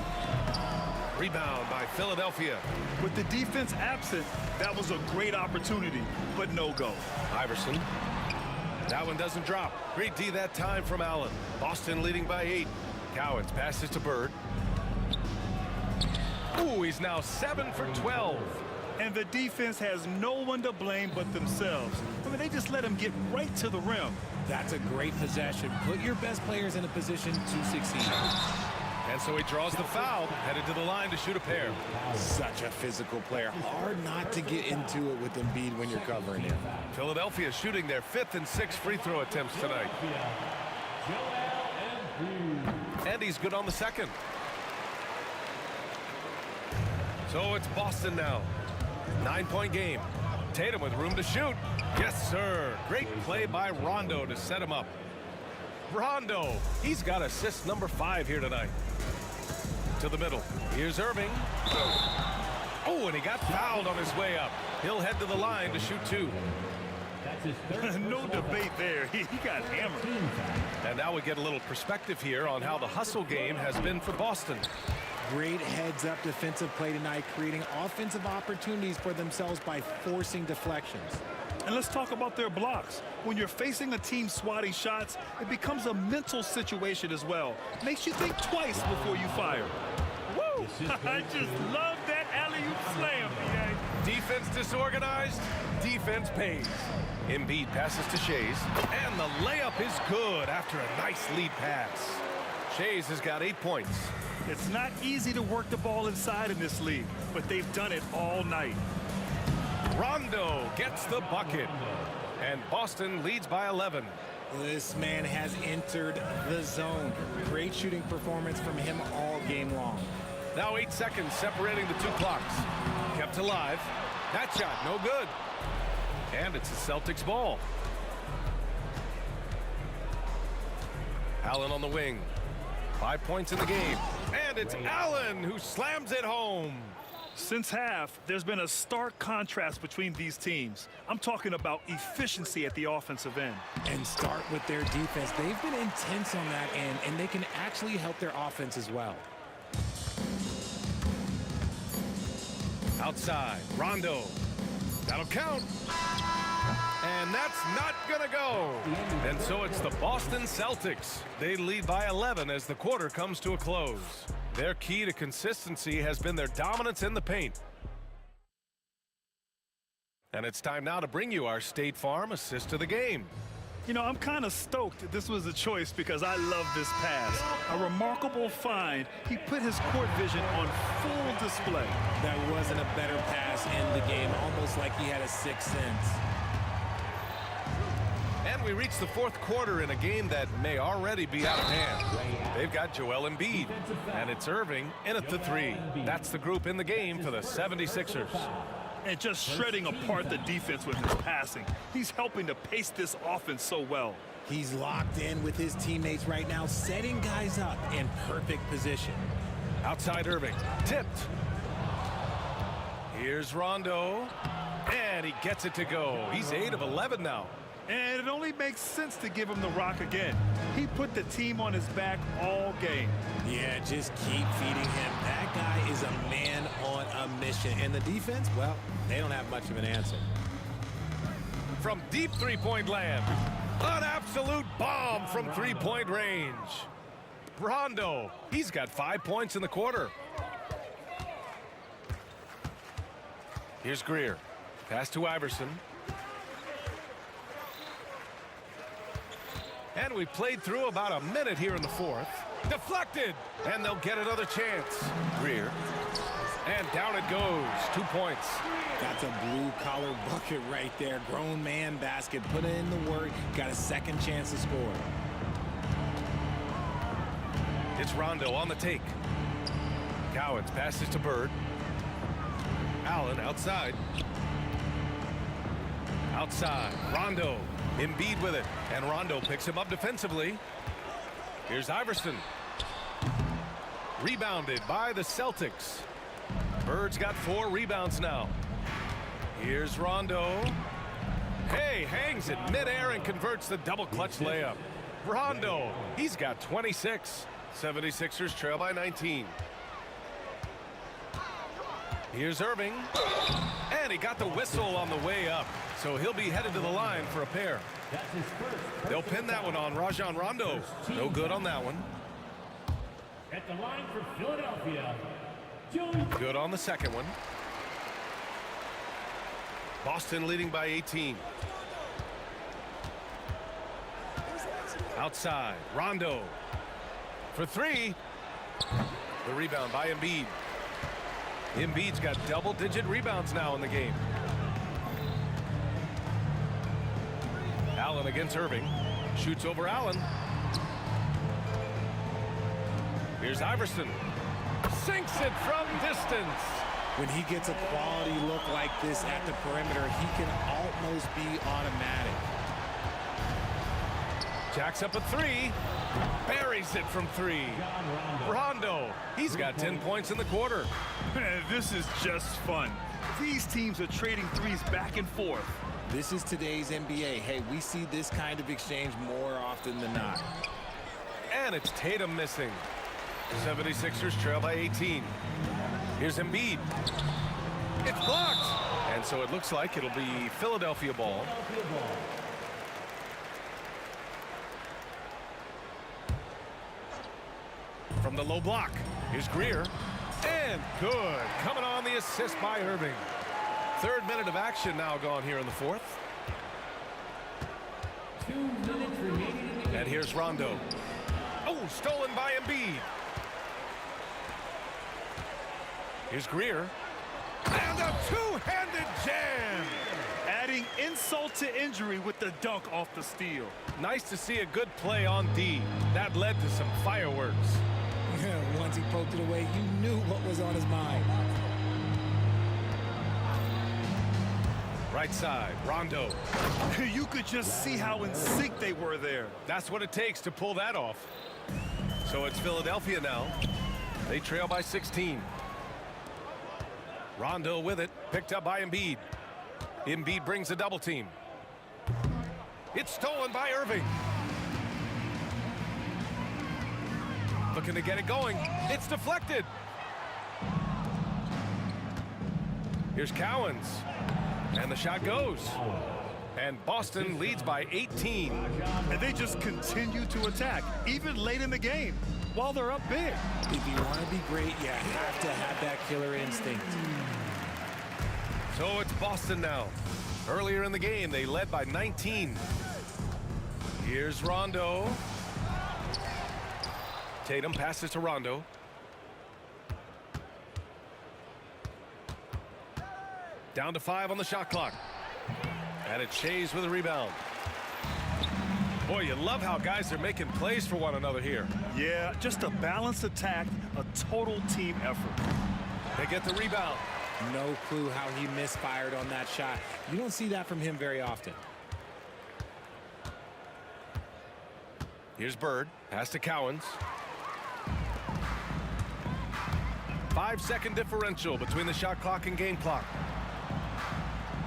Rebound by Philadelphia. With the defense absent, that was a great opportunity, but no go. Iverson. That one doesn't drop. Great D that time from Allen. Boston leading by 8. Cowens passes to Bird. Ooh, he's now 7 for 12. And the defense has no one to blame but themselves. I mean, they just let him get right to the rim. That's a great possession. Put your best players in a position to succeed. And so he draws the foul, headed to the line to shoot a pair. Such a physical player. Hard not to get into it with Embiid when you're covering him. Philadelphia shooting their 5th and 6th free throw attempts tonight. And he's good on the second. So it's Boston now. 9-point game. Tatum with room to shoot. Yes, sir. Great play by Rondo to set him up. Rondo, he's got assist number 5 here tonight. To the middle. Here's Irving. Oh, and he got fouled on his way up. He'll head to the line to shoot 2. No debate there. He got hammered. And now we get a little perspective here on how the hustle game has been for Boston. Great heads-up defensive play tonight, creating offensive opportunities for themselves by forcing deflections. And let's talk about their blocks. When you're facing a team swatting shots, it becomes a mental situation as well. Makes you think twice before you fire. Woo! I just love that alley-oop slam, PA. Defense disorganized, defense pays. Embiid passes to Shays, and the layup is good after a nice lead pass. Shays has got 8 points. It's not easy to work the ball inside in this league, but they've done it all night. Rondo gets the bucket, and Boston leads by 11. This man has entered the zone. Great shooting performance from him all game long. Now 8 seconds separating the 2 clocks. Kept alive. That shot, no good. And it's the Celtics ball. Allen on the wing. 5 points in the game. And it's Allen who slams it home. Since half, there's been a stark contrast between these teams. I'm talking about efficiency at the offensive end. And start with their defense. They've been intense on that end, and they can actually help their offense as well. Outside, Rondo. That'll count. And that's not gonna go. And so it's the Boston Celtics. They lead by 11 as the quarter comes to a close. Their key to consistency has been their dominance in the paint. And it's time now to bring you our State Farm assist to the game. You know, I'm kind of stoked this was a choice because I love this pass. A remarkable find. He put his court vision on full display. That wasn't a better pass in the game, almost like he had a sixth sense. And we reach the 4th quarter in a game that may already be out of hand. They've got Joel Embiid, and it's Irving in at the 3. That's the group in the game for the 76ers. And just shredding apart the defense with his passing. He's helping to pace this offense so well. He's locked in with his teammates right now, setting guys up in perfect position. Outside Irving, tipped. Here's Rondo, and he gets it to go. He's 8 of 11 now. And it only makes sense to give him the rock again. He put the team on his back all game. Yeah, just keep feeding him. That guy is a man on a mission. And the defense, well, they don't have much of an answer. From deep three-point land, an absolute bomb from three-point range. Rondo, he's got 5 points in the quarter. Here's Greer. Pass to Iverson. And we played through about a minute here in the 4th. deflected, and they'll get another chance. Greer, and down it goes. 2 points. That's a blue-collar bucket right there. Grown man basket. Put in the work. Got a second chance to score. It's Rondo on the take. Cowens passes to Bird. Allen outside. Outside. Rondo. Embiid with it. And Rondo picks him up defensively. Here's Iverson. Rebounded by the Celtics. Bird's got 4 rebounds now. Here's Rondo. Hey, hangs it midair and converts the double clutch layup. Rondo, he's got 26. 76ers trail by 19. Here's Irving. And he got the whistle on the way up. So he'll be headed to the line for a pair. They'll pin that one on Rajon Rondo. No good on that one. At the line for Philadelphia, Good on the second one. Boston leading by 18. Outside, Rondo for 3. The rebound by Embiid. Embiid's got double-digit rebounds now in the game. Allen against Irving. Shoots over Allen. Here's Iverson. Sinks it from distance. When he gets a quality look like this at the perimeter, he can almost be automatic. Jacks up a 3. Buries it from 3. Rondo. He's got 10 points in the quarter. Man, this is just fun. These teams are trading threes back and forth. This is today's NBA. Hey, we see this kind of exchange more often than not. And it's Tatum missing. 76ers trail by 18. Here's Embiid. It's blocked. And so it looks like it'll be Philadelphia ball. From the low block. Here's Greer. And good. Coming on the assist by Irving. 3rd minute of action now gone here in the 4th. 2 minutes remaining in the game. And here's Rondo. Oh, stolen by Embiid. Here's Greer. And a 2-handed jam. Adding insult to injury with the dunk off the steal. Nice to see a good play on D. That led to some fireworks. Once he poked it away, you knew what was on his mind. Right side, Rondo. You could just see how in sync they were there. That's what it takes to pull that off. So it's Philadelphia now. They trail by 16. Rondo with it, picked up by Embiid. Embiid brings a double team. It's stolen by Irving. Looking to get it going. It's deflected. Here's Cowens. And the shot goes. And Boston leads by 18. And they just continue to attack, even late in the game, while they're up big. If you want to be great, you have to have that killer instinct. So it's Boston now. Earlier in the game, they led by 19. Here's Rondo. Tatum passes to Rondo. Down to 5 on the shot clock. And it's Shays with a rebound. Boy, you love how guys are making plays for one another here. Yeah, just a balanced attack, a total team effort. They get the rebound. No clue how he misfired on that shot. You don't see that from him very often. Here's Bird. Pass to Cowens. 5-second differential between the shot clock and game clock.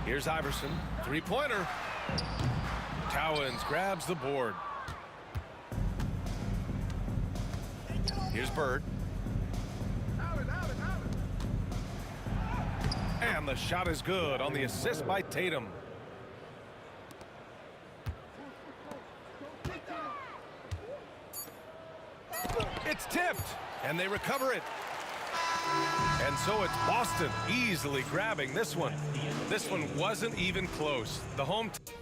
Here's Iverson. 3-pointer. Cowens grabs the board. Here's Bird. And the shot is good on the assist by Tatum. It's tipped, and they recover it. And so it's Boston easily grabbing this one. This one wasn't even close. The home team